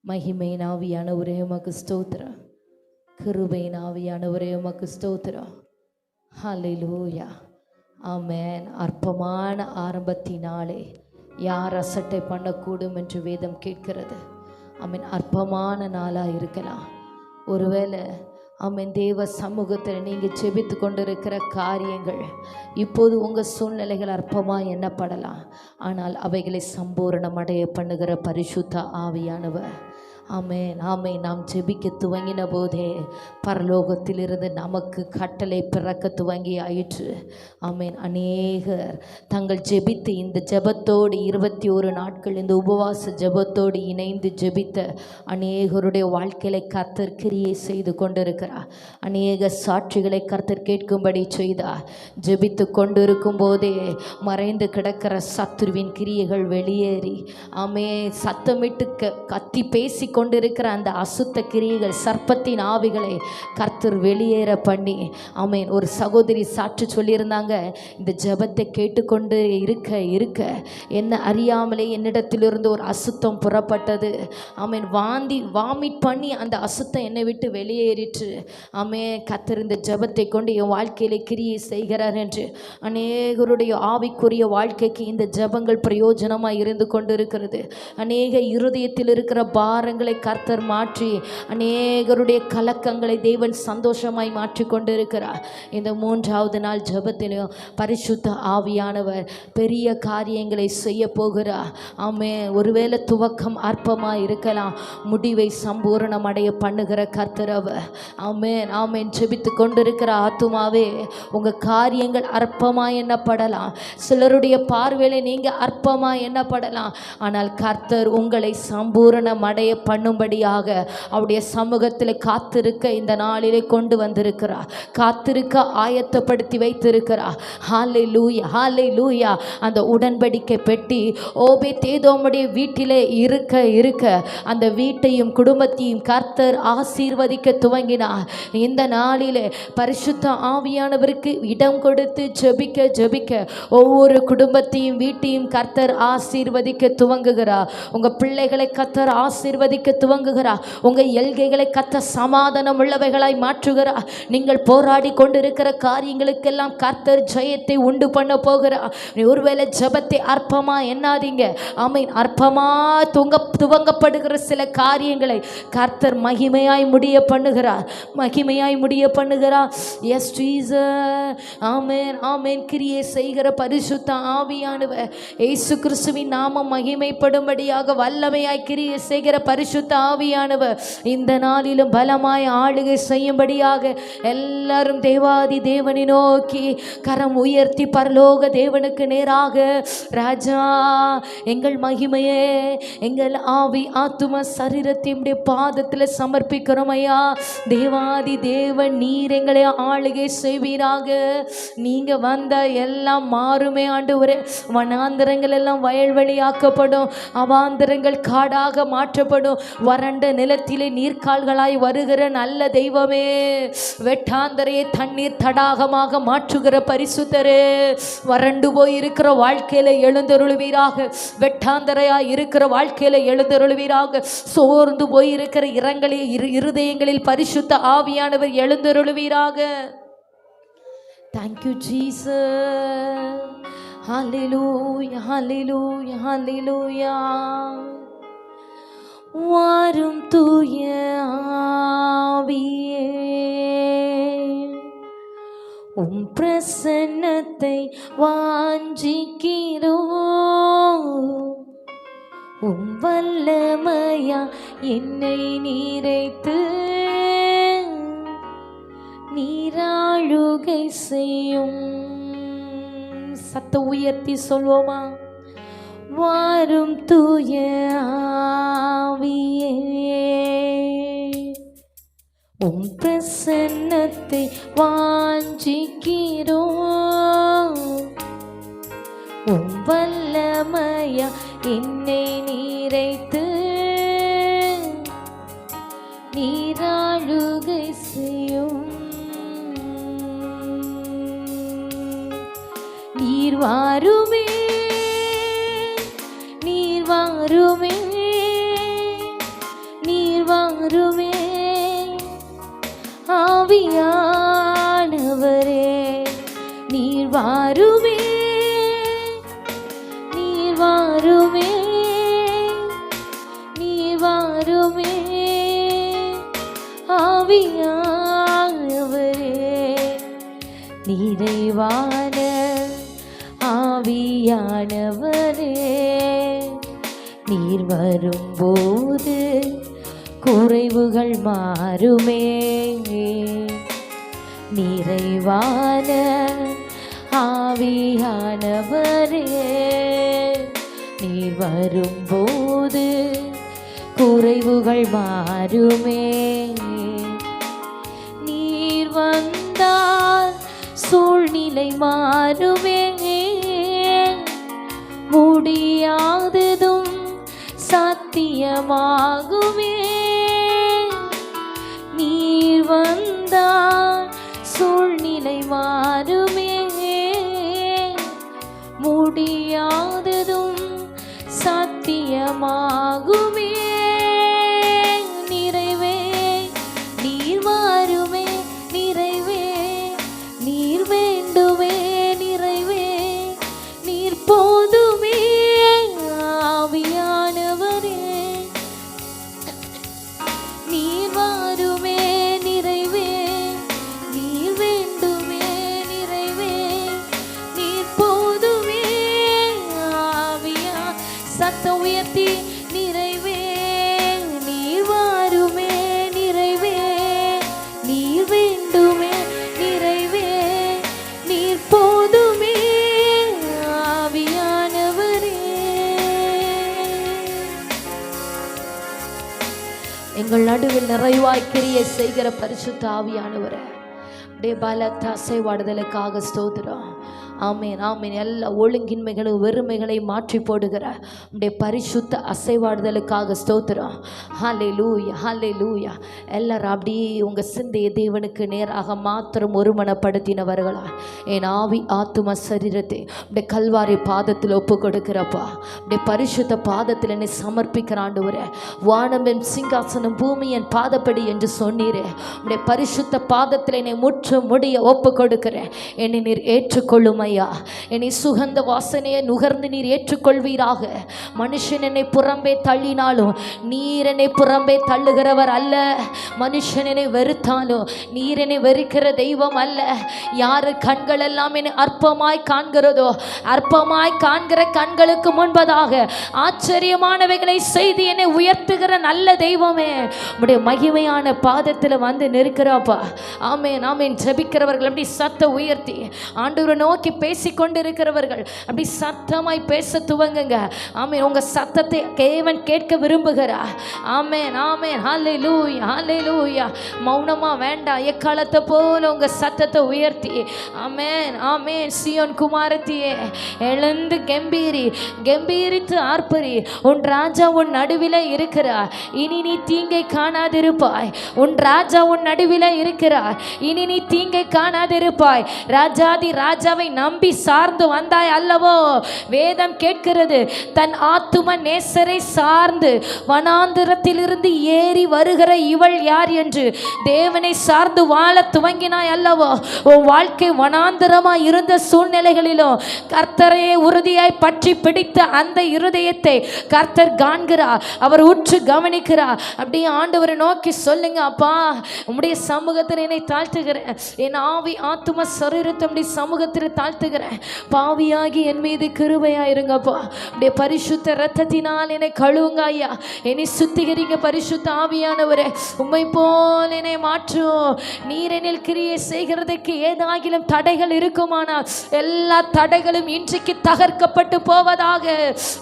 மகிமையின் ஆவியானவரே உமக்கு ஸ்தோத்திரம். கிருபையின் ஆவியானவரே உமக்கு ஸ்தோத்திரம். ஹல்லேலூயா, ஆமென். அற்பமான ஆரம்பத்தினாலே யார் அசட்டை பண்ணக்கூடும் என்று வேதம் கேட்கிறது. ஆமென். அற்பமான நாளாக இருக்கலாம். ஒருவேளை ஆமென் தேவ சமூகத்தில் நீங்கள் செபித்து கொண்டிருக்கிற காரியங்கள் இப்போது உங்கள் சூழ்நிலைகள் அற்பமாக எண்ணப்படலாம். ஆனால் அவைகளை சம்பூரணம் அடைய பண்ணுகிற பரிசுத்த ஆவியானவர். ஆமென் ஆமென். நாம் ஜெபிக்க துவங்கின போதே பரலோகத்திலிருந்து நமக்கு கட்டளை பிறக்க துவங்கி ஆயிற்று. ஆமென். அநேகர் தங்கள் ஜெபித்து இந்த ஜெபத்தோடு 21 நாட்கள் இந்த உபவாச ஜெபத்தோடு இணைந்து ஜெபித்த அநேகருடைய வாழ்க்கையை கர்த்தர் கிரியை செய்து கொண்டிருக்கிறார். அநேக சாட்சிகளை கர்த்தர் கேட்கும்படி செய்தார். ஜெபித்து கொண்டிருக்கும் போதே மறைந்து கிடக்கிற சத்துருவின் கிரியைகள் வெளியேறி ஆமென் சத்தமிட்டு கத்தி பேசி கொண்டிருக்கிற அந்த அசுத்த கிரியைகள் சர்ப்பத்தின் ஆவிகளை கர்த்தர் வெளியேற பண்ணி ஆமென். ஒரு சகோதரி சாட்சி சொல்லியிருந்தாங்க, இந்த ஜெபத்தை கேட்டுக்கொண்டு இருக்க இருக்க என்ன அறியாமலே என்னிடத்திலிருந்து ஒரு அசுத்தம் புறப்பட்டது. ஆமென். வாமிட் பண்ணி அந்த அசுத்தம் என்னை விட்டு வெளியேறிற்று. ஆமென். கர்த்தர் இந்த ஜெபத்தை கொண்டு என் வாழ்க்கையில கிரியை செய்கிறார் என்று அநேகருடைய ஆவிக்குரிய வாழ்க்கைக்கு இந்த ஜெபங்கள் பிரயோஜனமாக இருந்து கொண்டிருக்கிறது. அநேக இருதயத்தில் இருக்கிற பாரங்களை கர்த்தர் மாற்றி அநேகருடைய கலக்கங்களை தேவன் சந்தோஷமாய் மாற்றி கொண்டிருக்கிறார். இந்த 3வது நாள் ஜெபத்திலும் பரிசுத்த ஆவியானவர் பெரிய காரியங்களை செய்ய போகிறார். ஆமென். ஒருவேளை துவக்கம் அற்பமாக இருக்கலாம், முடிவை சம்பூரணம் அடைய பண்ணுகிற கர்த்தர் அவர். ஆமென் ஆமென். ஜெபித்து கொண்டிருக்கிற ஆத்துமாவே, உங்கள் காரியங்கள் அற்பமாக எண்ணப்படலாம். சிலருடைய பார்வையில நீங்கள் அற்பமாக எண்ணப்படலாம். ஆனால் கர்த்தர் உங்களை சம்பூரணம் அடைய பண்ணும்படியாக அவருடைய சமூகத்தில் காத்திருக்க இந்த நாளிலே கொண்டு வந்திருக்கிறார். காத்திருக்க ஆயத்தப்படுத்தி வைத்திருக்கிறார். ஹல்லேலூயா ஹல்லேலூயா. அந்த உடன்படிக்கை பெட்டி ஓபேதேதோமுடைய வீட்டிலே இருக்க இருக்க அந்த வீட்டையும் குடும்பத்தையும் கர்த்தர் ஆசீர்வதிக்க துவங்கினார். இந்த நாளிலே பரிசுத்த ஆவியானவருக்கு இடம் கொடுத்து ஜெபிக்க ஜெபிக்க ஒவ்வொரு குடும்பத்தையும் வீட்டையும் கர்த்தர் ஆசீர்வதிக்க துவங்குகிறார். உங்கள் பிள்ளைகளை கர்த்தர் ஆசீர்வதிக்க துவங்குகிறார். உங்கள் எல்கைகளை கர்த்தர் சமாதானம் உள்ளவைகளாய் மாற்றுகிறார். நீங்கள் போராடி கொண்டிருக்கிற காரியங்களுக்கெல்லாம் கர்த்தர் ஜெயத்தை உண்டு பண்ண போகிறார். ஒருவேளை ஜெபத்தை அற்பமா எண்ணாதீங்க. ஆமென். அற்பமா துவங்கப்படுகிற சில காரியங்களை கர்த்தர் மகிமையாய் முடிய பண்ணுகிறார். மகிமையாய் முடிய பண்ணுகிறார். Yes Jesus. Amen amen. கிரியை செய்கிற பரிசுத்த ஆவியானவர் இயேசு கிறிஸ்துவின் நாமம் மகிமைப்படும்படியாக வல்லமையாய் கிரியை செய்கிற பரிசுத்த ஆவியானவர் இந்த நாளிலும் பலமாய் ஆளுகை செய்யும்படியாக எல்லாரும் தேவாதி தேவனை நோக்கி கரம் உயர்த்தி பரலோக தேவனுக்கு நேராக, ராஜா எங்கள் மகிமையே எங்கள் ஆவி ஆத்தும சரீரத்தினுடைய பாதத்தில் சமர்ப்பிக்கிறோம் ஐயா. தேவாதி தேவன் நீர் எங்களை ஆளுகை செய்வீராக. நீங்க வந்த எல்லாம் மாறுமே ஆண்டவரே. வனாந்திரங்கள் எல்லாம் வயல்வெளியாக்கப்படும், அவாந்திரங்கள் காடாக மாற்றப்படும், வறண்ட நிலத்திலே நீர்க்கால்களாய் வருகிற நல்ல தெய்வமே, வெட்டாந்தரையை தண்ணீர் தடாகமாக மாற்றுகிற பரிசுத்தரே, வறண்டு போய் இருக்கிற வாழ்க்கையில எழுந்தருளுவீராக. வெட்டாந்தரையா இருக்கிற வாழ்க்கையில எழுந்தருளுவீராக. சோர்ந்து போய் இருக்கிற இருதயங்களில் பரிசுத்த ஆவியானவர் எழுந்தருளுவீராக. Thank you Jesus. Hallelujah hallelujah hallelujah. வாரும் தூய ஆவியே, உம் பிரசன்னத்தை வாஞ்சிக்கிறோம். உம் வல்லமையா என்னை நிறைத்து நீராழுகை செய்யும். சத்த உயர்த்தி சொல்வோமா? வாரும் தூய ஆவியே, உம் பிரசன்னத்தை வாஞ்சிக்கிறோம். உம் வல்லமையா என்னை நிறைத்து நீராழுகை செய்யும். நீர் வாருமே நீர் வாருமே வாருமே ஆவியானவரே, நீர் வாருமே, நீர் வாருமே, நீர் வாருமே ஆவியானவரே, நிறைவான ஆவியானவரே, நீர் வரும்போது குறைவுகள் மாறுமே. நிறைவான ஆவியானவரே, நீர் வரும்போது குறைவுகள் மாறுமே. நீர் வந்தால் சூழ்நிலை மாறுமே, முடியாததும் சத்தியமாகுமே. நீர் வந்தால் சூழ்நிலை மாறுமே, முடியாததும் சத்தியமாகுமே. நிறைவே நீர் வாருமே, நிறைவே நீர் வேண்டுமே, நிறைவே நீர் போதுமே ஆவியானவரே, நீர் வாருமே, நிறைவே நீர் வேண்டுமே, நிறைவே நீர் போதுமே ஆவியா. சத்தம் உயர்த்தி நிறைவே நீர் வாருமே, நிறைவே நீர் வேண்டுமே, நிறைவே நீர் போதுமே ஆவியானவரே. எங்கள் நடுவில் நிறைவாய் கிரியை செய்கிற பரிசுத்த ஆவியானவரே, அப்படியே பலத்த அசைவாடுதலுக்காக ஸ்தோத்திரம். ஆமேன், ஆமேன். எல்லா ஒழுங்கின்மைகளும் வெறுமைகளை மாற்றி போடுகிற உடைய பரிசுத்த அசைவாடுதலுக்காக ஸ்தோத்திரம். ஹல்லேலூயா, ஹல்லேலூயா. எல்லாரும் அப்படியே உங்கள் சிந்தையை தேவனுக்கு நேராக மாத்திரம் ஒருமனப்படுத்தினவர்களா என் ஆவி ஆத்தும சரீரத்தை உடைய கல்வாரி பாதத்தில் ஒப்பு கொடுக்கிறப்பா, உடைய பரிசுத்த பாதத்தில் என்னை சமர்ப்பிக்கிற ஆண்டவரே. வானமென் சிங்காசனம் பூமி என் பாதப்படி என்று சொன்னீரே, உடைய பரிசுத்த பாதத்தில் என்னை முற்று முடிய ஒப்பு கொடுக்கிறேன். என்னை நீர் ஏற்றுக்கொள்ளும் ஐயா. என்னை சுகந்த வாசனையை நுகர்ந்து நீர் ஏற்றுக்கொள்வீராக. மனுஷன் என்னை புறம்பே தள்ளினாலும் நீர் என்னை புறம்பே தள்ளுகிறவர் அல்ல. மனுஷன் என்னை வெறுத்தாலும் நீர் என்னை வெறுக்கிற தெய்வம் அல்ல. யாரு கண்கள் எல்லாம் என்னை அற்பமாய் காண்கிறதோ, அற்பமாய் காண்கிற கண்களுக்கு முன்பதாக ஆச்சரியமானவைகளை செய்து என்னை உயர்த்துகிற நல்ல தெய்வமே, உடைய மகிமையான பாதத்தில் வந்து நிற்கிறாப்பா. ஆமேன், ஆமேன். ஜெபிக்கிறவர்கள் அப்படி சத்த உயர்த்தி ஆண்டவரை நோக்கி பேசிக்கொண்டிருக்கிறவர்கள் அப்படி சத்தமாய் பேச துவங்குங்க. ஆமேன். உங்க சத்தத்தை தேவன் கேட்க விரும்புகிறார். ஆமேன், ஆமேன். ஹல்லேலூயா, ஹல்லேலூயா. மௌனமா வேண்டாம், எக்காலத்தை போல உங்க சத்தத்தை உயர்த்தி ஆமேன், ஆமேன். சீயோன் குமாரத்தியே எழுந்து கம்பீரி, கம்பீரித்து ஆர்ப்பரி. உன் ராஜா உன் நடுவில் இருக்கிறார், இனி நீ தீங்கை காணாதிருப்பாய். உன் ராஜா உன் நடுவில் இருக்கிறார், இனி நீ தீங்கை காணாதிருப்பாய். ராஜாதி ராஜாவை நம்பி சார்ந்து வந்தாய் அல்லவோ. வேதம் கேட்கிறது, தன் ஆத்தும நேசரை சார்ந்து வனாந்திரத்திலிருந்து ஏறி வருகிற இவள் யார் என்று தேவனை சார்ந்து வாழ துவங்கினாய் அல்லவோ. உன் வாழ்க்கை வனாந்திரமாய் இருந்த சூழ்நிலைகளிலும் கர்த்தரையே உறுதியாய் பற்றி பிடித்த அந்த இருதயத்தை கர்த்தர் காண்கிறார், அவர் உற்று கவனிக்கிறார். அப்படியே ஆண்டவரை நோக்கி சொல்லுங்க, அப்பா உம்முடைய சமூகத்தில் என்னை தாழ்த்துகிறேன், என் ஆவி ஆத்தும சரீரத்தை உம்முடைய சமூகத்தில் தாழ்த்துகிறேன். பாவியாகி என் மீது கிருபையாயிருங்கப்பா. உடைய பரிசுத்த இரத்தத்தினால் என்னை கழுவுங்க ஐயா. என்னை சுத்திகரிங்க பரிசுத்த ஆவியானவரே. உம்மை போல் என்னை மாற்றும். நீர் என்னில் கிரியை செய்கிறதுக்கு ஏதாகிலும் தடைகள் இருக்குமானால் எல்லா தடைகளும் இன்றைக்கு தகர்க்கப்பட்டு போவதாக.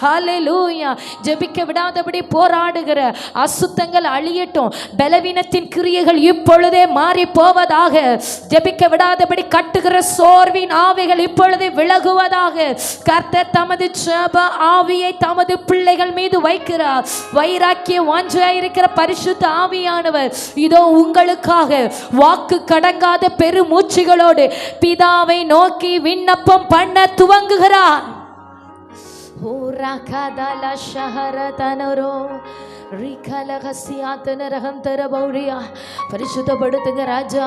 ஹல்லேலூயா. ஜெபிக்க விடாதபடி போராடுகிற அசுத்தங்கள் அழியட்டும். பலவீனத்தின் கிரியைகள் இப்பொழுதே மாறி போவதாக. ஜெபிக்க விடாதபடி கட்டுகிற சோர்வின் ஆவிகள் இப்பொழுதே விலகுவதாக. கர்த்தர் தமது ஜெப ஆவியை தமது பிள்ளைகள் மீது வைக்கிறார். வைராக்கிய வாஞ்சையாயிருக்கிற பரிசுத்த ஆவியானவர் இதோ உங்களுக்காக வாக்கு கடங்காத பெருமூச்சுகளோடு பிதாவை நோக்கி விண்ணப்பம் பண்ண துவங்குகிறார். பரிசுத்தப்படுத்துங்க ராஜா,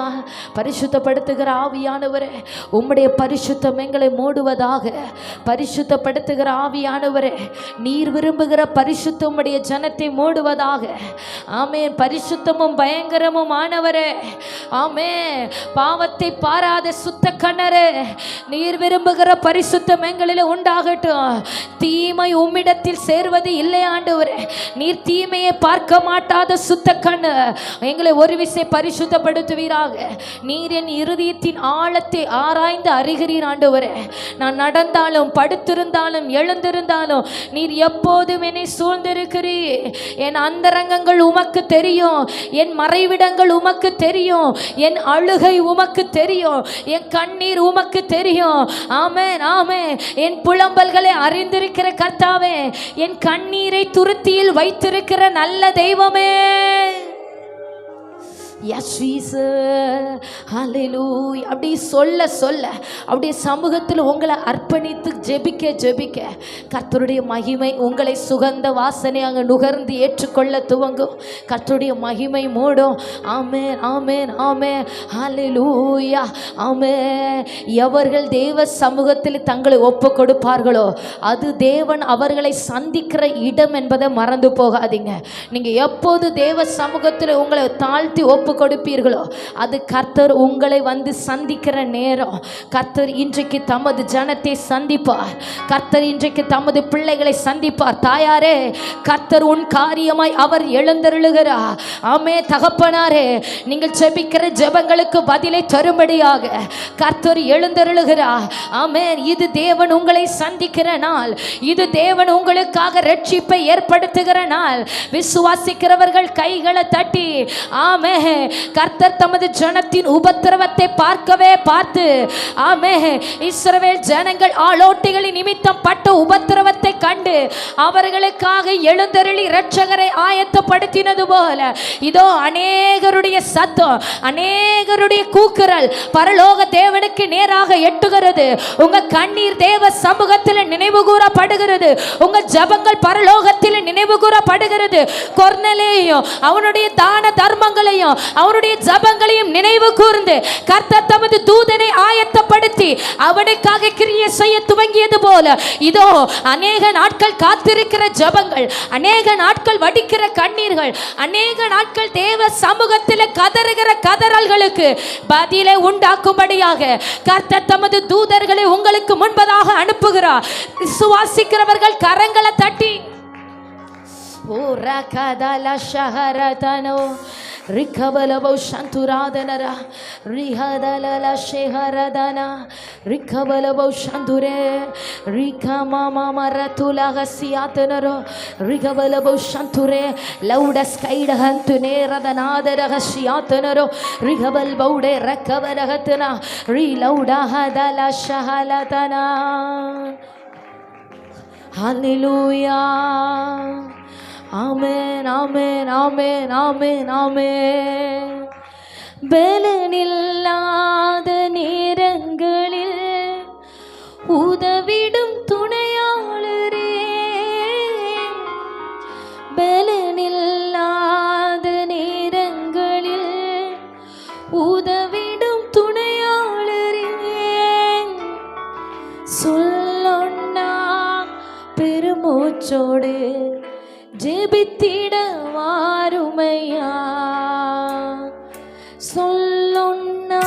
பரிசுத்தப்படுத்துகிற ஆவியானவரே, உம்முடைய பரிசுத்தம் எங்களை மூடுவதாக. பரிசுத்தப்படுத்துகிற ஆவியானவரே, நீர் விரும்புகிற பரிசுத்தம் உம்முடைய ஜனத்தை மூடுவதாக. ஆமென். பரிசுத்தமும் பயங்கரமும் ஆனவரே, ஆமென். பாவத்தை பாராத சுத்த கண்ணரே, நீர் விரும்புகிற பரிசுத்தம் எங்களில் உண்டாகட்டும். தீமை உம்மிடத்தில் சேர்வது இல்லை ஆண்டவரே. நீர் தீமையை பார்க்க மாட்டாத சுத்த கண்ணு எங்களை ஒரு விசை பரிசுத்தப்படுத்துவீராக. நீர் என் இருதயத்தின் ஆழத்தை ஆராய்ந்து அறிகிறீர் ஆண்டவரே. நான் நடந்தாலும் படுத்திருந்தாலும் எழுந்திருந்தாலும் நீர் எப்போதும் என்னை சூழ்ந்திருக்கிறீர். என் அந்தரங்கங்கள் உமக்கு தெரியும், என் மறைவிடங்கள் உமக்கு தெரியும், என் அழுகை உமக்கு தெரியும், என் கண்ணீர் உமக்கு தெரியும். ஆமென், ஆமென். என் புலம்பல்களை அறிந்திருக்கிற கர்த்தாவே, என் கண்ணீரை துருத்தியில் வைத்திருக்கிற நல்ல தெய்வமே. அப்படி சொல்ல சொல்ல அப்படியே சமூகத்தில் உங்களை அர்ப்பணித்து ஜெபிக்க ஜெபிக்க கர்த்தருடைய மகிமை உங்களை சுகந்த வாசனை அங்கே நுகர்ந்து ஏற்றுக்கொள்ள துவங்கும். கர்த்தருடைய மகிமை மூடும். ஆமென், ஆமென், ஆமென். ஹல்லேலூயா, ஆமென். எவர்கள் தேவ சமூகத்தில் தங்களை ஒப்பு கொடுப்பார்களோ அது தேவன் அவர்களை சந்திக்கிற இடம் என்பதை மறந்து போகாதீங்க. நீங்கள் எப்போது தேவ சமூகத்தில் உங்களை தாழ்த்தி ஒப்பு கொடுப்பீர்களோ அது கர்த்தர் உங்களை வந்து சந்திக்கிற நேரம். கர்த்தர் இன்றைக்கு தமது ஜனத்தை சந்திப்பார். கர்த்தர் இன்றைக்கு தமது பிள்ளைகளை சந்திப்பார். தாயாரே, கர்த்தர் உன் காரியமாய் அவர் எழுந்தருளுகிறார். ஆமே தகப்பனாரே, நீங்கள் ஜெபிக்கிற ஜெபங்களுக்கு பதிலை தரும்படியாக கர்த்தர் எழுந்தருளுகிறார். ஆமென். இது தேவன் உங்களை சந்திக்கிற நாள். இது தேவன் உங்களுக்காக ரட்சிப்பை ஏற்படுத்துகிற நாள். விசுவாசிக்கிறவர்கள் கைகளை தட்டி ஆமென். கர்த்தர் தமது ஜனத்தின் உபத்திரவத்தை பார்க்கவே பார்த்து ஆமென். இஸ்ரவேல் ஜனங்கள் ஆளோட்டிகளின் நிமித்தம் பட்ட உபத்திரவத்தை கண்டு அவர்களுக்காக எழுந்தருளி இரட்சகரை ஆயத்தப்படுத்தினது போல இதோ அநேகருடைய சத்தம், அநேகருடைய கூக்குரல் பரலோக தேவனுக்கு நேராக எட்டுகிறது. உங்க கண்ணீர் தேவ சமூகத்தில் நினைவு கூறப்படுகிறது. உங்க ஜபங்கள் பரலோகத்தில் நினைவு கூறப்படுகிறது. கொர்நேலியும் அவனுடைய தான தர்மங்களையும் அவனுடைய ஜபங்களையும் நினைவு கூர்ந்து கர்த்தர் தமது தூதனை ஆயத்தப்படுத்தி அவனுக்காக கிரியை செய்ய துவங்கியது போல இதோ அநேக நாட்கள் காத்திருக்கிற ஜபங்கள், அநேக நாட்கள் வடிக்கிற கண்ணீர்கள், அநேக நாட்கள் தேவ சமூகத்தில் கதறுகிற கதறல்களுக்கு பதிலை உண்டாக்கும்படியாக கர்த்தர் தமது தூதர்களை உங்களுக்கு முன்பதாக அனுப்புகிறார். விசுவாசிக்கிறவர்கள் கரங்களை தட்டி ஓ ரகதல ஷஹரதனோ ரிகபலவோ சந்துராதனரா ரிஹதலல ஷஹரதனா ரிகபலவோ சந்துரே ரிகமமரதுலஹசியாதனரோ ரிகபலவோ சந்துரே லௌடஸ்கைடஹந்துனே ரதநாதரஹசியாதனரோ ரிகபல் பௌடே ரகவலஹதனா ரிலௌடஹதல ஷஹலதனா. ஹல்லேலூயா. ஆமென், ஆமென், ஆமென், ஆமென், ஆமென். பலனில்லாத நேரங்களில் உதவிடும் துணையாளரே, பலனில்லாத நேரங்களில் உதவிடும் துணையாளரே, சொல்லொன்னா பெருமூச்சோடு ஜெபித்திட வாருமையா, சொல்லொன்னா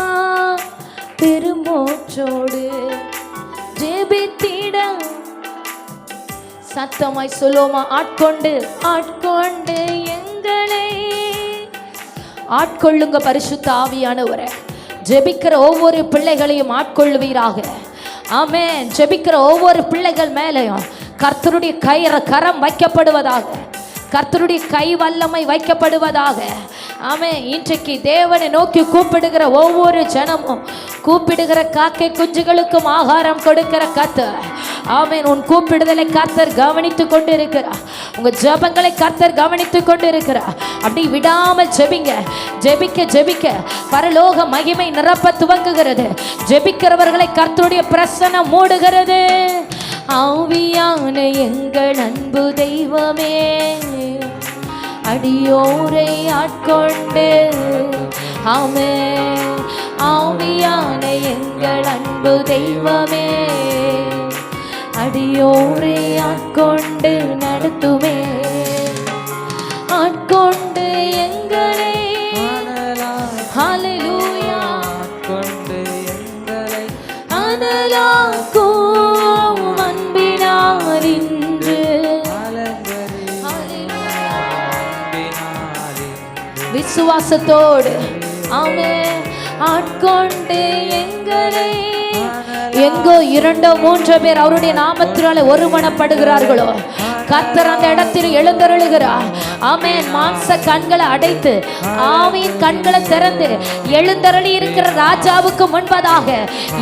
பெருமூச்சோடு ஜெபித்திட. சத்தமாய் சொல்லுவோமா? ஆட்கொண்டு ஆட்கொண்டு எங்களை ஆட்கொள்ளுங்க பரிசுத்த ஆவியானவரே. ஜெபிக்கிற ஒவ்வொரு பிள்ளைகளையும் ஆட்கொள்வீராக. ஆமென். ஜெபிக்கிற ஒவ்வொரு பிள்ளைகள் மேலையும் கர்த்தருடைய கரம் வைக்கப்படுவதாக, கர்த்தருடைய கை வல்லமை வைக்கப்படுவதாக. ஆமென். இன்றைக்கு தேவனை நோக்கி கூப்பிடுகிற ஒவ்வொரு ஜனமும், கூப்பிடுகிற காக்கை குஞ்சுகளுக்கும் ஆகாரம் கொடுக்கிற கர்த்தர். ஆமென். உன் கூப்பிடுதலை கர்த்தர் கவனித்துக் கொண்டு இருக்கிறார். உங்க ஜெபங்களை கர்த்தர் கவனித்துக் கொண்டு இருக்கிறார். அப்படி விடாமல் ஜெபிங்க. ஜெபிக்க ஜெபிக்க பரலோக மகிமை நிரப்ப துவங்குகிறது. ஜெபிக்கிறவர்களை கர்த்தருடைய பிரசன்னம் மூடுகிறது. ஆவியான எங்கள் அன்பு தெய்வமே, அடியோரை ஆட்கொண்டு ஆமென் ஆவியான எங்கள் அன்பு தெய்வமே அடியோரை ஆட்கொண்டு நடத்துமே ஆட்கொண்டு எங்களை ஹல்லேலூயா ஆட்கொண்டு எங்களை அனலாக்கும் அன்பினால் இன்று விசுவாசத்தோடு ஆமென் ஆட்கொண்டு எங்களை எங்கோ 2-3 பேர் அவருடைய நாமத்தினாலே ஒருமனப்படுகிறார்களோ கர்த்தர் அந்த இடத்தில் எழுந்தருளுகிறார் ஆமென் மாம்ச கண்களை அடைத்து ஆவியின் கண்களை திறந்து எழுந்தருளி இருக்கிற ராஜாவுக்கு முன்பதாக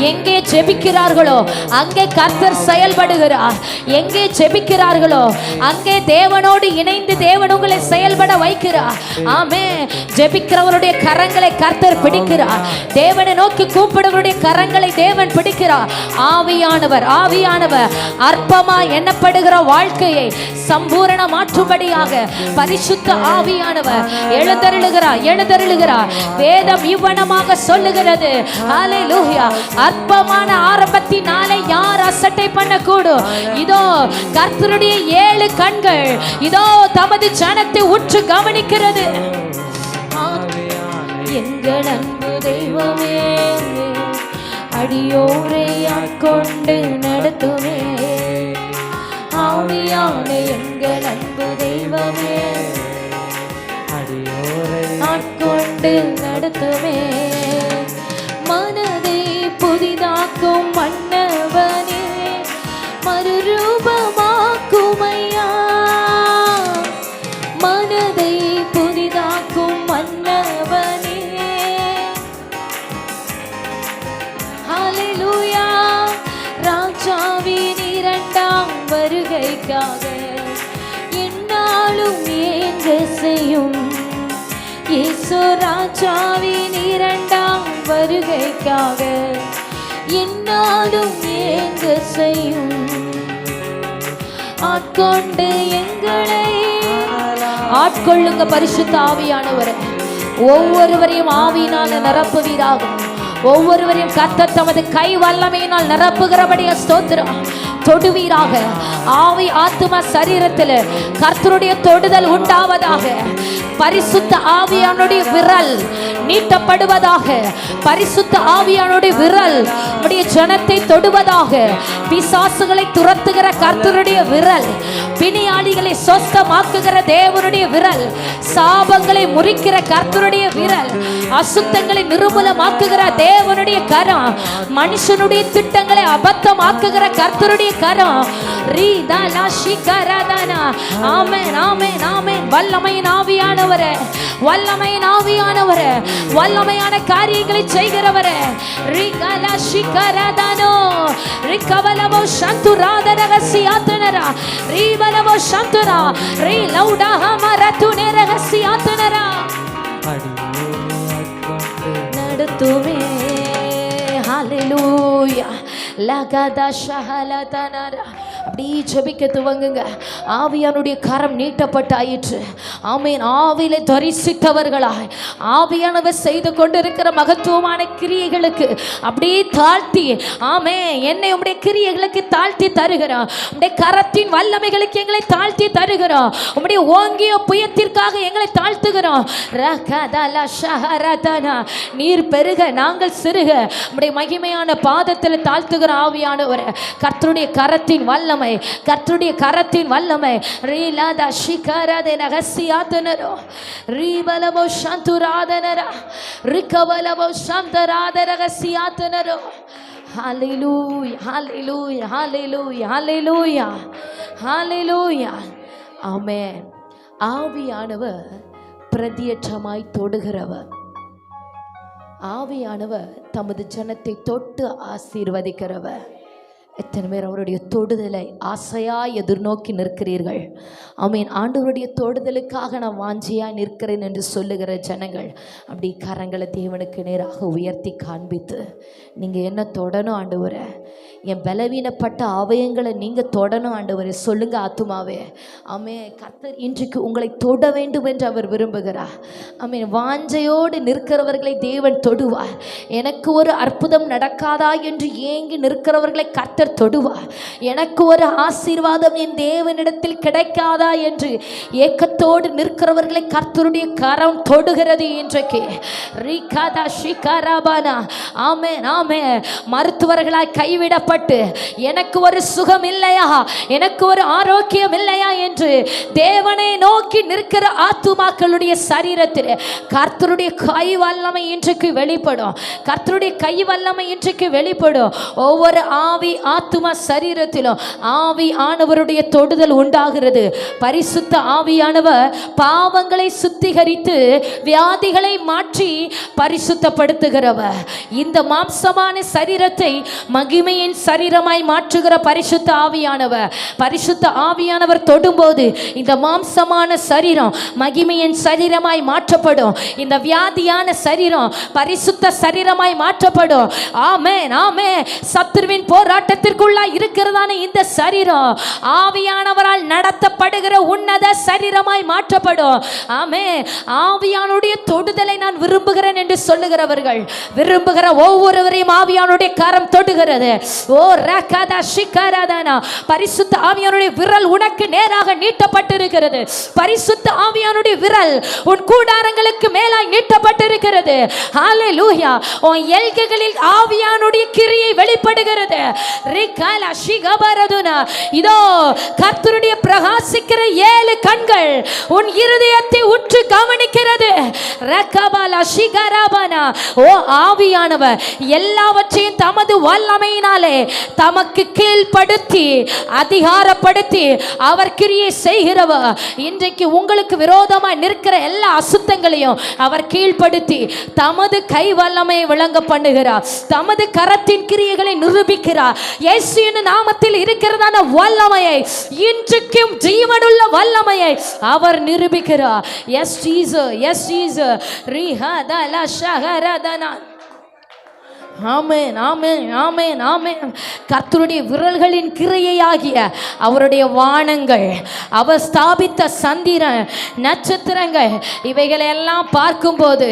எங்கே ஜெபிக்கிறார்களோ அங்கே கர்த்தர் செயல்படுகிறார் எங்கே ஜெபிக்கிறார்களோ அங்கே தேவனோடு இணைந்து தேவன் உங்களை செயல்பட வைக்கிறார் ஆமென் ஜெபிக்கிறவருடைய கரங்களை கர்த்தர் பிடிக்கிறார் தேவனை நோக்கி கூப்பிடுவருடைய கரங்களை தேவன் பிடிக்கிறார் ஆவியானவர் அற்பமா எண்ணப்படுகிற வாழ்க்கையை சம்பூரண மாற்றும்படியாக பரிசுத்த ஆவியானவர் எழுந்தருளுகிறார் வேதம் இவ்வனமாக சொல்லுகிறது ஹல்லேலூயா அற்பமான ஆரம்பத்தினாலே யார் அசட்டை பண்ணக்கூடும் இதோ கர்த்தருடைய 7 கண்கள் இதோ தமது ஜனத்தை உற்று கவனிக்கிறது எங்கள் அன்பு தெய்வமே அடியோரை ஆட்கொண்டு நடத்துமே ஆவியான எங்கள் அன்பு தெய்வமே அடியோரை ஆட்கொண்டு நடத்துமே மனதை புதிதாக்கும் மன்னவனே மறுரூபமாக்குமையா மனதை புதிதாக்கும் மன்னவனே ஹல்லேலூயா ராஜாவின் 2ஆம் வருகைக்காக என்னாலும் ஏங்க செய்யும் இயேசு ராஜாவின் 2ஆம் வருகைக்காக என்னாலும் ஏங்க செய்யும் ஆட்கொண்டு எங்களை ஆட்கொள்ளுங்க பரிசுத்த ஆவியானவரே ஒவ்வொருவரையும் ஆவியினால் நிரப்புவீராக ஒவ்வொருவரையும் கர்த்தர் தமது கை வல்லமையினால் நிரப்புகிறபடியா ஸ்தோத்திரம் தொடுவீராக ஆவி ஆத்தும சரீரத்தில் கர்த்தருடைய தொடுதல் உண்டாவதாக பரிசுத்த ஆவியானுடைய விரல் நீட்டப்படுவதாக பரிசுத்த ஆவியானுடைய விரல் உடைய ஜனத்தை தொடுவதாக பிசாசுகளை துரத்துகிற கர்த்தருடைய விரல் பிணியாளிகளை சொஸ்தமாக்குகிற தேவனுடைய விரல் சாபங்களை முறிக்கிற கர்த்தருடைய விரல் அசுத்தங்களை நிர்மூலமாக்குகிற தேவனுடைய கரம் மனுஷனுடைய திட்டங்களை அபத்தமாக்குகிற கர்த்தருடைய கரம் ஆமென் ஆமென் ஆமென் வல்லமையின் ஆவியானவரே வல்லமையின் ஆவியானவரே வல்லமையான காரியங்களை செய்கிறவரே ரிகலா ஷிகரதானோ ரிகவலவோ சந்துராதரகசியாத்தனரா ரிவலவோ சந்துரா ரி லௌடா ஹமரதுனே ரகசியாத்தனரா நடத்துமே ஹல்லேலூயா லகதா ஷஹலதனரா அப்படி ஜெபிக்க துவங்குங்க ஆவியானுடைய கரம் நீட்டப்பட்டாயிற்று ஆமென் ஆவியில தரிசித்தவர்களாய் ஆவியானவர் செய்து கொண்டிருக்கிற மகத்துவமான கிரியைகளுக்கு அப்படியே தாழ்த்தி ஆமென் என்னை உம்முடைய கிரியைகளுக்கு தாழ்த்தி தருகிறோம் உம்முடைய கரத்தின் வல்லமைகளுக்கு எங்களை தாழ்த்தி தருகிறோம் உம்முடைய ஓங்கிய புயத்திற்காக எங்களை தாழ்த்துகிறோம் ரகதல ஷஹரதனா நீர் பெருக நாங்கள் சிறுக உம்முடைய மகிமையான பாதத்தில் தாழ்த்துகிறோம் ஆவியானவர் கர்த்தருடைய கரத்தின் வல்லமை கர்த்தருடைய கரத்தின் வல்லமை ரீலாதா ஷிகரதே நகசியாதனரோ ரீபலவோ சந்துராதனரா ரிகவலவோ சந்தராதரகசியாதனரோ ஹல்லேலூயா ஹல்லேலூயா ஹல்லேலூயா ஹல்லேலூயா ஹல்லேலூயா ஆமென் ஆவியானவர் பிரதியற்றமாய் தொடுகிறவர் ஆவியானவர் தமது ஜனத்தை தொட்டு ஆசீர்வதிக்கிறவர் எத்தனை பேர் அவருடைய தொடுதலை ஆசையாய் எதிர்நோக்கி நிற்கிறீர்கள் ஆமீன் ஆண்டவருடைய தொடுதலுக்காக நான் வாஞ்சியாய் நிற்கிறேன் என்று சொல்லுகிற ஜனங்கள் அப்படி கரங்களை தேவனுக்கு நேராக உயர்த்தி காண்பித்து நீங்கள் என்ன தொடணும் ஆண்டவரை என் பலவீனப்பட்ட அவயங்களை நீங்கள் தொடணும் ஆண்டவரே. சொல்லுங்க ஆத்துமாவே. ஆமே, கர்த்தர் இன்றைக்கு உங்களை தொட வேண்டும் என்று அவர் விரும்புகிறார். ஆமே, வாஞ்சையோடு நிற்கிறவர்களை தேவன் தொடுவார். எனக்கு ஒரு அற்புதம் நடக்காதா என்று ஏங்கி நிற்கிறவர்களை கர்த்தர் தொடுவார். எனக்கு ஒரு ஆசீர்வாதம் என் தேவனிடத்தில் கிடைக்காதா என்று ஏக்கத்தோடு நிற்கிறவர்களை கர்த்தருடைய கரம் தொடுகிறது இன்றைக்கு. ரீகாதா ஷிகாராபானா. ஆமே ஆமே. மருத்துவர்களால் கைவிடப்பட்டு எனக்கு ஒரு சுகம் இல்லையா, எனக்கு ஒரு ஆரோக்கியம் இல்லையா என்று தேவனை நோக்கி நிற்கிற ஆத்துமாக்களுடைய சரீரத்தில் கர்த்தருடைய கை வல்லமை இன்றைக்கு வெளிப்படும். கர்த்தருடைய கை வல்லமை இன்றைக்கு வெளிப்படும். ஒவ்வொரு ஆவி ஆத்துமா சரீரத்திலும் ஆவி ஆனவருடைய தொடுதல் உண்டாகிறது. பரிசுத்த ஆவியானவர் பாவங்களை சுத்திகரித்து வியாதிகளை மாற்றி பரிசுத்தப்படுத்துகிறவர். இந்த மாம்சமான சரீரத்தை மகிமையின் சரீரமாய் மாற்றுகிற பரிசுத்த ஆவியானவர். பரிசுத்த ஆவியானவர் தொடும்போது இந்த மாம்சமான சரீரம் மகிமையின் சரீரமாய் மாற்றப்படும். இந்த வியாதியான சரீரம் பரிசுத்த சரீரமாய் மாற்றப்படும். ஆமென் ஆமென். சத்துருவின் போராட்டத்திற்குள்ளாய் இருக்கிறதான இந்த சரீரம் ஆவியானவரால் நடத்தப்படுகிற உன்னத சரீரமாய் மாற்றப்படும். ஆமென். ஆவியானுடைய தொடுதலை நான் விரும்புகிறேன் என்று சொல்லுகிறவர்கள், விரும்புகிற ஒவ்வொருவரையும் ஆவியானுடைய கரம் தொடுகிறது. ஓ ரகதா ஷிகரதனா. பரிசுத்த ஆவியானுடைய விரல் உனக்கு நேராக நீட்டப்பட்டிருக்கிறது. பரிசுத்த ஆவியானுடைய விரல் உன் கூடாரங்களுக்கு மேலாய் நீட்டப்பட்டிருக்கிறது. ஹalleluya. உன் எல்கைகளில் ஆவியானுடைய கிரியை வெளிப்படுகிறது. ரிகலா ஷிகபரதுனா. இதோ கர்த்தருடைய பிரகாசிக்கிற 7 கண்கள் உன் இருதயத்தை உற்று கவனிக்கிறது. ரகபலா ஷிகரபனா. ஓ ஆவியானவர் எல்லாவற்றையும் தமது வல்லமையினாலே தமக்கு கீழ்ப்படுத்தி அதிகாரப்படுத்தி அவர் கிரியை செய்கிறவர். இன்றைக்கு உங்களுக்கு விரோதமாய் நிற்கிற எல்லா அசுத்தங்களையும் அவர் கீழ்ப்படுத்தி தமது கை வல்லமையை விளங்க பண்ணுகிறார். தமது கரத்தின் கிரியைகளை நிரூபிக்கிறார். இயேசுவின் நாமத்தில் இருக்கிறதான வல்லமையை, இன்றைக்கும் ஜீவனுள்ள வல்லமையை அவர் நிரூபிக்கிறார். Yes Jesus, yes Jesus. ரிஹதலா ஷஹரதனா. Amen amen amen amen. கர்த்தருடைய விரல்களின் கிரியையாகிய அவருடைய வானங்கள், அவர் ஸ்தாபித்த சந்திரன், நட்சத்திரங்கள், இவைகளை எல்லாம் பார்க்கும்போது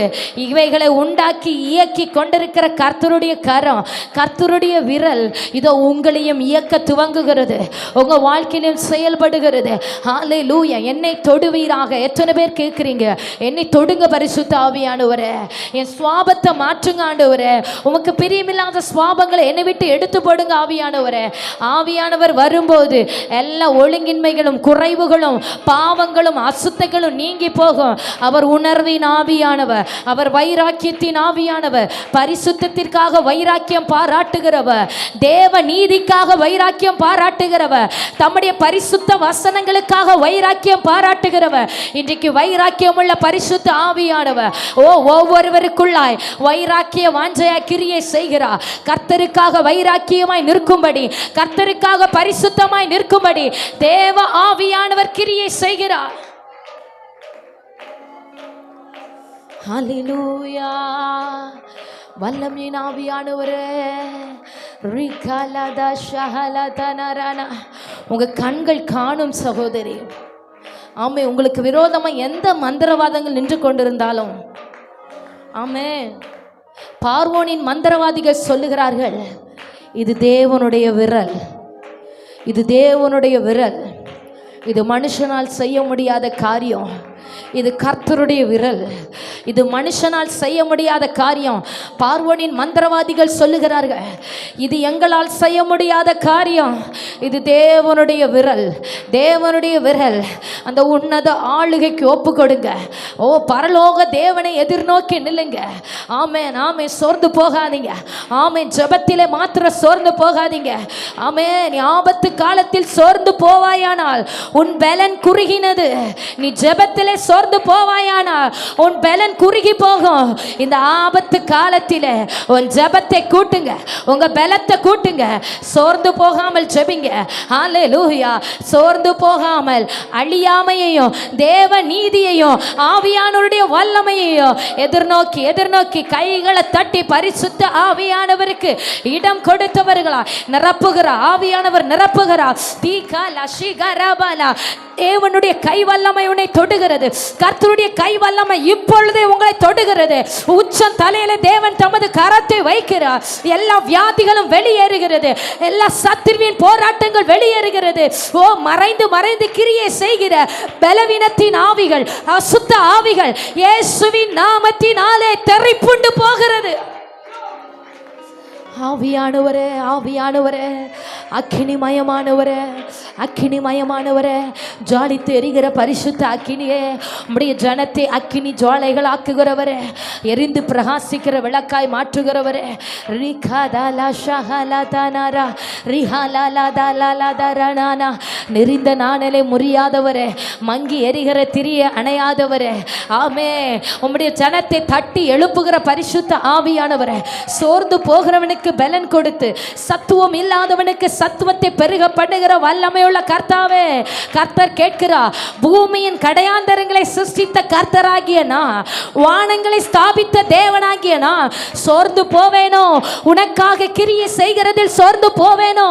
இவைகளை உண்டாக்கி இயக்கி கொண்டிருக்கிற கர்த்தருடைய கரம், கர்த்தருடைய விரல் இதோ உங்களையும் இயக்க துவங்குகிறது. உங்க வாழ்க்கையிலும் செயல்படுகிறது. ஹalleluya. என்னை தொடுவீராக. எத்தனை பேர் கேட்குறீங்க? என்னை தொடுங்க பரிசுத்த ஆவியானவரே. என் சுவாபத்தை மாற்றுங்க ஆண்டவரே. உமக்கு பிரியமில்லாத சுவாபங்களை என்னை விட்டு எடுத்து போடுங்க ஆவியானவரே. ஆவியானவர் வரும்போது எல்லா ஒழுங்கின்மைகளும் குறைவுகளும் பாவங்களும் அசுத்தங்களும் நீங்கி போகும். அவர் உணர்வின் ஆவியானவர். அவர் வைராக்கியத்தின் ஆவியானவர். பரிசுத்தத்திற்காக வைராக்கியம் பாராட்டுகிறவர். தேவ நீதிக்காக வைராக்கியம் பாராட்டுகிறவர். தம்முடைய பரிசுத்த வசனங்களுக்காக வைராக்கியம் பாராட்டுகிறவர். இன்றைக்கு வைராக்கியம் உள்ள பரிசுத்த ஆவியானவர் ஒவ்வொருவருக்குள்ளாய் வைராக்கிய வாஞ்சையா கிரியை செய்கிறார். கர்த்தருக்காக வைராக்கியமாய் நிற்கும்படி, கர்த்தருக்காக பரிசுத்தமாய் நிற்கும்படி தேவ ஆவியானவர் கிரியை செய்கிறார். ஹalleluya. வல்லமையின் ஆவியானவரே. ரிகலதா ஷஹலதனரனா. உங்க கண்கள் காணும் சகோதரி. ஆமே, உங்களுக்கு விரோதமா எந்த மந்திரவாதங்கள் நின்று கொண்டிருந்தாலும், ஆமே, பார்வோனின் மந்திரவாதிகள் சொல்லுகிறார்கள், இது தேவனுடைய விரல், இது தேவனுடைய விரல், இது மனுஷனால் செய்ய முடியாத காரியம், இது கர்த்தருடைய விரல், இது மனுஷனால் செய்ய முடியாத காரியம். பார்வோனின் மந்திரவாதிகள் சொல்லுகிறார்கள், இது எங்களால் செய்ய முடியாத காரியம், இது தேவனுடைய விரல், தேவனுடைய விரல். அந்த உன்னத ஆளுகைக்கு ஒப்பு கொடுங்க. ஓ பரலோக தேவனை எதிர்நோக்கி நில்லுங்க. ஆமென் ஆமென். சோர்ந்து போகாதீங்க. ஆமென். ஜெபத்திலே மாத்திரம் சோர்ந்து போகாதீங்க. ஆமென். நீ ஆபத்து காலத்தில் சோர்ந்து போவாயானால் உன் பலன் குறுகினது. நீ ஜெபத்திலே சோர்ந்து சோர்ந்து போவாயானா உன் பலன் குறுகி போகும். இந்த ஆபத்து காலத்திலே உன் ஜெபத்தை கூட்டுங்க, உங்க பலத்தை கூட்டுங்க. சோர்ந்து போகாமல் ஜெபிங்க. ஹல்லேலூயா. சோர்ந்து போகாமல் அழியாமையையும் தேவ நீதியையும் ஆவியானவருடைய வல்லமையையும் எதிர்நோக்கி எதிர்நோக்கி கைகளை தட்டி பரிசுத்த ஆவியானவருக்கு இடம் கொடுத்தவர்களா நிரப்புகிறார். ஆவியானவர் நிரப்புகிறார். தீகா லஷிகரபலா. தேவனுடைய கை வல்லமை உன்னை தொடுகிறது. கர்த்தருடைய கை வல்லமை இப்பொழுதே உங்களை தொடுகிறது. உச்சம் தலையில தேவன் தமது கரத்தை வைக்கிறார். எல்லா வியாதிகளும் வெளியேறுகிறது. எல்லா சத்துருவின் போராட்டங்கள் வெளியேறுகிறது. ஓ, மறைந்து மறைந்து கிரியை செய்கிற பலவீனத்தின் ஆவிகள், அசுத்த ஆவிகள் இயேசுவின் நாமத்தினாலே தெறிப்புண்டு போகிறது. ஆவியானவரே, ஆவியானவரே, அக்கினிமயமானவரே, அக்கினிமயமானவரே, ஜாலித்து எரிகிற பரிசுத்த அக்கினியே, உம்முடைய ஜனத்தை அக்கினி ஜுவாலைகள் ஆக்குகிறவரே, எரிந்து பிரகாசிக்கிற விளக்காய் மாற்றுகிறவரே, நெறிந்த நாணலை முறியாதவரே, மங்கி எரிகிற திரிய அணையாதவரே, ஆமே, உம்முடைய ஜனத்தை தட்டி எழுப்புகிற பரிசுத்த ஆவியானவரே, சோர்ந்து போகிறவனுக்கு பலன் கொடுத்து சத்துவம் இல்லாதவனுக்கு சத்துவத்தை பெருக பண்ணுகிற வல்லமையுள்ள கர்த்தாவே, கர்த்தர் கேட்கிறார். பூமியின் கடையாந்தரங்களை சிருஷ்டித்த கர்த்தராகிய நான், வானங்களை ஸ்தாபித்த தேவனாகிய நான் சோர்ந்து போவேனோ? உனக்காக கிரியை செய்கிறதில் சோர்ந்து போவேனோ?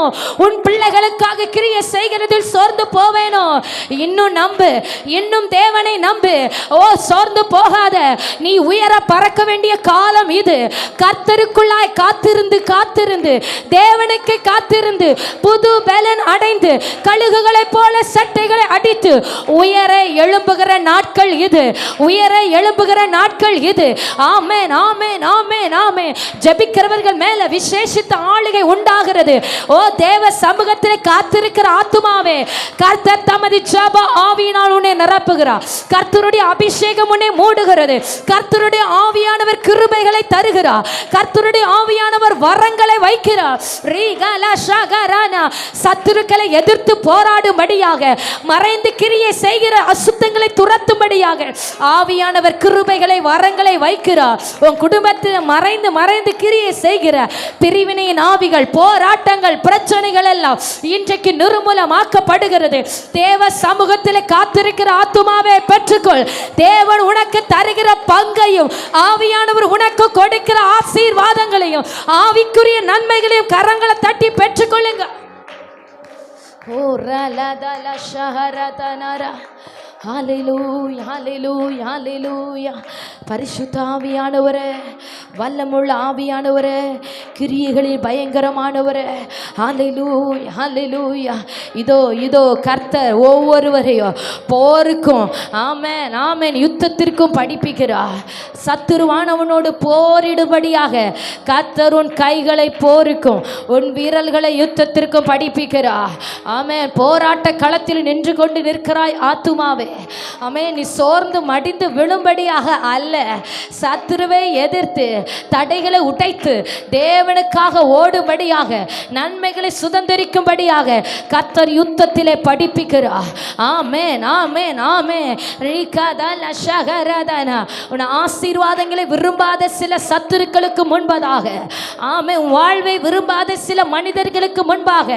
உன் பிள்ளைகளுக்காக கிரியை செய்கிறதில் சோர்ந்து போவேனோ? இன்னும் நம்பு, இன்னும் தேவனை நம்பு. ஓ, சோர்ந்து போகாத. நீ உயர பறக்க வேண்டிய காலம் இது. கர்த்தருக்குள்ளாய் காத்திருந்து காத்திருந்து தேவனுக்கு காத்திருந்து புது பலன் அடைந்து கழுகுகளை போல சட்டைகளை அடித்து உயர எழும்புகிற நாட்கள் இது. உயர எழும்புகிற நாட்கள் இது. ஆமென், ஆமென், ஆமென், ஆமென். ஜெபிக்கிறவர்கள் மேல விசேஷித்த ஆளுகை உண்டாகிறது. ஓ, தேவ சமூகத்தில் காத்திருக்கிற ஆத்துமாவே, கர்த்தர் தமது ஜெப ஆவியினால் உன்னை நிரப்புகிறார். கர்த்தருடைய அபிஷேகம் உன்னை மூடுகிறது. கர்த்தருடைய ஆவியானவர் கிருபைகளை தருகிறார். கர்த்தருடைய ஆவியானவர் வரங்களை வைக்கிறார். சத்துருக்களை எதிர்த்து போராடும்படியாக, மறைந்து கிரியை செய்கிற அசுத்தங்களை துரத்தும்படியாக ஆவியானவர் கிருபைகளை வரங்களை வைக்கிறார். உன் குடும்பத்தில் மறைந்து மறைந்து கிரியை செய்கிற பிரிவினையின் ஆவிகள், போராட்டங்கள், பிரச்சனைகள் எல்லாம் இன்றைக்கு நிர்மூலமாக்கப்படுகிறது. தேவ சமூகத்தில் காத்திருக்கிற ஆத்துமாவை பெற்றுக்கொள். தேவன் உனக்கு தருகிற பங்கையும் ஆவியானவர் உனக்கு கொடுக்கிற ஆசீர்வாதங்களையும் ஆவிக்குரிய நன்மைகளையும் கரங்களை தட்டி பெற்றுக்கொள்ளுங்க. ஓ ரலதல ஷஹரதனரா. ஹல்லேலூயா, ஹல்லேலூயா, ஹல்லேலூயா. பரிசுத்த ஆவியானவரே, வல்லமுள்ள ஆவியானவரே, கிரியைகளில் பயங்கரமானவரே, ஹல்லேலூயா, ஹல்லேலூயா. இதோ இதோ கர்த்தர் ஒவ்வொருவரையும் போருக்கும், ஆமென், ஆமென், யுத்தத்திற்கும் படிப்பிக்கிறார். சத்துருவானவனோடு போரிடும்படியாக கர்த்தர் உன் கைகளை போருக்கும் உன் வீரல்களை யுத்தத்திற்கும் படிப்பிக்கிறார். ஆமென். போராட்ட களத்தில் நின்று கொண்டு நிற்கிறாய் ஆத்துமாவே, ஆமென். நீ சோர்ந்து மடிந்து விழும்படியாக அல்ல, சத்துருவை எதிர்த்து தடைகளை உடைத்து தேவனுக்காக ஓடும்படியாக, நன்மைகளை சுதந்திரிக்கும்படியாக கர்த்தர் யுத்தத்திலே படிப்பிக்கிறார். ஆமென், ஆமென், ஆமென். உன் ஆசீர்வாதங்களை விரும்பாத சில சத்துருக்களுக்கு முன்பதாக, ஆமென், வாழ்வை விரும்பாத சில மனிதர்களுக்கு முன்பாக,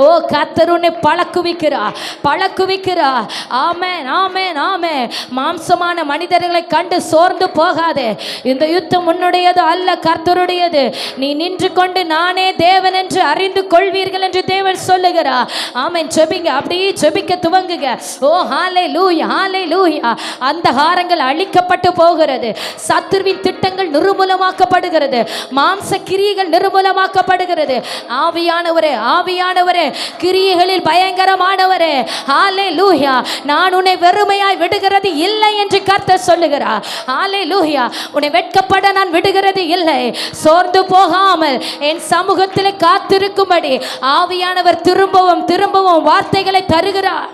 ஓ, கர்த்தர் உன்னை பழக்குவிக்கிறார், பழக்குவிக்கிறார். ஆமென், ஆமென், ஆமென். மாம்சமான மனிதர்களை கண்டு சோர்ந்து போகாதே. இந்த யுத்தம் உன்னுடையது அல்ல, கர்த்தருடையது. நீ நின்று கொண்டு நானே தேவன் என்று அறிந்து கொள்வீர்கள் என்று தேவன் சொல்லுகிறார். ஆமென். ஜெபிங்க, அப்படியே ஜெபிக்க துவங்குங்க. ஓ, ஹல்லேலூயா, ஹல்லேலூயா. அந்த ஹாரங்கள் அழிக்கப்பட்டு போகிறது. சத்துருவின் திட்டங்கள் நிர்மூலமாக்கப்படுகிறது. மாம்ச கிரியைகள் நிர்மூலமாக்கப்படுகிறது. ஆவியானவரே, ஆவியானவரே, கிரியைகளில் பயங்கரமானவரே, ஹல்லேலூயா. நான் உன்னை வெறுமையாய் விடுகிறது இல்லை என்று கர்த்தர் சொல்லுகிறார். ஹல்லேலூயா. உன்னை வெட்கப்பட நான் விடுகிறது இல்லை. சோர்ந்து போகாமல் என் சமூகத்தில் காத்திருக்கும்படி ஆவியானவர் திரும்பவும் திரும்பவும் வார்த்தைகளை தருகிறார்.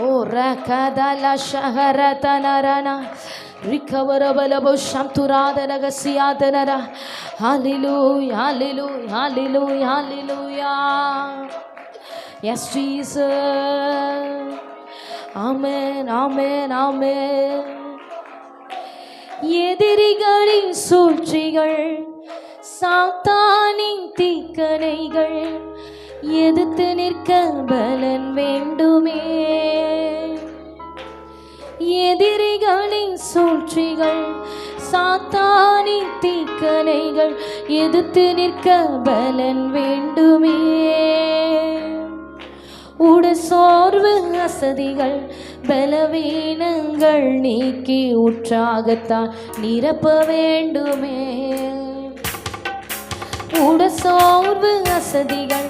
ஓ ரகதல ஷஹரதனரனா ரிகவரபலபோ ஷம்துராதனகசியாதனரா. ஹல்லேலூயா, ஹல்லேலூயா, ஹல்லேலூயா, ஹல்லேலூயா. Yes, Jesus. ஆமென் ஆமென் ஆமென். எதிரிகளின் சூழ்ச்சிகள், சாத்தானின் தீக்கணைகள், எதிர்த்து நிற்க பலன் வேண்டுமே. எதிரிகளின் சூழ்ச்சிகள், சாத்தானின் தீக்கணைகள், எதிர்த்து நிற்க பலன் வேண்டுமே. உடசோர்வு அசதிகள் பலவீனங்கள் நீக்கி உற்சாகத்தான் நிரப்ப வேண்டுமே. உடசோர்வு அசதிகள்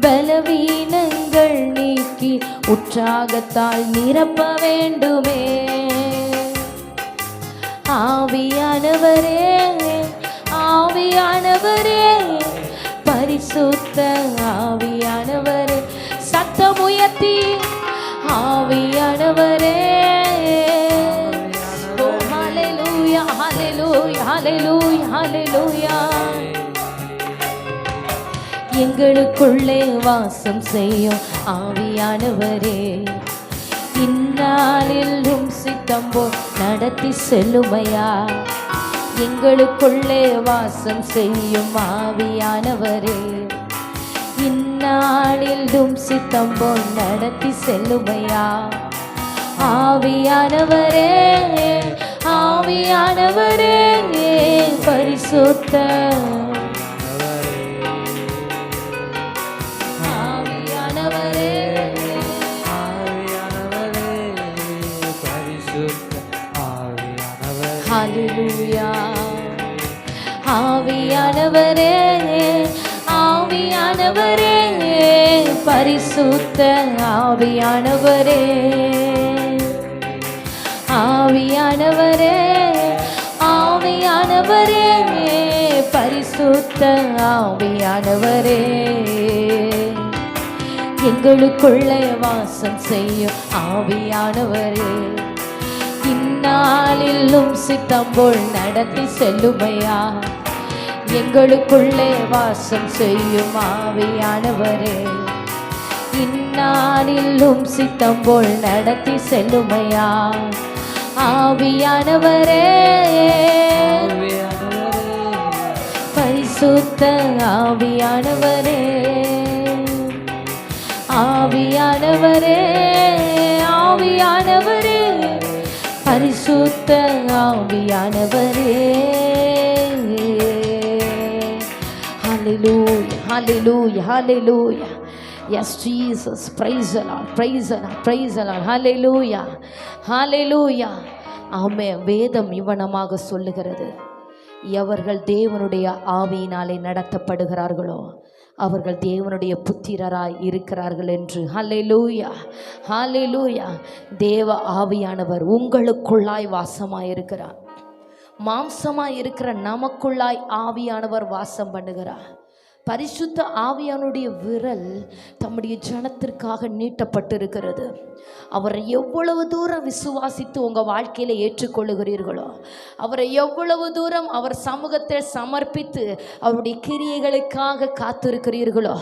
பலவீனங்கள் நீக்கி உற்சாகத்தால் நிரப்ப வேண்டுமே. ஆவியானவரே ஆவியானவரே பரிசுத்த ஆவியானவரே, சத்தம் உயர்த்தி ஆவியானவரே. ஓ ஹல்லேலூயா ஹல்லேலூயா ஹல்லேலூயா ஹல்லேலூயா. எங்களுக்குள்ளே வாசம் செய்யும் ஆவியானவரே, இந்நாளிலும் சித்தம் போல் நடத்தி செல்லுமையா. எங்களுக்குள்ளே வாசம் செய்யும் ஆவியானவரே, இந்நாளிலும் சித்தம் போல் நடத்தி செல்லுமையா. ஆவியானவரே ஆவியானவரே பரிசுத்த ஆவியானவரே ஹல்லேலூயா. ஆவியானவரே ஆவியானவரே பரிசுத்த ஆவியானவரே, ஆவியானவரே ஆவியானவரே பரிசுத்த ஆவியானவரே. எங்களுக்குள்ளே வாசம் செய்யும் ஆவியானவரே, இந்நாளிலும் சித்தம் போல் நடத்தி செல்லுமையா. எங்களுக்குள்ளே வாசம் செய்யும் ஆவியானவரே, இந்நாளிலும் சித்தம் போல் நடத்தி செல்லுமையா. ஆவியானவரே பரிசுத்த ஆவியானவரே, ஆவியானவரே ஆவியானவரே பரிசுத்த ஆவியானவரே. Hallelujah, hallelujah, hallelujah. Yes, Jesus, praise the Lord, praise the Lord, praise the Lord. Hallelujah, hallelujah. ஆமென். வேதம் இவனமாக சொல்லுகிறது, எவர்கள் தேவனுடைய ஆவியினாலே நடத்தப்படுகிறார்களோ அவர்கள் தேவனுடைய புத்திரராய் இருக்கிறார்கள் என்று. ஹல்லேலூயா, ஹல்லேலூயா. தேவ ஆவியானவர் உங்களுக்குள்ளாய் வாசமாய் இருக்கிறார். மாம்சமாய் இருக்கிற நமக்குள்ளாய் ஆவியானவர் வாசம் பண்ணுகிறார். பரிசுத்த ஆவியானுடைய விரல் தம்முடைய ஜனத்திற்காக நீட்டப்பட்டிருக்கிறது. அவரை எவ்வளவு தூரம் விசுவாசித்து உங்கள் வாழ்க்கையில் ஏற்றுக்கொள்ளுகிறீர்களோ, அவரை எவ்வளவு தூரம் அவர் சமூகத்தை சமர்ப்பித்து அவருடைய கிரியைகளுக்காக காத்திருக்கிறீர்களோ,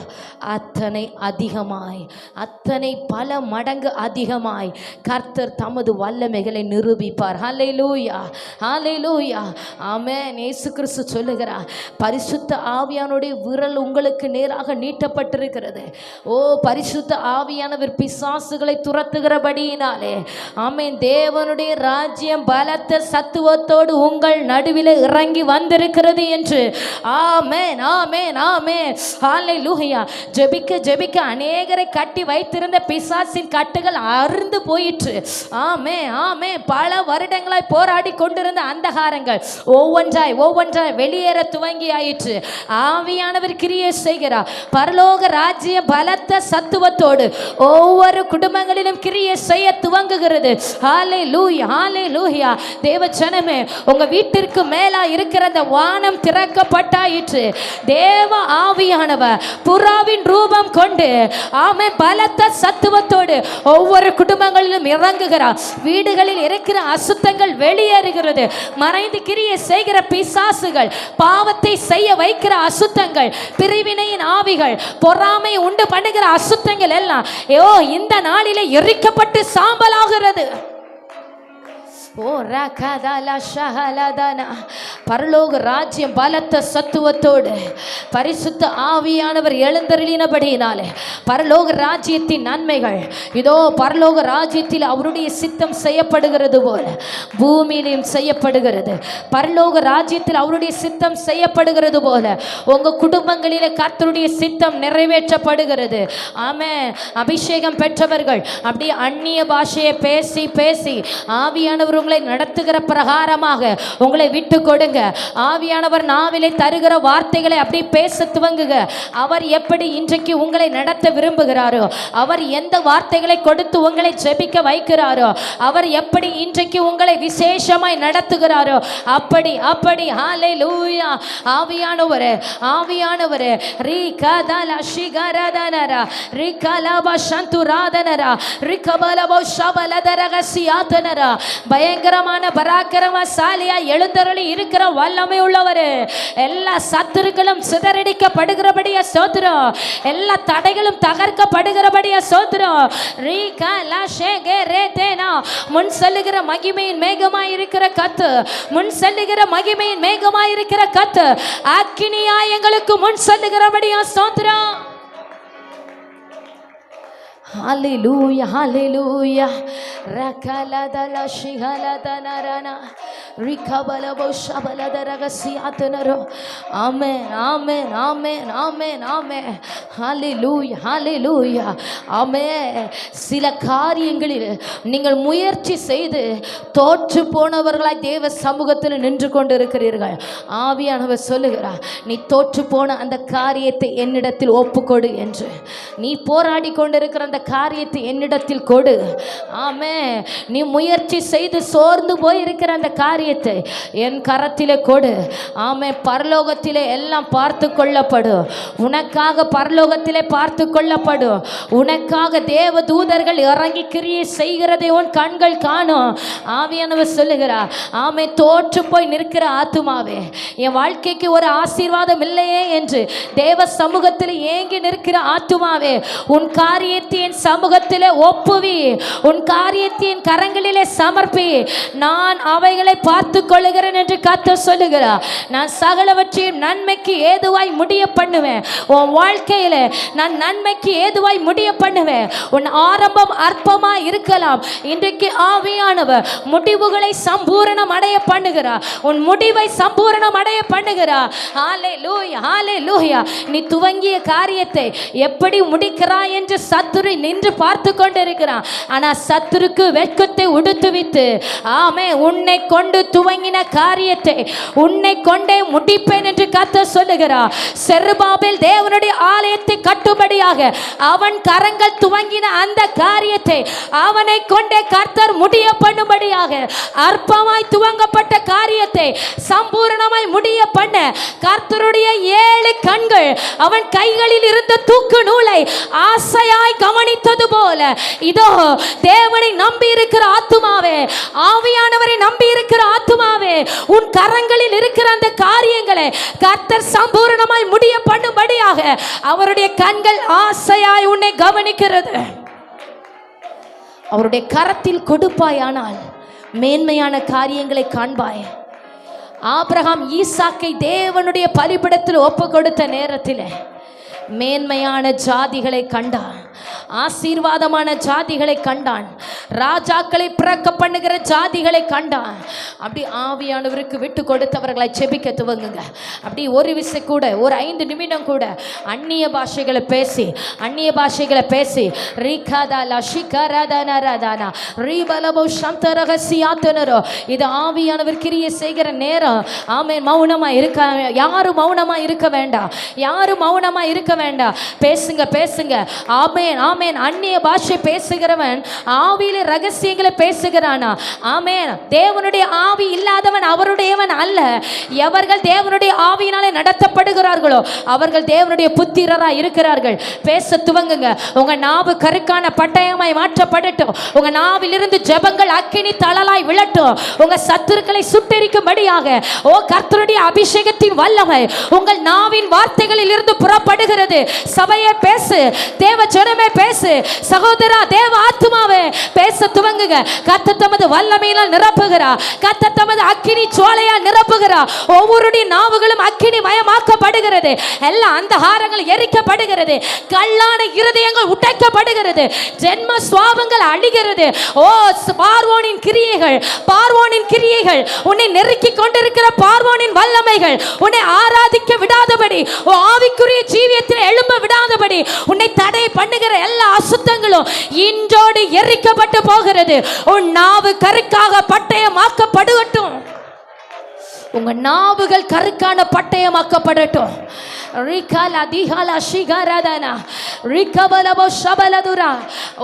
அத்தனை அதிகமாய், அத்தனை பல மடங்கு அதிகமாய் கர்த்தர் தமது வல்லமைகளை நிரூபிப்பார். ஹல்லேலூயா, ஹல்லேலூயா, ஆமென். இயேசு கிறிஸ்து சொல்லுகிறார், பரிசுத்த ஆவியானுடைய விரல் உங்களுக்கு நேராக நீட்டப்பட்டிருக்கிறது. ஓ, பரிசுத்த ஆவியானவர் பிசாசுகளை துரத்துகிறபடியினாலே, ஆமென், தேவனுடைய ராஜ்யம் பலத்த சத்துவத்தோடு உங்கள் நடுவில் இறங்கி வந்திருக்கிறது என்று. ஆமென், ஆமென், ஆமென். ஹல்லேலூயா. ஜெபிக்க ஜெபிக்க அநேகரை கட்டி வைத்திருந்த பிசாசின் கட்டுகள் அறுந்து போயிற்று. ஆமென், ஆமென். பல வருடங்களாய் போராடி கொண்டிருந்த அந்தகாரங்கள் ஒவ்வொன்றாய் ஒவ்வொன்றாய் வெளியேற துவங்கி ஆயிற்று. ஆவியானவர் கிரியை செய்கிறார். பரலோக ராஜ்ய பலத்த சத்துவத்தோடு ஒவ்வொரு குடும்பங்களிலும் கிரியை செய்ய துவங்குகிறது. ஹல்லேலூயா, ஹல்லேலூயா. தேவ ஜனமே, உங்க வீட்டிற்கு மேலா இருக்கிற அந்த வானம் திறக்கப்பட்டாயிற்று. தேவ ஆவியானவர் புறாவின் ரூபம் கொண்டு, ஆமென், பலத்த சத்துவத்தோடு ஒவ்வொரு குடும்பங்களிலும் இறங்குகிறார். வீடுகளில் இருக்கிற அசுத்தங்கள் வெளியேறுகிறது. மறைந்து கிரியை செய்கிற பிசாசுகள், பாவத்தை செய்ய வைக்கிற அசுத்தங்கள் பிரிவினையின் ஆவிகள், பொறாமை உண்டு பண்ணுகிற அசுத்தங்கள் எல்லாம் இந்த நாளிலே எரிக்கப்பட்டு சாம்பலாகிறது. பரலோக ராஜ்யம் பலத்த சத்துவத்தோடு பரிசுத்த ஆவியானவர் எழுந்தருளினபடியினாலே பரலோக ராஜ்யத்தின் நன்மைகள் இதோ பரலோக ராஜ்யத்தில் அவருடைய சித்தம் செய்யப்படுகிறது போல பூமியிலும் செய்யப்படுகிறது. பரலோக ராஜ்யத்தில் அவருடைய சித்தம் செய்யப்படுகிறது போல உங்க குடும்பங்களிலே கர்த்தருடைய சித்தம் நிறைவேற்றப்படுகிறது. ஆமென். அபிஷேகம் பெற்றவர்கள் அப்படியே அந்நிய பாஷையை பேசி பேசி ஆவியானவர் உங்களை நடத்துகிற பிரகாரமாக உங்களை விட்டு கொடுங்க. ஆவியானவர் நாவிலே தருகிற வார்த்தைகளை அப்படி பேச துவங்குங்க. அவர் எப்படி இன்றைக்கு உங்களை நடத்த விரும்புகிறாரோ, அவர் எந்த வார்த்தைகளை கொடுத்து உங்களை ஜெபிக்க வைக்கிறாரோ, அவர் எப்படி இன்றைக்கு உங்களை விசேஷமாய் நடத்துகிறாரோ அப்படி அப்படி. ஹல்லேலூயா. ஆவியானவரே, ஆவியானவரே, ரீ கதல ஷிகரதனரா ரீ கலப சந்துராதனரா ரீ கபலபோ ஷபலதரகசியாதனரா பயங்கரமான பராக்கிரமசாலியா எழுந்தருளி இருக்கிற வல்லமை உள்ளவரே, எல்லா சத்துருக்களும் சிதறடிக்கப்படுகிறபடியா ஸ்தோத்திரம், எல்லா தடைகளும் தகர்க்கப்படுகிறபடியா ஸ்தோத்திரம். முன் செல்லுகிற மகிமையின் மேகமாய் இருக்கிற கத்து, முன் செல்லுகிற மகிமையின் மேகமாய் இருக்கிற கத்து அக்கினியா எங்களுக்கு முன் செல்லுகிறபடியா ஸ்தோத்திரம். Hallelujah, hallelujah. Rakaladala shihaladana rikabalabo shabaladaragasiyatnaro. Amen, amen, amen, amen, amen. Hallelujah, hallelujah. Amen. சில காரியங்களில் நீங்கள் முயற்சி செய்து தோற்று போனவர்களாய் தேவ சமூகத்தில் நின்று கொண்டிருக்கிறீர்கள். ஆவியானவர் சொல்லுகிறார், நீ தோற்று போன அந்த காரியத்தை என்னிடத்தில் ஒப்புக்கொடு என்று. நீ போராடி கொண்டிருக்கிற அந்த காரியத்தை என்னிடத்தில் கொடு. ஆமே. நீ முயற்சி செய்து சோர்ந்து போயிருக்கிற அந்த காரியத்தை என் கரத்திலே கொடு. ஆமே. பரலோகத்திலே எல்லாம் பார்த்து கொள்ளப்படும். உனக்காக பரலோகத்திலே பார்த்து கொள்ளப்படும். உனக்காக தேவ தூதர்கள் இறங்கி கிரியை செய்கிறதை உன் கண்கள் காணும். ஆவியானவர் சொல்லுகிறார், ஆமே, தோற்று போய் நிற்கிற ஆத்துமாவே, என் வாழ்க்கைக்கு ஒரு ஆசீர்வாதம் இல்லையே என்று தேவ சமூகத்தில் ஏங்கி நிற்கிற ஆத்துமாவே, உன் காரியத்தை என் சமூகத்திலே ஒப்புவி, உன் காரியத்தை என் கரங்களிலே சமர்ப்பி, நான் அவைகளை பார்த்து கொள்ளுகிறேன் என்று கர்த்தர் சொல்லுகிறார். நான் சகலவற்றையும் நன்மைக்கு ஏதுவாய் முடிய பண்ணுவேன். உன் வாழ்க்கையில நான் நன்மைக்கு ஏதுவாய் முடிய பண்ணுவேன். உன் ஆரம்பம் அற்பமாய் இருக்கலாம், இன்றைக்கு ஆவியானவர் முடிவுகளை சம்பூரணம் அடைய பண்ணுகிறார். உன் முடிவை சம்பூரணம் அடைய பண்ணுகிறார். ஹல்லேலூயா, ஹல்லேலூயா. நீ துவங்கிய காரியத்தை எப்படி முடிக்கிறாய் என்று சத்துரு நின்று பார்த்து கொண்டிருக்கிறான். ஆனா சத்துருக்கு வெட்கத்தை உடுத்துவித்து, ஆமே, உன்னை கொண்டு துவங்கின காரியத்தை உன்னை கொண்டே முடிப்பேன் என்று கர்த்தர் சொல்லுகிறார். செருபாபேல் தேவனுடைய ஆலயத்தை கட்டும்படியாக அவன் கரங்கள் துவங்கின அந்த காரியத்தை அவனை கொண்டே கர்த்தர் முடிய பண்ணும்படியாக, அற்பமாய் துவங்கப்பட்ட காரியத்தை சம்பூர்ணமாய் முடிய பண்ண கர்த்தருடைய 7 கண்கள் அவன் கைகளில் இருந்த தூக்கு நூலை ஆசையாய் கவனித்தது போல, இதோ தேவனை நம்பி இருக்கிற ஆத்துமாவே, ஆவியானவரை நம்பி இருக்கிற ஆத்துமாவே, உன் கரங்களில் இருக்கிற அந்த காரியங்களை கர்த்தர் சம்பூர்ணமாய் முடிய பண்ணும்படியாக அவருடைய கண்கள் ஆசையாய் உன்னை கவனிக்கிறது. அவருடைய கரத்தில் கொடுப்பாயானால் மேன்மையான காரியங்களை காண்பாய். ஆபிரகாம் ஈசாக்கை தேவனுடைய பலிபீடத்தில் ஒப்பு கொடுத்த நேரத்தில் மேன்மையான ஜாதிகளை கண்டான், ஆசீர்வாதமான ஜாதிகளை கண்டான், ராஜாக்களை பிறக்க பண்ணுகிற ஜாதிகளை கண்டான். அப்படி ஆவியானவருக்கு விட்டு கொடுத்தவர்களை செபிக்க துவங்குங்க. அப்படி ஒரு விசை கூட, ஒரு 5 நிமிடம் கூட அந்நிய பாஷைகளை பேசி, அந்நிய பாஷைகளை பேசி, இது ஆவியானவர் கிரியை செய்கிற நேரம். ஆமென். மௌனமா இருக்க, யாரும் மௌனமா இருக்க வேண்டாம், யாரும் மௌனமா இருக்க வேண்டாம். பேசுங்க, பேசுங்க. ஆமென், ஆமென். அந்நிய பாஷை பேசுகிறவன் ஆவியில ஆவியிலே ரகசியங்களை பேசுகிறானா? ஆமென். தேவனுடைய ஆவி இல்லாதவன் அவருடையவன் அல்ல. எவர்கள் தேவனுடைய ஆவியினாலே நடத்தப்படுகிறார்களோ அவர்கள் தேவனுடைய புத்திரராய் இருக்கிறார்கள். பேச துவங்குங்க. உங்க நாவு கருக்கான பட்டயமாய் மாற்றப்படட்டும். உங்க நாவிலிருந்து ஜெபங்கள் அக்கினி தழலாய் விழட்டும். உங்க சத்துருக்களை சுட்டெரிக்கும்படியாக ஓ கர்த்தருடைய அபிஷேகத்தின் வல்லமை உங்கள் நாவின் வார்த்தைகளில் இருந்து புறப்படுகிறது. சபையே பேசு, தேவ ஜனமே பேசு, சகோதரா தேவ ஆத்துமாவே பேச துவங்குங்க. கர்த்தர் தமது வல்லமையினால் நிரப்புகிறார். கர்த்தர் தமது அக்கினி ஜுவாலையால் நிரப்புகிறார். ஒவ்வொருடைய நாவுகளும் அக்கினி மயமாக்கப்படுகிறது. எல்லா அந்தகாரங்கள் எரிக்கப்படுகிறது. கல்லான இருதயங்கள் உடைக்கப்படுகிறது. ஜென்ம சுவாபங்கள் அழிகிறது. ஓ பார்வோனின் கிரியைகள், பார்வோனின் கிரியைகள், உன்னை நெருக்கி கொண்டிருக்கிற பார்வோனின் வல்லமைகள் உன்னை ஆராதிக்க விடாதபடி, ஆவிக்குரிய ஜீவியத்தில் எழும்ப விடாதபடி உன்னை தடை பண்ணுகிற எல்லா அசுத்தங்களும் இன்றோடு எரிக்கப்பட்டு போகிறது. உன் நாவு கருக்காக பட்டயமாக்கப்படட்டும். உங்க நாவுகள் கருக்கான பட்டயமாக்கப்படட்டும்.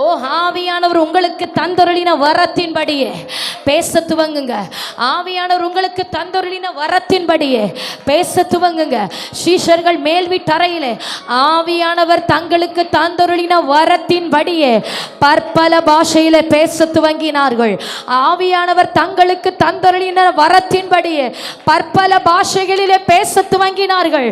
ஓ ஆவியானவர் உங்களுக்கு தந்தருளின வரத்தின்படியே பேச துவங்குங்க. ஆவியானவர் உங்களுக்கு தந்தருளின வரத்தின்படியே பேச துவங்குங்க. சீஷர்கள் மேல் வீட்டறையிலே ஆவியானவர் தங்களுக்கு தந்தருளின வரத்தின்படியே பற்பல பாஷையிலே பேச துவங்கினார்கள். ஆவியானவர் தங்களுக்கு தந்தருளின வரத்தின்படியே பற்பல பாஷைகளிலே பேச துவங்கினார்கள்.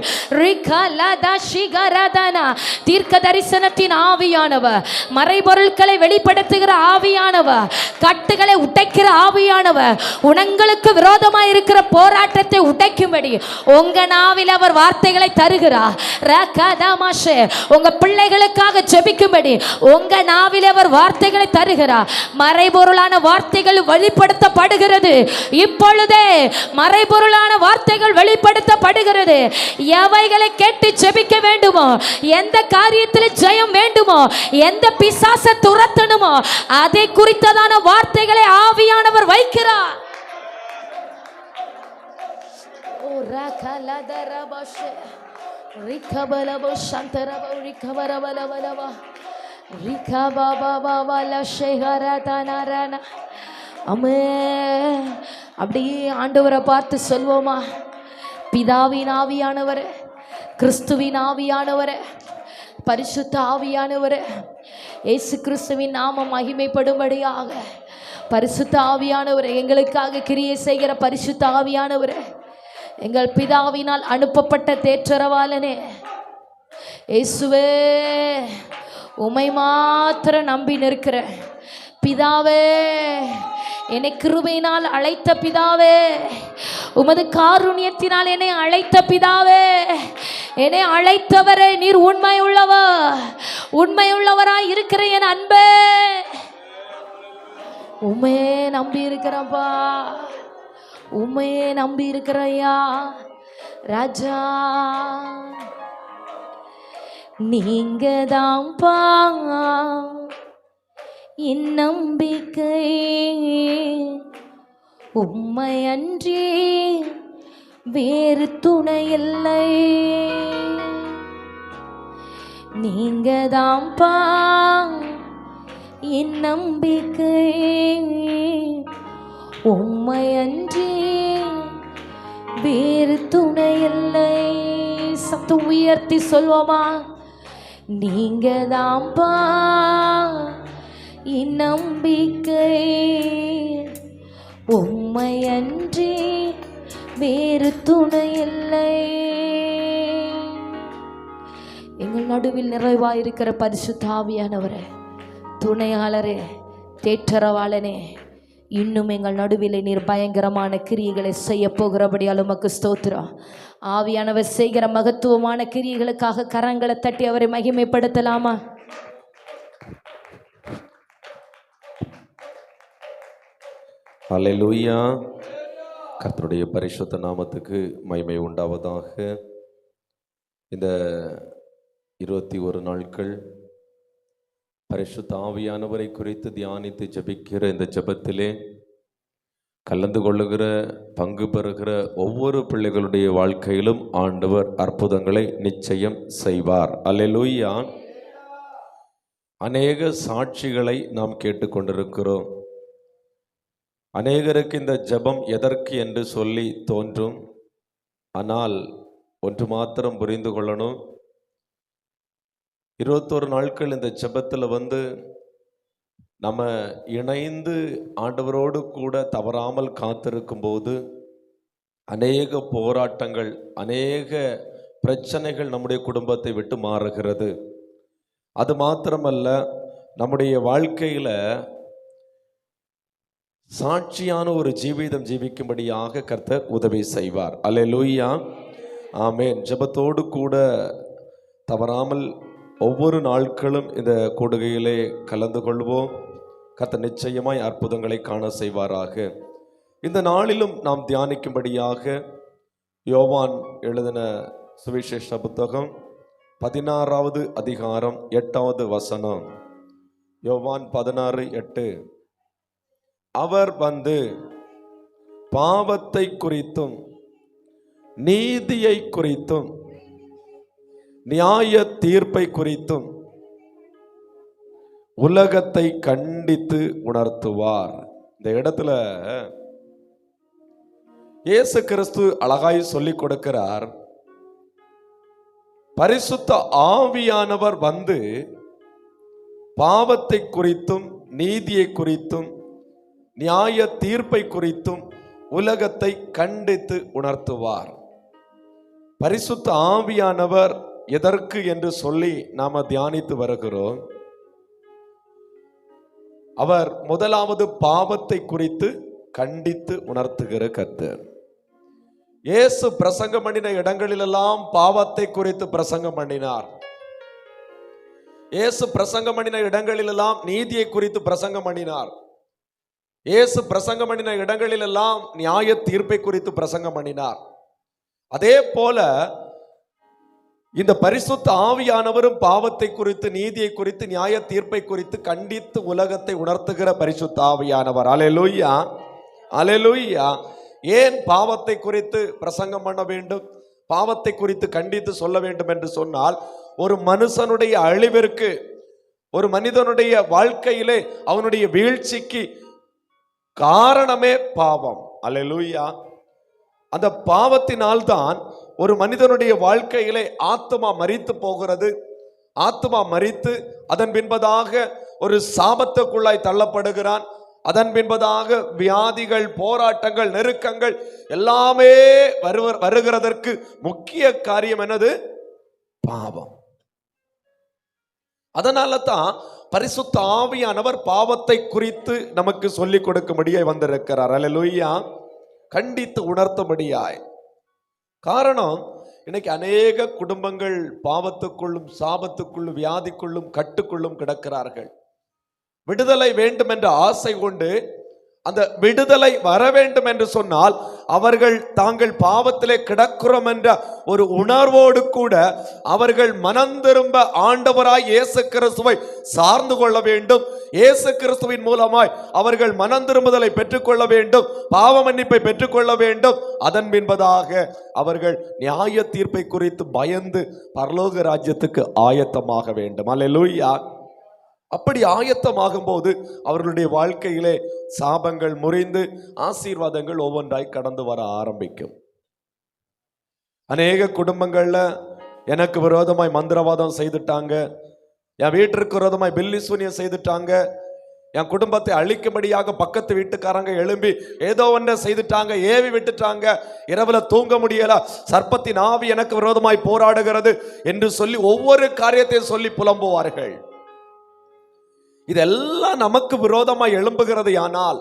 தீர்க்க தரிசனத்தின் ஆவியானவர், மறைபொருட்களை வெளிப்படுத்துகிற ஆவியானவர், கட்டுகளை உடைக்கிற ஆவியானவர், உனங்களுக்கு விரோதமாய் இருக்கிற போராட்டத்தை உடைக்கும்படி உங்க நாவில் அவர் வார்த்தைகளை தருகிறார். உங்க பிள்ளைகளுக்காக ஜெபிக்கும்படி உங்க நாவில் அவர் வார்த்தைகளை தருகிறார். மறைபொருளான வார்த்தைகள் வெளிப்படுத்தப்படுகிறது. இப்பொழுதே மறைபொருளான வார்த்தைகள் வெளிப்படுத்தப்படுகிறது. எவைகளை கேட்டு ஜெபிக்க வேண்டுமோ, எந்த காரியத்தில் ஜெயம் வேண்டுமோ, எந்த பிசாசை துரத்தணுமோ அதை குறித்ததான வார்த்தைகளை ஆவியானவர் வைக்கிறார். அப்படியே ஆண்டவரை பார்த்து சொல்வோமா? பிதாவின் ஆவியானவரே, கிறிஸ்துவின் ஆவியானவரே, பரிசுத்த ஆவியானவரே, இயேசு கிறிஸ்துவின் நாமம் மகிமைப்படும்படியாக பரிசுத்த ஆவியானவரே, எங்களுக்காக கிரியை செய்கிற பரிசுத்த ஆவியானவரே, எங்கள் பிதாவினால் அனுப்பப்பட்ட தேற்றரவாளனே, இயேசுவே உம்மை மாத்திரம் நம்பி நிற்கிற பிதாவே, என்னை கிருபையினால் அழைத்த பிதாவே, உமது காருண்யத்தினால் என்னை அழைத்த பிதாவே, என்னை அழைத்தவரே நீர் உண்மை உள்ளவராய் இருக்கிற என் அன்பே, உம்மையே நம்பி இருக்கிறப்பா, உம்மையே நம்பி இருக்கிறையா ராஜா. நீங்க தான்ப்பா இந்நம்பிக்கை, உம்மை அன்றி வேறு துணை இல்லை. நீங்க தான்ப்பா இந்நம்பிக்கை, உம்மை அன்றி வேறு துணை இல்லை. சத்தம் உயர்த்தி சொல்வோமா? நீங்க தான்ப்பா இந்நம்பிக்கை, உம்மை அன்றி வேறு துணை இல்லை. எங்கள் நடுவில் நிறைவாயிருக்கிற பரிசுத்த ஆவியானவரே, துணையாளரே, தேற்றரவாளனே, இன்னும் எங்கள் நடுவில் நீர் பயங்கரமான கிரியைகளை செய்ய போகிறபடியால் உமக்கு ஸ்தோத்திரம். ஆவியானவர் செய்கிற மகத்துவமான கிரியைகளுக்காக கரங்களை தட்டி அவரை மகிமைப்படுத்தலாமா? ஹல்லேலூயா. கர்த்தருடைய பரிசுத்த நாமத்துக்கு மகிமை உண்டாவதாக. இந்த 21 நாட்கள் பரிசுத்த ஆவியானவரை குறித்து தியானித்து ஜெபிக்கிற இந்த ஜெபத்திலே கலந்து கொள்ளுகிற, பங்கு பெறுகிற ஒவ்வொரு பிள்ளைகளுடைய வாழ்க்கையிலும் ஆண்டவர் அற்புதங்களை நிச்சயம் செய்வார். அல்லேலூயா. அநேக சாட்சிகளை நாம் கேட்டுக்கொண்டிருக்கிறோம். அநேகருக்கு இந்த ஜெபம் எதற்கு என்று சொல்லி தோன்றும். ஆனால் ஒன்று மாத்திரம் புரிந்து கொள்ளணும். 21 நாட்கள் இந்த ஜெபத்தில் நம்ம இணைந்து ஆண்டவரோடு கூட தவறாமல் காத்திருக்கும் போது அநேக போராட்டங்கள், அநேக பிரச்சனைகள் நம்முடைய குடும்பத்தை விட்டு மாறுகிறது. அது மாத்திரமல்ல, நம்முடைய வாழ்க்கையில் சாட்சியான ஒரு ஜீவிதம் ஜீவிக்கும்படியாக கர்த்தர் உதவி செய்வார். அல்லேலூயா, ஆமென். ஜெபத்தோடு கூட தவறாமல் ஒவ்வொரு நாட்களும் இந்த கூடுகையிலே கலந்து கொள்வோம். கர்த்தர் நிச்சயமாய் அற்புதங்களை காண செய்வாராக. இந்த நாளிலும் நாம் தியானிக்கும்படியாக யோவான் எழுதின சுவிசேஷ புத்தகம் 16வது அதிகாரம் 8வது வசனம். யோவான் 16:8. அவர் பாவத்தை குறித்தும் நீதியை குறித்தும் நியாய தீர்ப்பை குறித்தும் உலகத்தை கண்டித்து உணர்த்துவார். இந்த இடத்துல இயேசு கிறிஸ்து அழகாய் சொல்லிக் கொடுக்கிறார். பரிசுத்த ஆவியானவர் பாவத்தை குறித்தும் நீதியை குறித்தும் நியாய தீர்ப்பை குறித்தும் உலகத்தை கண்டித்து உணர்த்துவார். பரிசுத்த ஆவியானவர் எதற்கு என்று சொல்லி நாம தியானித்து வருகிறோம். அவர் முதலாவது பாவத்தை குறித்து கண்டித்து உணர்த்துகிற கர்த்தர். இயேசு பிரசங்கம் பண்ணின இடங்களிலெல்லாம் பாவத்தை குறித்து பிரசங்கம் பண்ணினார். இயேசு பிரசங்கம் பண்ணின இடங்களிலெல்லாம் நீதியை குறித்து பிரசங்கம் பண்ணினார். இயேசு பிரசங்கம் பண்ணின இடங்களிலெல்லாம் நியாய தீர்ப்பை குறித்து பிரசங்கம் பண்ணினார். அதே போல இந்த பரிசுத்த ஆவியானவரும் பாவத்தை குறித்து நீதியை குறித்து நியாய தீர்ப்பை குறித்து கண்டித்து உலகத்தை உணர்த்துகிற பரிசுத்த ஆவியானவர். அல்லேலூயா, அல்லேலூயா. ஏன் பாவத்தை குறித்து பிரசங்கம் பண்ண வேண்டும், பாவத்தை குறித்து கண்டித்து சொல்ல வேண்டும் என்று சொன்னால், ஒரு மனுஷனுடைய அழிவிற்கு, ஒரு மனிதனுடைய வாழ்க்கையிலே அவனுடைய வீழ்ச்சிக்கு காரணமே பாவம். அல்லேலூயா. அந்த பாவத்தினால்தான் ஒரு மனிதனுடைய வாழ்க்கையிலே ஆத்துமா மரித்து போகிறது. ஆத்துமா மரித்து அதன் பின்பதாக ஒரு சாபத்துக்குள்ளாய் தள்ளப்படுகிறான். அதன் பின்பதாக வியாதிகள், போராட்டங்கள், நெருக்கங்கள் எல்லாமே வருகிறதற்கு முக்கிய காரியம் என்னது? பாவம். அதனால தான் பரிசுத்த ஆவியானவர் பாவத்தை குறித்து நமக்கு சொல்லிக் கொடுக்கும்படியாய் வந்திருக்கிறார். அல்லேலூயா, கண்டித்து உணர்த்தும்படியாய். காரணம், இன்னைக்கு அநேக குடும்பங்கள் பாவத்துக்குள்ளும் சாபத்துக்குள்ளும் வியாதிக்குள்ளும் கட்டுக்குள்ளும் கிடக்கிறார்கள். விடுதலை வேண்டும் என்ற ஆசை கொண்டு அந்த விடுதலை வர வேண்டும் என்று சொன்னால் அவர்கள் தாங்கள் பாவத்திலே கிடக்கிறோம் என்ற ஒரு உணர்வோடு கூட அவர்கள் மனம் திரும்ப ஆண்டவராய் இயேசு கிறிஸ்துவை சார்ந்து கொள்ள வேண்டும். இயேசு கிறிஸ்துவின் மூலமாய் அவர்கள் மனம் திரும்புதலை பெற்றுக்கொள்ள வேண்டும், பாவ மன்னிப்பை பெற்றுக்கொள்ள வேண்டும். அதன் பின்பதாக அவர்கள் நியாய தீர்ப்பை குறித்து பயந்து பரலோக ராஜ்யத்துக்கு ஆயத்தமாக வேண்டும். அல்லேலூயா. அப்படி ஆயத்தமாகும் போது அவர்களுடைய வாழ்க்கையிலே சாபங்கள் முறிந்து ஆசீர்வாதங்கள் ஒவ்வொன்றாய் கடந்து வர ஆரம்பிக்கும். அநேக குடும்பங்கள்ல எனக்கு விரோதமாய் மந்திரவாதம் செய்துட்டாங்க, என் வீட்டிற்கு விரோதமாய் பில்லிசூனியம் செய்துட்டாங்க, என் குடும்பத்தை அழிக்கும்படியாக பக்கத்து வீட்டுக்காரங்க எழும்பி ஏதோ ஒன்றை செய்துட்டாங்க, ஏவி விட்டுட்டாங்க, இரவுல தூங்க முடியல, சர்ப்பத்தின் ஆவி எனக்கு விரோதமாய் போராடுகிறது என்று சொல்லி ஒவ்வொரு காரியத்தையும் சொல்லி புலம்புவார்கள். இதெல்லாம் நமக்கு விரோதமாய் எழும்புகிறது ஆனால்,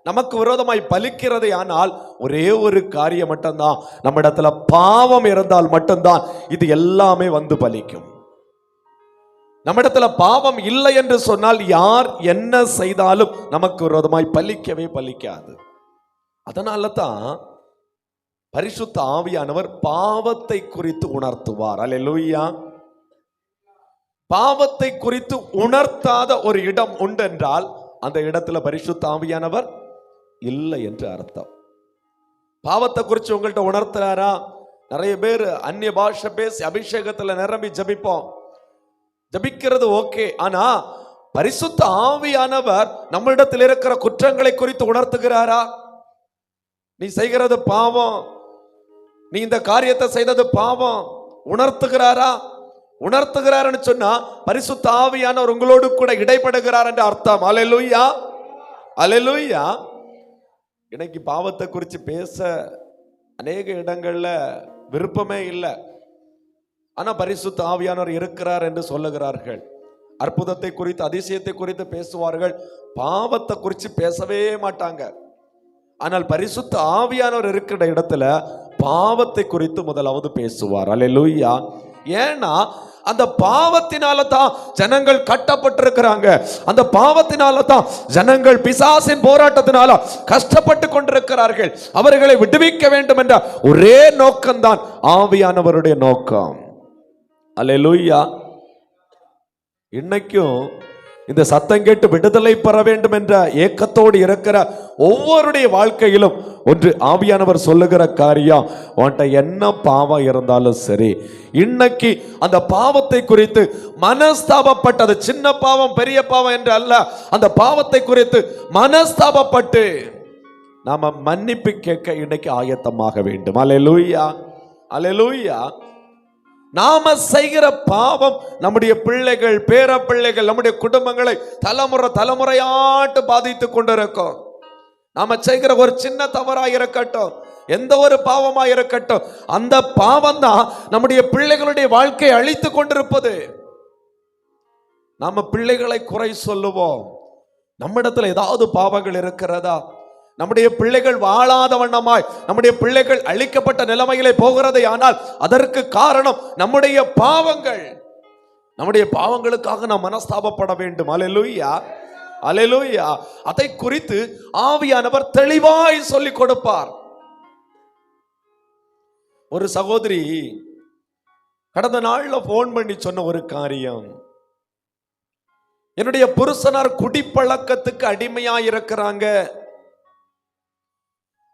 நமக்கு விரோதமாய் பலிக்கிறது ஆனால், ஒரே ஒரு காரியம் மட்டும்தான், நம்ம இடத்துல பாவம் இருந்தால் மட்டும்தான் இது எல்லாமே வந்து பலிக்கும். நம்ம இடத்துல பாவம் இல்லை என்று சொன்னால் யார் என்ன செய்தாலும் நமக்கு விரோதமாய் பலிக்கவே பலிக்காது. அதனால தான் பரிசுத்த ஆவியானவர் பாவத்தை குறித்து உணர்த்துவார். அல்லேலூயா. பாவத்தை குறித்து உணர்த்தாத ஒரு இடம் உண்டு என்றால் அந்த இடத்துல பரிசுத்த ஆவியானவர் இல்லை என்று அர்த்தம். பாவத்தை குறித்து உங்கள்கிட்ட உணர்த்துறாரா? நிறைய பேர் அந்நிய பாஷை பேசி அபிஷேகத்துல நிரம்பி ஜபிப்போம். ஜபிக்கிறது ஓகே, ஆனா பரிசுத்த ஆவியானவர் நம்மளிடத்தில் இருக்கிற குற்றங்களை குறித்து உணர்த்துகிறாரா? நீ செய்கிறது பாவம், நீ இந்த காரியத்தை செய்தது பாவம் உணர்த்துகிறாரா? உணர்த்துகிறார்னு சொன்னா பரிசுத்த ஆவியானவர் உங்களோடு கூட இடைப்படுகிறார் என்று அர்த்தம். அல்லேலூயா, அல்லேலூயா. இன்னைக்கு பாவத்தை குறித்து பேச அநேக இடங்கள்ல விருப்பமே இல்லை. ஆனா பரிசுத்த ஆவியானவர் இருக்கிறார் என்று சொல்லுகிறார்கள். அற்புதத்தை குறித்து, அதிசயத்தை குறித்து பேசுவார்கள், பாவத்தை குறித்து பேசவே மாட்டாங்க. ஆனால் பரிசுத்த ஆவியானவர் இருக்கிற இடத்துல பாவத்தை குறித்து முதலாவது பேசுவார். அல்லேலூயா. ஏன்னா அந்த பாவத்தினால தான் ஜனங்கள் கட்டப்பட்டிருக்கிறாங்க. அந்த பாவத்தினால தான் ஜனங்கள் பிசாசின் போராட்டத்தினால கஷ்டப்பட்டு கொண்டிருக்கிறார்கள். அவர்களை விடுவிக்க வேண்டும் என்ற ஒரே நோக்கம்தான் ஆவியானவருடைய நோக்கம். அல்லேலூயா. இன்னைக்கும் இந்த சத்தம் கேட்டு விடுதலை பெற வேண்டும் என்ற ஏக்கத்தோடு இருக்கிற ஒவ்வொருடைய வாழ்க்கையிலும் ஒன்று ஆவியானவர் சொல்லுகிற காரியம், உன்கிட்ட என்ன பாவம் இருந்தாலும் சரி, இன்னைக்கு அந்த பாவத்தை குறித்து மனஸ்தாபப்பட்டது, சின்ன பாவம் பெரிய பாவம் என்று அல்ல, அந்த பாவத்தை குறித்து மனஸ்தாபப்பட்டு நாம மன்னிப்பு கேட்க இன்னைக்கு ஆயத்தமாக வேண்டும். அல்லேலூயா, அல்லேலூயா. நாம செய்கிற பாவம் நம்முடைய பிள்ளைகள், பேர பிள்ளைகள், நம்முடைய குடும்பங்களை தலைமுறையாட்டு பாதித்து கொண்டிருக்கும். நாம செய்கிற ஒரு சின்ன தவறாக இருக்கட்டும், எந்த ஒரு பாவமா இருக்கட்டும், அந்த பாவம் தான் நம்முடைய பிள்ளைகளுடைய வாழ்க்கையை அழித்து கொண்டிருப்பது. நாம பிள்ளைகளை குறை சொல்லுவோம். நம்மிடத்துல ஏதாவது பாவங்கள் இருக்கிறதா? நம்முடைய பிள்ளைகள் வாழாத வண்ணமாய், நம்முடைய பிள்ளைகள் அழிக்கப்பட்ட நிலைமையிலே போகிறதை ஆனால் அதற்கு காரணம் நம்முடைய பாவங்கள். நம்முடைய பாவங்களுக்காக நாம் மனஸ்தாபப்பட வேண்டும். அல்லேலூயா, அல்லேலூயா. அதை குறித்து ஆவியானவர் தெளிவாய் சொல்லிக் கொடுப்பார். ஒரு சகோதரி கடந்த நாள்ல போன் பண்ணி சொன்ன ஒரு காரியம், என்னுடைய புருஷனார் குடிப்பழக்கத்துக்கு அடிமையா இருக்கிறாங்க.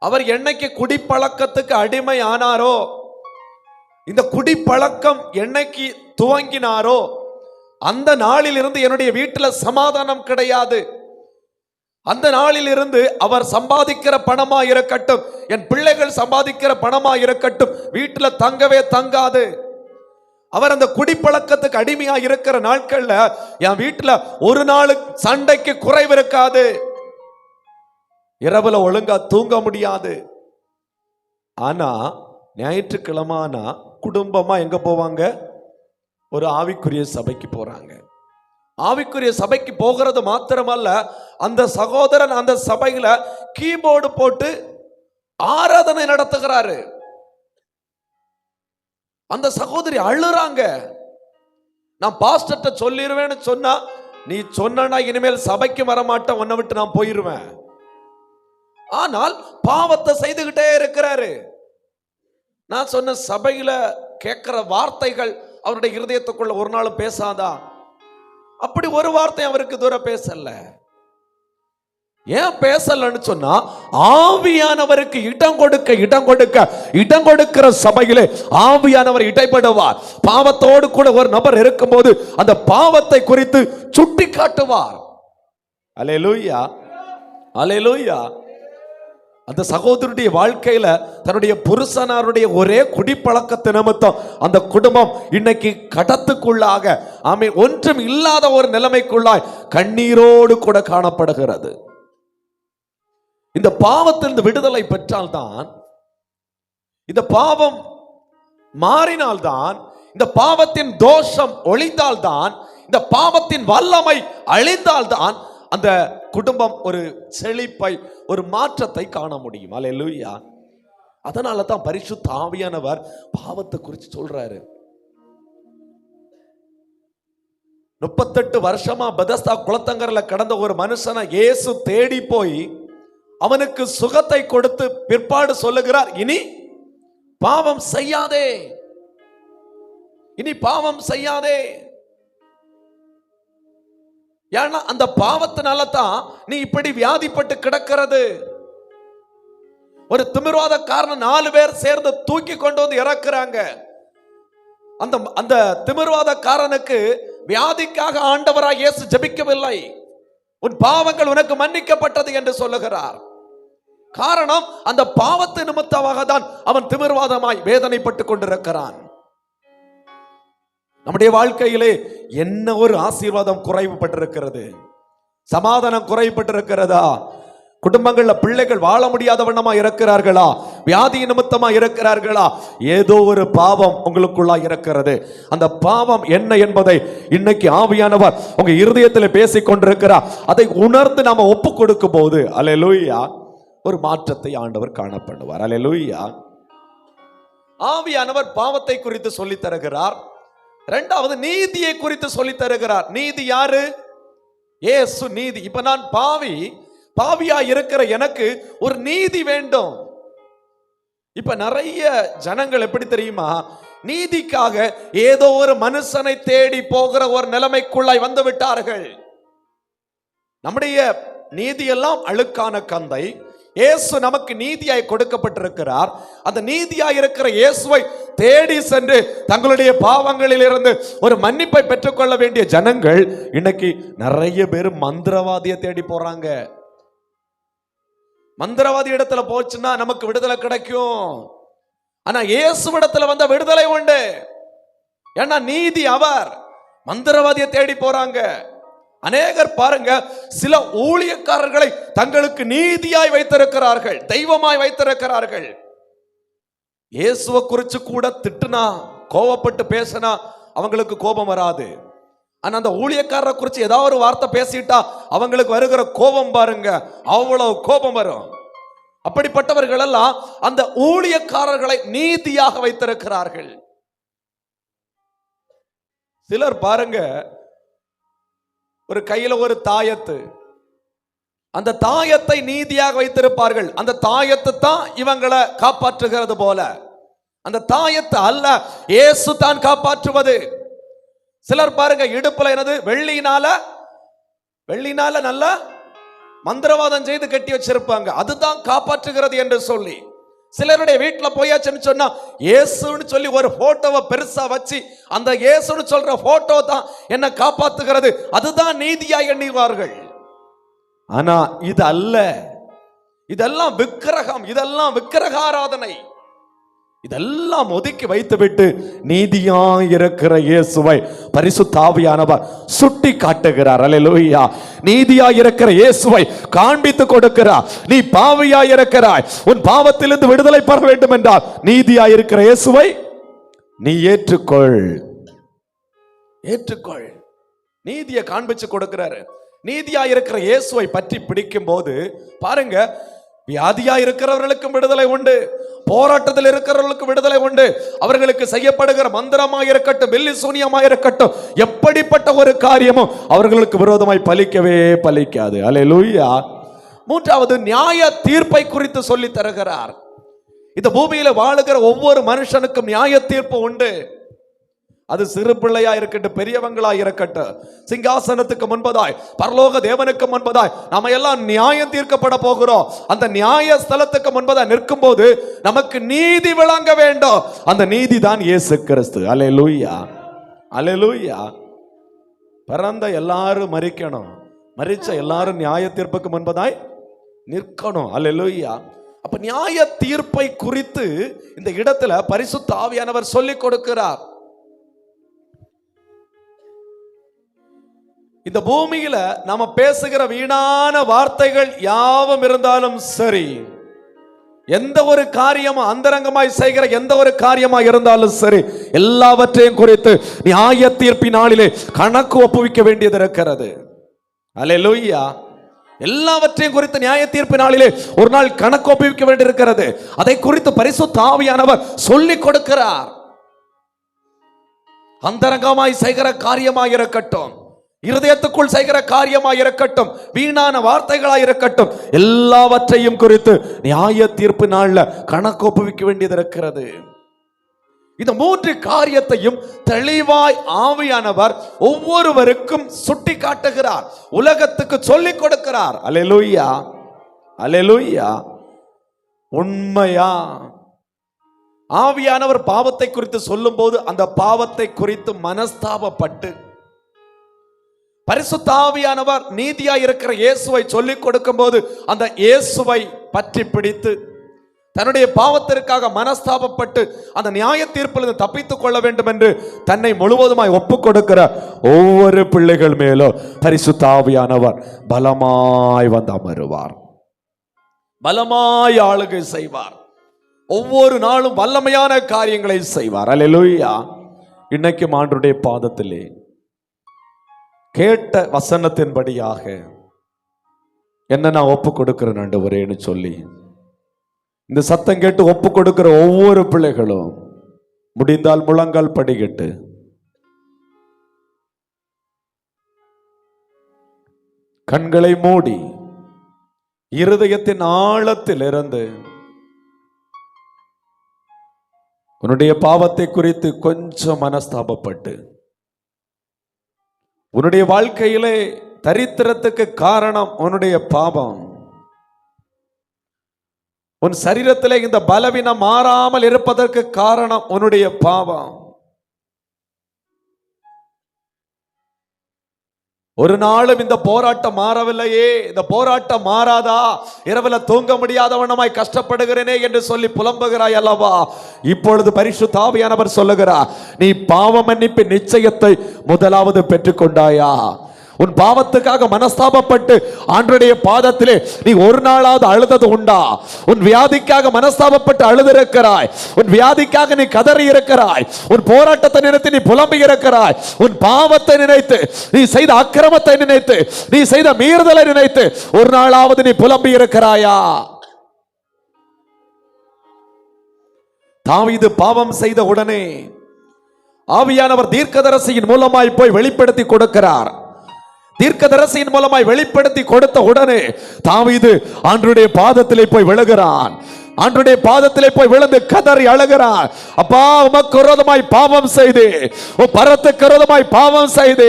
அவர் என்னைக்கு குடிப்பழக்கத்துக்கு அடிமை ஆனாரோ, இந்த குடிப்பழக்கம் என்னைக்கு துவங்கினாரோ அந்த நாளில் இருந்து என்னுடைய வீட்டில் சமாதானம் கிடையாது. அந்த நாளில் இருந்து அவர் சம்பாதிக்கிற பணமா இருக்கட்டும், என் பிள்ளைகள் சம்பாதிக்கிற பணமா இருக்கட்டும், வீட்டில் தங்கவே தங்காது. அவர் அந்த குடிப்பழக்கத்துக்கு அடிமையா இருக்கிற நாட்கள்ல என் வீட்டில் ஒரு நாள் சண்டைக்கு குறைவு இருக்காது. இரவுல ஒழுங்கா தூங்க முடியாது. ஆனா ஞாயிற்றுக்கிழமைனா குடும்பமா எங்க போவாங்க? ஒரு ஆவிக்குரிய சபைக்கு போறாங்க. ஆவிக்குரிய சபைக்கு போகிறது மாத்திரமல்ல, அந்த சகோதரன் அந்த சபையில கீபோர்டு போட்டு ஆராதனை நடத்துகிறாரு. அந்த சகோதரி அழுறாங்க. நான் பாஸ்டர்ட்ட சொல்லிடுவேன்னு சொன்னா, நீ சொன்னா இனிமேல் சபைக்கு வரமாட்டேன், உன்னை விட்டு நான் போயிருவேன். ஆனால் பாவத்தை செய்துகிட்டே இருக்கிறாரு. நான் சொன்ன சபையில கேட்கிற வார்த்தைகள் அவருடைய இருதயத்துக்குள்ள ஒரு நாள் பேசாதா? அப்படி ஒரு வார்த்தை அவருக்கு தூரம் பேசல. ஏன் பேசலன்னு சொன்னா, ஆவியானவருக்கு இடம் கொடுக்கிற சபையிலே ஆவியானவர் இடைப்படுவார். பாவத்தோடு கூட ஒரு நபர் இருக்கும்போது அந்த பாவத்தை குறித்து சுட்டி காட்டுவார். அல்லேலூயா, அல்லேலூயா. அந்த சகோதரனுடைய வாழ்க்கையில தன்னுடைய புருஷனாருடைய ஒரே குடிப்பழக்கத்து நிமித்தம் அந்த குடும்பம் இன்னைக்கு கடத்துக்குள்ளாக, ஆமென், ஒன்றும் இல்லாத ஒரு நிலைமைக்குள்ளாய் கண்ணீரோடு கூட காணப்படுகிறது. இந்த பாவத்திலிருந்து விடுதலை பெற்றால்தான், இந்த பாவம் மாறினால்தான், இந்த பாவத்தின் தோஷம் ஒழிந்தால்தான், இந்த பாவத்தின் வல்லமை அழிந்தால்தான் அந்த குடும்பம் ஒரு செழிப்பை, ஒரு மாற்றத்தை காண முடியும். அல்லேலூயா. அதனால தான் பரிசுத்த ஆவியானவர் பாவத்தை குறித்து சொல்றாரு. 38 வருஷமா பெதஸ்தா குளத்தங்கரையில கடந்த ஒரு மனுஷனை இயேசு தேடி போய் அவனுக்கு சுகத்தை கொடுத்து பிற்பாடு சொல்லுகிறார், இனி பாவம் செய்யாதே, இனி பாவம் செய்யாதே. ஏன்னா அந்த பாவத்தினால தான் நீ இப்படி வியாதிப்பட்டு கிடக்கிறது. ஒரு திமிர்வாதக்காரன் 4 பேர் சேர்ந்து தூக்கி கொண்டு வந்து இறக்குறாங்க. அந்த திமிர்வாதக்காரனுக்கு வியாதிக்காக ஆண்டவராய் இயேசு ஜெபிக்கவில்லை. உன் பாவங்கள் உனக்கு மன்னிக்கப்பட்டது என்று சொல்லுகிறார். காரணம், அந்த பாவத்து நிமித்தமாக தான் அவன் திமிர்வாதமாய் வேதனைப்பட்டுக் கொண்டிருக்கிறான். நம்முடைய வாழ்க்கையிலே என்ன ஒரு ஆசீர்வாதம் குறைவுபட்டிருக்கிறது, சமாதானம் குறைவுபட்டிருக்கிறதா? குடும்பங்கள்ல பிள்ளைகள் வாழ முடியாத வண்ணமா இருக்கிறார்களா? வியாதி நிமித்தமா இருக்கிறார்களா? ஏதோ ஒரு பாவம் உங்களுக்குள்ளா இருக்கிறது. அந்த பாவம் என்ன என்பதை இன்னைக்கு ஆவியானவர் உங்க இருதயத்தில் பேசிக் கொண்டிருக்கிறார். அதை உணர்ந்து நாம ஒப்பு கொடுக்கும் போது அல்லேலூயா ஒரு மாற்றத்தை ஆண்டவர் காணப்படுவார். அல்லேலூயா. ஆவியானவர் பாவத்தை குறித்து சொல்லி தருகிறார். இரண்டாவது நீதியை குறித்து சொல்லி தருகிறார். நீதி யாரு? இயேசு நீதி. இப்ப நான் பாவியா இருக்கிற எனக்கு ஒரு நீதி வேண்டும். இப்ப நிறைய ஜனங்கள் எப்படி தெரியுமா, நீதிக்காக ஏதோ ஒரு மனுஷனை தேடி போகிற ஒரு நிலைமைக்குள்ளாய் வந்து விட்டார்கள். நம்முடைய நீதியெல்லாம் அழுக்கான கந்தை. இயேசு நமக்கு நீதியாய் கொடுக்கப்பட்டிருக்கிறார். அந்த நீதியாய் இருக்கிற இயேசுவை தேடி சென்று தங்களுடைய பாவங்களில் இருந்து ஒரு மன்னிப்பை பெற்றுக்கொள்ள வேண்டிய ஜனங்கள் இன்னைக்கு நிறைய பேர் மந்திரவாதியை தேடி போறாங்க. மந்திரவாதி இடத்துல போச்சுன்னா நமக்கு விடுதலை கிடைக்கும். ஆனா இயேசு இடத்துல வந்த விடுதலை உண்டு. ஏன்னா நீதி அவர். மந்திரவாதியை தேடி போறாங்க. அநேகர் பாருங்க, சில ஊழியக்காரர்களை தங்களுக்கு நீதியாய் வைத்திருக்கிறார்கள், தெய்வமாய் வைத்திருக்கிறார்கள். இயேசுவை குறித்து கூட திட்டுனா, கோபப்பட்டு பேசினா அவங்களுக்கு கோபம் வராது. ஆனா அந்த ஊழியக்காரரை குறித்து ஏதாவது ஒரு வார்த்தை பேசிட்டா அவங்களுக்கு வருகிற கோபம் பாருங்க, அவ்வளவு கோபம் வரும். அப்படிப்பட்டவர்கள் எல்லாம் அந்த ஊழியக்காரர்களை நீதியாக வைத்திருக்கிறார்கள். சிலர் பாருங்க, ஒரு கையில ஒரு தாயத்து, அந்த தாயத்தை நீதியாக வைத்திருப்பார்கள். அந்த தாயத்து தான் இவங்களை காப்பாற்றுகிறது போல. அந்த தாயத்து அல்ல, இயேசு தான் காப்பாற்றுவது. சிலர் பாருங்க, இடுப்புல என்னது வெள்ளினால நல்ல மந்திரவாதம் செய்து கட்டி வச்சிருப்பாங்க, அதுதான் காப்பாற்றுகிறது என்று சொல்லி. சிலருடைய வீட்டில் போயாச்சுன்னு சொன்னா இயேசுன்னு சொல்லி ஒரு போட்டோவை பெருசா வச்சு அந்த இயேசுன்னு சொல்ற போட்டோ தான் என்ன காப்பாத்துகிறது, அதுதான் நீதியா எண்ணுவார்கள். ஆனா இது அல்ல, இதெல்லாம் விக்கிரகம், இதெல்லாம் விக்கிரகாராதனை. இதெல்லாம் ஒதுக்கி வைத்துவிட்டு நீதியாய் இருக்கிற இயேசுவை பரிசுத்த ஆவியானவர் சுட்டி காட்டுகிறார். அல்லேலூயா. நீதியாய் இருக்கிற இயேசுவை காண்பித்து கொடுக்கிறார். நீ பாவியாய் இருக்கிறாய், உன் பாவத்திலிருந்து விடுதலை பெற வேண்டும் என்றால் நீதியாய் இருக்கிற இயேசுவை நீ ஏற்றுக்கொள். நீதியை காண்பிச்சு கொடுக்கிறாரு. நீதியாய் இருக்கிற இயேசுவை பற்றி பிடிக்கும் போது பாருங்க, வியாதியா இருக்கிறவர்களுக்கும் விடுதலை உண்டு, போராட்டத்தில் இருக்கிறவர்களுக்கு விடுதலை உண்டு. அவர்களுக்கு செய்யப்படுகிற மந்திரமாய் இருக்கட்டும், வெள்ளி சூனியமாய் இருக்கட்டும், எப்படிப்பட்ட ஒரு காரியமும் அவர்களுக்கு விரோதமாய் பலிக்கவே பலிக்காது. அல்லேலூயா. மூன்றாவது, நியாய தீர்ப்பை குறித்து சொல்லி தருகிறார். இந்த பூமியில வாழுகிற ஒவ்வொரு மனுஷனுக்கும் நியாய தீர்ப்பு உண்டு. அது சிறு பிள்ளையா இருக்கட்டும், பெரியவங்களா இருக்கட்டும், சிங்காசனத்துக்கு முன்பதாய், பரலோக தேவனுக்கு முன்பதாய் நாம எல்லாம் நியாயம் தீர்க்கப்பட போகிறோம். அந்த நியாய ஸ்தலத்துக்கு முன்பதாய் நிற்கும் போது நமக்கு நீதி விளங்க வேண்டும். அந்த நீதி தான் இயேசு கிறிஸ்து. அல்லேலூயா, அல்லேலூயா. பிறந்த எல்லாரும் மரிக்கணும், மரிச்ச எல்லாரும் நியாய தீர்ப்புக்கு முன்பதாய் நிற்கணும். அல்லேலூயா. அப்ப நியாய தீர்ப்பை குறித்து இந்த இடத்துல பரிசுத்த ஆவியானவர் சொல்லிக் கொடுக்கிறார். இந்த பூமியில நாம பேசுகிற வீணான வார்த்தைகள் யாவும் இருந்தாலும் சரி, எந்த ஒரு காரியமும் அந்தரங்கமாய் செய்கிற எந்த ஒரு காரியமாய் இருந்தாலும் சரி, எல்லாவற்றையும் குறித்து நியாய தீர்ப்பினாலே கணக்கு ஒப்புவிக்க வேண்டியது இருக்கிறது. அல்லேலூயா. எல்லாவற்றையும் குறித்து நியாய தீர்ப்பினாலே ஒரு நாள் கணக்கு ஒப்புவிக்க வேண்டியிருக்கிறது. அதை குறித்து பரிசுத்த ஆவியானவர் சொல்லிக் கொடுக்கிறார். அந்தரங்கமாய் செய்கிற காரியமாய் இருக்கட்டும், இருதயத்துக்குள் செய்கிற காரியமாய் இருக்கட்டும், வீணான வார்த்தைகளாய் இருக்கட்டும், எல்லாவற்றையும் குறித்து நியாய தீர்ப்பு நாள்ல கணக்கு ஒப்புவிக்க வேண்டியது இருக்கிறது. இந்த மூன்று காரியத்தையும் தெளிவாய் ஆவியானவர் ஒவ்வொருவருக்கும் சுட்டி காட்டுகிறார், உலகத்துக்கு சொல்லிக் கொடுக்கிறார். அல்லேலூயா, அல்லேலூயா. உண்மையா ஆவியானவர் பாவத்தை குறித்து சொல்லும் போது அந்த பாவத்தை குறித்து மனஸ்தாபப்பட்டு பரிசுத்த ஆவியானவர் நீதியாய் இருக்கிற இயேசுவை சொல்லிக் கொடுக்கும் போது அந்த இயேசுவை பற்றி பிடித்து தன்னுடைய பாவத்திற்காக மனஸ்தாபப்பட்டு அந்த நியாய தீர்ப்பிலிருந்து தப்பித்துக் கொள்ள வேண்டும் என்று தன்னை முழுவதுமாய் ஒப்புக் கொடுக்கிற ஒவ்வொரு பிள்ளைகள் மேலும் பரிசுத்த ஆவியானவர் பலமாய் வந்து அமருவார், பலமாய் ஆளுகை செய்வார், ஒவ்வொரு நாளும் வல்லமையான காரியங்களை செய்வார். அல்லேலூயா. இன்னைக்கு ஆண்டவருடைய பாதத்திலே கேட்ட வசனத்தின்படியாக என்ன நான் ஒப்பு கொடுக்கிறேன் ஆண்டவரேன்னு சொல்லி இந்த சத்தம் கேட்டு ஒப்பு கொடுக்கிற ஒவ்வொரு பிள்ளைகளும் முடிந்தால் முழங்கால் படிக்கட்டு கண்களை மூடி இருதயத்தின் ஆழத்தில் இருந்து உன்னுடைய பாவத்தை குறித்து கொஞ்சம் மனஸ்தாபப்பட்டு உன்னுடைய வாழ்க்கையிலே தரித்திரத்துக்கு காரணம் உன்னுடைய பாவம், உன் சரீரத்திலே இந்த பலவீனம் மாறாமல் இருப்பதற்கு காரணம் உன்னுடைய பாவம். ஒரு நாளும் இந்த போராட்டம் மாறவில்லையே, இந்த போராட்டம் மாறாதா, இரவுல தூங்க முடியாதவனமாய் கஷ்டப்படுகிறேனே என்று சொல்லி புலம்புகிறாய் அல்லவா? இப்பொழுது பரிசுத்த ஆவியானவர் சொல்லுகிறார், நீ பாவ மன்னிப்பு நிச்சயத்தை முதலாவது பெற்றுக்கொண்டாயா? உன் பாவத்துக்காக மனஸ்தாபப்பட்டு ஆண்டவருடைய பாதத்திலே நீ ஒரு நாளாவது அழுதது உண்டா? உன் வியாதிக்காக மனஸ்தாபப்பட்டு அழுதிருக்கிறாய், உன் வியாதிக்காக நீ கதறி இருக்கிறாய், உன் போராட்டத்தை நினைத்து நீ புலம்பி இருக்கிறாய், உன் பாவத்தை நினைத்து, நீ செய்த அக்கிரமத்தை நினைத்து, நீ செய்த மீறுதலை நினைத்து ஒரு நாளாவது நீ புலம்பி இருக்கிறாயா? தாவீது பாவம் செய்த உடனே ஆவியானவர் தீர்க்கதரிசியின் மூலமாய் போய் வெளிப்படுத்தி கொடுக்கிறார். தீர்க்கதரிசியின் மூலமாய் வெளிப்படுத்தி கொடுத்த உடனே தாவீது ஆண்டவருடைய பாதத்திலே போய் விழுகிறான். ஆண்டவருடைய பாதத்திலே போய் விழுந்து கதறி அழுகிறான். அப்பா, உமக்கு விரோதமாய் பாவம் செய்து, உன் பரத்துக்கு விரோதமாய் பாவம் செய்து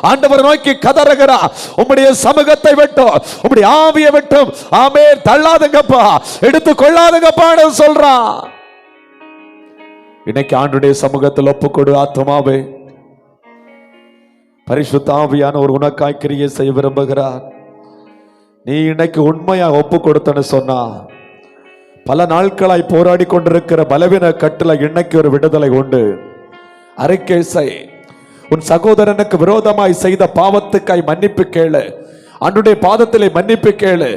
ஆண்டவர் நோக்கி கதறுகிறான். உம்முடைய சமூகத்தை விட்டும் உம்முடைய ஆவியை விட்டும் ஆமென் தள்ளாதுங்கப்பா, எடுத்து கொள்ளாதுங்கப்பான்னு சொல்றான். இன்னைக்கு ஆண்டவருடைய சமூகத்தில் ஒப்புக்கொடு ஆத்துமாவே. பரிசுத்த ஆவியானவர் உனக்காய் கிரியை செய்ய விரும்புகிறார். நீ இன்னைக்கு உண்மையா ஒப்பு கொடுத்தன்னு சொன்னா பல நாட்களாய் போராடி கொண்டிருக்கிற பலவீன கட்டுல இன்னைக்கு ஒரு விடுதலை உண்டு. அறிக்கை செய். உன் சகோதரனுக்கு விரோதமாய் செய்த பாவத்துக்காய் மன்னிப்பு கேளு. ஆண்டவருடைய பாதத்திலே மன்னிப்பு கேளு.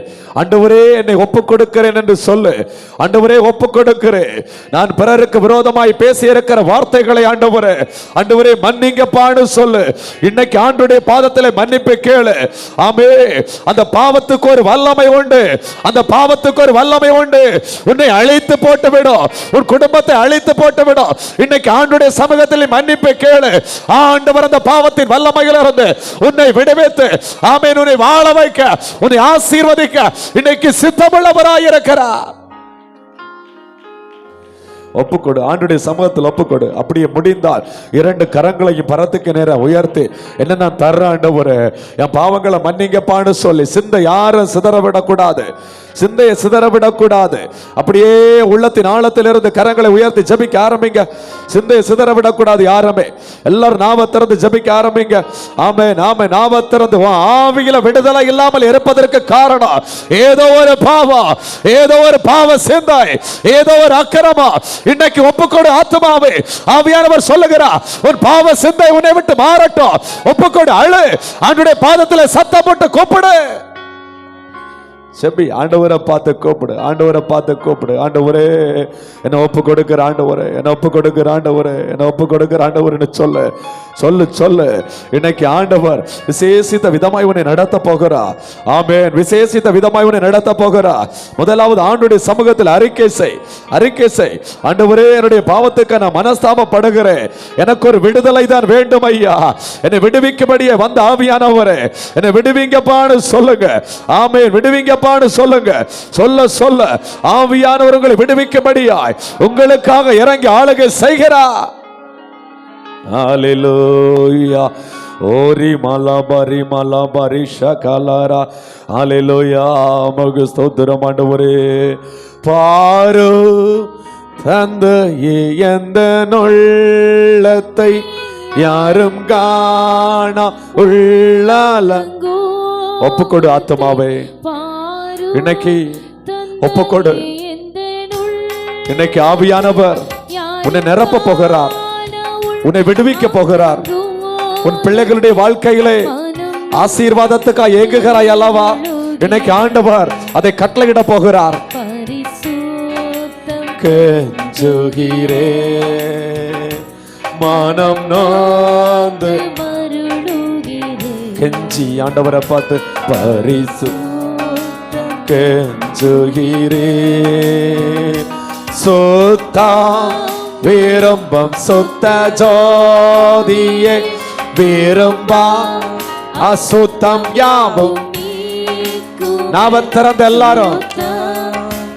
ஆண்டவரே, என்னை ஒப்புக் கொடுக்கிறேன் என்று சொல்லு. ஆண்டவரே, ஒப்புக் கொடுக்கிறேன். நான் பிறருக்கு விரோதமாய் பேசி இருக்கிற வார்த்தைகளை ஆண்டவரே ஆண்டவரே மன்னிங்கப்பான்னு சொல்லு. இன்னைக்கு ஆண்டவருடைய பாதத்திலே மன்னிப்பு கேளு. ஆமே, அந்த பாவத்துக்கு ஒரு வல்லமை உண்டு, அந்த பாவத்துக்கு ஒரு வல்லமை உண்டு. உன்னை அழித்து போட்டு விடும், உன் குடும்பத்தை அழித்து போட்டு விடும். இன்னைக்கு ஆண்டவருடைய சமூகத்தில் மன்னிப்பு கேளு. ஆண்டவர் அந்த பாவத்தின் வல்லமையிலிருந்து உன்னை விடுவித்து ஆமென் உன்னை வாழ வைக்க, உன்னை ஆசீர்வதிக்க இன்னைக்கு சித்தமுள்ளவராய் இருக்கிறார். ஒப்புக்கொடு, ஆண்டுடைய சமூகத்தில் ஒப்புக்கொடு. அப்படியே முடிந்தால் இரண்டு கரங்களையும் பரத்துக்கு நேரம் உயர்த்தி, என்ன நான் தர்றேன் ஆண்டவரே, என் பாவங்களை மன்னிங்கப்பான்னு சொல்லி சிந்தை யாரும் சிதறவிடக்கூடாது, சிந்தையை சிதறவிடக்கூடாது. அப்படியே உள்ளத்தின் ஆழத்திலிருந்து கரங்களை உயர்த்தி ஜபிக்க ஆரம்பிங்க. சிந்தையை சிதறவிடக்கூடாது யாருமே. எல்லாரும் நாம திறந்து ஜபிக்க ஆரம்பிங்க. ஆமே நாம நாம திறந்து ஆவியில விடுதலை இல்லாமல் இருப்பதற்கு காரணம் ஏதோ ஒரு பாவம், ஏதோ ஒரு பாவ சிந்தை, ஏதோ ஒரு அக்கிரமம். இன்னைக்கு ஒப்புக்கொடு ஆத்துமாவே. ஆவியானவர் சொல்லுகிறார், உன் பாவ சிந்தை உன்னை விட்டு மாறட்டும். ஒப்புக்கொடு, அழு, ஆண்டவருடைய பாதத்தில் சத்தம் போட்டு கூப்பிடு. செப்பி ஆண்டவரை பார்த்து கூப்பிடு, ஆண்டவரை பார்த்து கூப்பிடு. ஆண்டவரே, என்ன ஒப்பு கொடுக்கிற ஆண்டவரே, என்ன ஒப்பு கொடுக்கிற ஆண்டவரே, என்ன ஒப்பு கொடுக்கிற ஆண்டவர்னு சொல்லு சொல்லு சொல்லு. இன்னைக்கு ஆண்டவர் விசேஷித்த விதமாய் உன்னை நடத்த போகிறார். ஆமென். விசேஷித்த விதமாய் உன்னை நடத்த போகிறார். முதலாவது ஆண்டவருடைய சமூகத்தில் அறிக்கை செய், அறிக்கை செய். ஆண்டவரே, என்னுடைய பாவத்துக்கு நான் மனஸ்தாபப்படுகிறேன், எனக்கு ஒரு விடுதலை தான் வேண்டும் ஐயா, என்னை விடுவிக்கும்படியே வந்த ஆவியானவரே என்னை விடுவிங்கப்பான்னு சொல்லுங்க. ஆமென், விடுவிங்க சொல்லுங்க. சொல்ல சொல்ல ஆவியானவர் உங்களை விடுவிக்கும்படியாய் உங்களுக்காக இறங்கி ஆளுகை செய்கிறார். ஹல்லேலூயா. ஓரி மலபரி மலபரி ஷகலரா. ஹல்லேலூயா. மகு ஸ்தோத்திரம் ஆண்டவரே. பாரு தந்தையே, எந்த நொள்ளத்தை யாரும் காணா உள்ளால. ஒப்புக்கொடு ஆத்மாவே, இன்னைக்கு ஒப்புக்கொடு. இன்னைக்கு ஆவியானவர் உன்னை நிரப்ப போகிறார், உன்னை விடுவிக்க போகிறார். உன் பிள்ளைகளுடைய வாழ்க்கையிலே ஆசீர்வாதத்துக்காக ஏங்குகிறாய் அல்லவா? இன்னைக்கு ஆண்டவர் அதை கட்டளையிட போகிறார். கெஞ்சுகிறே மனம் நொந்து கெஞ்சி ஆண்டவரை பார்த்து பரிசு கெஞ்சுகிறே சுத்தா விரும்பம் சுத்த ஜோதியே விரும்பா அசுத்தம் யாவும். நாம திறந்த எல்லாரும்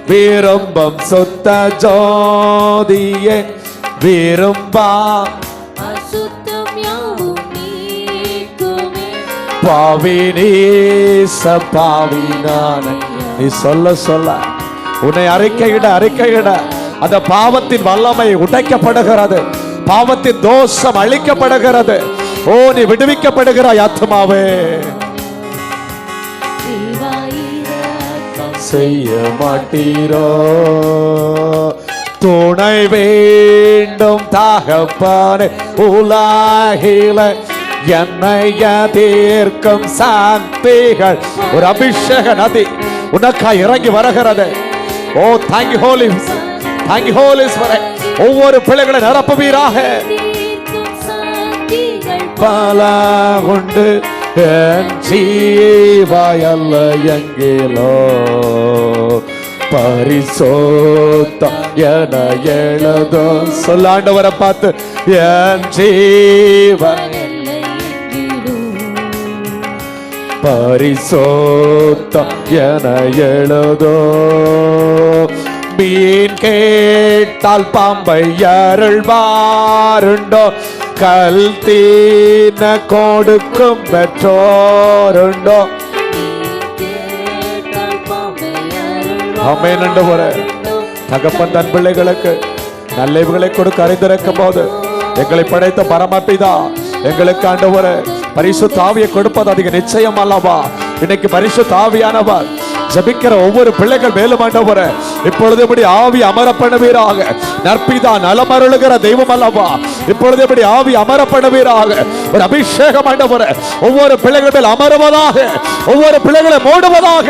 விரும்பம் சுத்த ஜோதியே விரும்பா பாவினீச பாவினான. நீ சொல்ல சொல்ல உன்னை அறிக்கையிட அந்த பாவத்தின் வல்லமை உடைக்கப்படுகிறது, பாவத்தின் தோஷம் அழிக்கப்படுகிறது. ஓ, நீ விடுவிக்கப்படுகிறாய் ஆத்மாவே. செய்ய மாட்டீரோ துணை வேண்டும் தகப்பனே உலகில என்னைய தீர்க்கும் சாந்திகள். ஒரு அபிஷேக நதி உனக்கா இறங்கி வருகிறது. ஓ, thank you Holy Spirit. ஒவ்வொரு பிள்ளைகளை நிரப்புவீராக. பல உண்டு என் ஜீவாயல்ல எங்கிலோ பரிசோத்தம் என எழுதோ. சொல்ல ஆண்டவரை பார்த்து என் ஜீவன் பரிசோத்தம் என எழுதோ. மீன் கேட்டால் பாம்பை அருள்வாருண்டோ, கல் தீன கொடுக்கும் பெற்றோருண்டோ. ஆமென். ஆண்டவரே, தகப்பன் தன் பிள்ளைகளுக்கு நல்லவைகளை கொடுக்க அறிந்திருக்கும் போது எங்களை படைத்த பரமபிதா எங்களுக்கு ஆண்டவரே பரிசுத்த ஆவியை கொடுப்பது அதிக நிச்சயம் அல்லவா? இன்னைக்கு பரிசுத்த ஆவியானவர் ஜபிக்கிற ஒவ்வொரு பிள்ளைகள் மேலும் ஆண்டவரே இப்பொழுது இப்படி ஆவி அமர பண்ணுவீராக. நற்பிதா நலமருளுகிற தெய்வம் அல்லவா? இப்பொழுது இப்படி ஆவி அமர பண்ணுவீராக. ஒரு அபிஷேகம் ஆண்டவரே ஒவ்வொரு பிள்ளைகள் மேல் அமருவதாக, ஒவ்வொரு பிள்ளைகளை மூடுவதாக.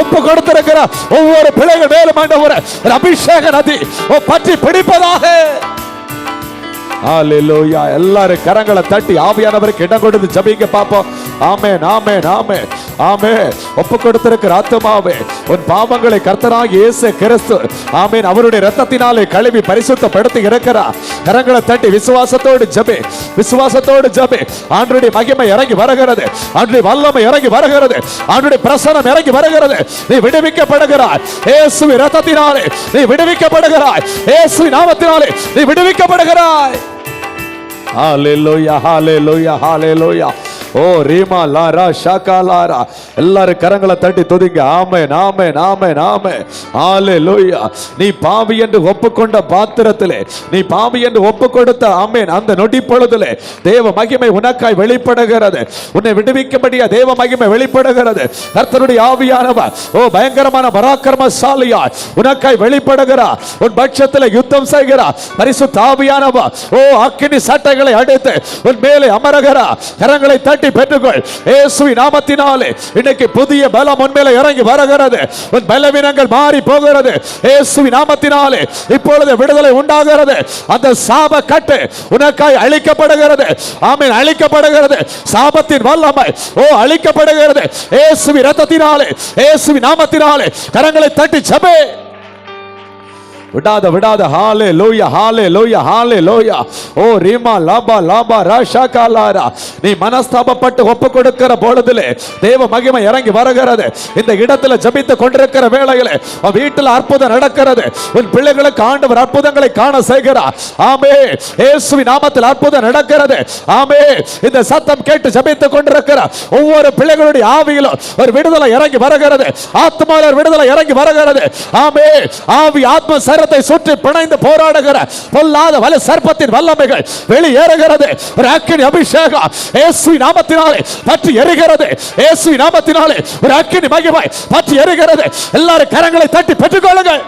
ஒப்பு கொடுத்திருக்கிற ஒவ்வொரு பிள்ளைகள் மேலும் ஆண்டவரே ஒரு அபிஷேக நதி பற்றி பிடிப்பதாக. ஹalleluya. எல்லாரும் கரங்களை தட்டி ஆவியானவருக்கு இடம் கொடுத்து ஜெபிங்க பாப்போம். ஆமென் ஆமென் ஆமென் ஆமென். ஒப்பு கொடுத்திருக்கிற ஆத்துமாவே உன் பாவங்களை கர்த்தராகிய இயேசு கிறிஸ்து ஆமென் அவருடைய இரத்தத்தினாலே கழுவி பரிசுத்தப்படுத்தி இருக்கிறார். கரங்களை தட்டி விசுவாசத்தோடு ஜெபி, விசுவாசத்தோடு ஜெபி. ஆண்டவருடைய மகிமை இறங்கி வருகிறது, ஆண்டவருடைய வல்லமை இறங்கி வருகிறது, ஆண்டவருடைய பிரசன்னம் இறங்கி வருகிறது. நீ விடுவிக்கப்படுகிறாய் இயேசுவின் இரத்தத்தினாலே, நீ விடுவிக்கப்படுகிறாய் இயேசுவின் நாமத்தினாலே, நீ விடுவிக்கப்படுகிறாய். ஹalleluya hallelujah hallelujah. ஓ ரீமா லாரா ஷாகா லாரா. எல்லாரும் கரங்களை தட்டி துதிங்க. ஆமென் ஆமென் ஆமென் ஆமென் ஹalleluya. நீ பாவி என்று ஒப்புக்கொண்ட பாத்திரத்திலே, நீ பாவி என்று ஒப்புக்கொடுத்த ஆமென் அந்த நொடி பொழுதிலே தேவ மகிமை உனக்காய் வெளிப்படுகிறது. உன்னை விடுவிக்கும்படியா தேவ மகிமை வெளிப்படுகிறது. கர்த்தருடைய ஆவியானவர் ஓ பயங்கரமான பராக்கிரமசாலியாய் உனக்காய் வெளிப்படுகிறார். உன் பட்சத்திலே யுத்தம் செய்கிறார். பரிசுத்த ஆவியானவர் ஓ அக்கினி சட்டைகளை அடித்து உன் மேலே அமருகிறார். கரங்களை தட்டி பெற்றுக்கொள் இயேசுவின் நாமத்தினாலே. இன்னைக்கு புதிய பலம் உன் மேலே இறங்கி வருகிறது. உன் பலவீனங்கள் மாறி போகிறது இயேசுவின் நாமத்தினாலே. இப்பொழுது விடுதலை உண்டாகிறது. அந்த சாப கட்டு உனக்காய் அழிக்கப்படுகிறது. ஆமென் அழிக்கப்படுகிறது. சாபத்தின் வல்லமை ஓ அழிக்கப்படுகிறது இயேசுவின் இரத்தத்தினாலே, இயேசுவின் நாமத்தினாலே. கரங்களை தட்டி ஜெபே. விடாத விடாத. ஹalleluya hallelujah hallelujah. ஓ ரீமா லாபா லாபா ராஷா காலாரா. நீ மனஸ்தாபப்பட்டு ஒப்பு கொடுக்கிற பொழுதிலே தேவ மகிமை இறங்கி வருகிறது. இந்த இடத்துல ஜெபித்து கொண்டிருக்கிற வேளையிலே உன் வீட்டில் அற்புதம் நடக்கிறது. உன் பிள்ளைகளுக்கு ஆண்டவர் அற்புதங்களை காண செய்கிறார். ஆமென். இயேசுவின் நாமத்தில் அற்புதம் நடக்கிறது. ஆமென். இந்த சத்தம் கேட்டு ஜெபித்து கொண்டிருக்கிற ஒவ்வொரு பிள்ளைகளுடைய ஆவியிலும் ஒரு விடுதலை இறங்கி வருகிறது. ஆத்மாவில விடுதலை இறங்கி வருகிறது. ஆமென். ஆவி ஆத்ம சரீரத்தை சுற்றி பிணைந்து போராடுகிற பொல்லாத வலு சர்ப்பத்தின் வல்லமைகள் வெளியேறுகிறது. ஒரு அக்கினி அபிஷேகம் இயேசுவின் நாமத்தினாலே பற்றி எரிகிறது. இயேசுவின் நாமத்தினாலே ஒரு அக்கினி மகிமை பற்றி எரிகிறது. எல்லாரும் கரங்களை தட்டி பெற்றுக்கொள்ளுங்கள்.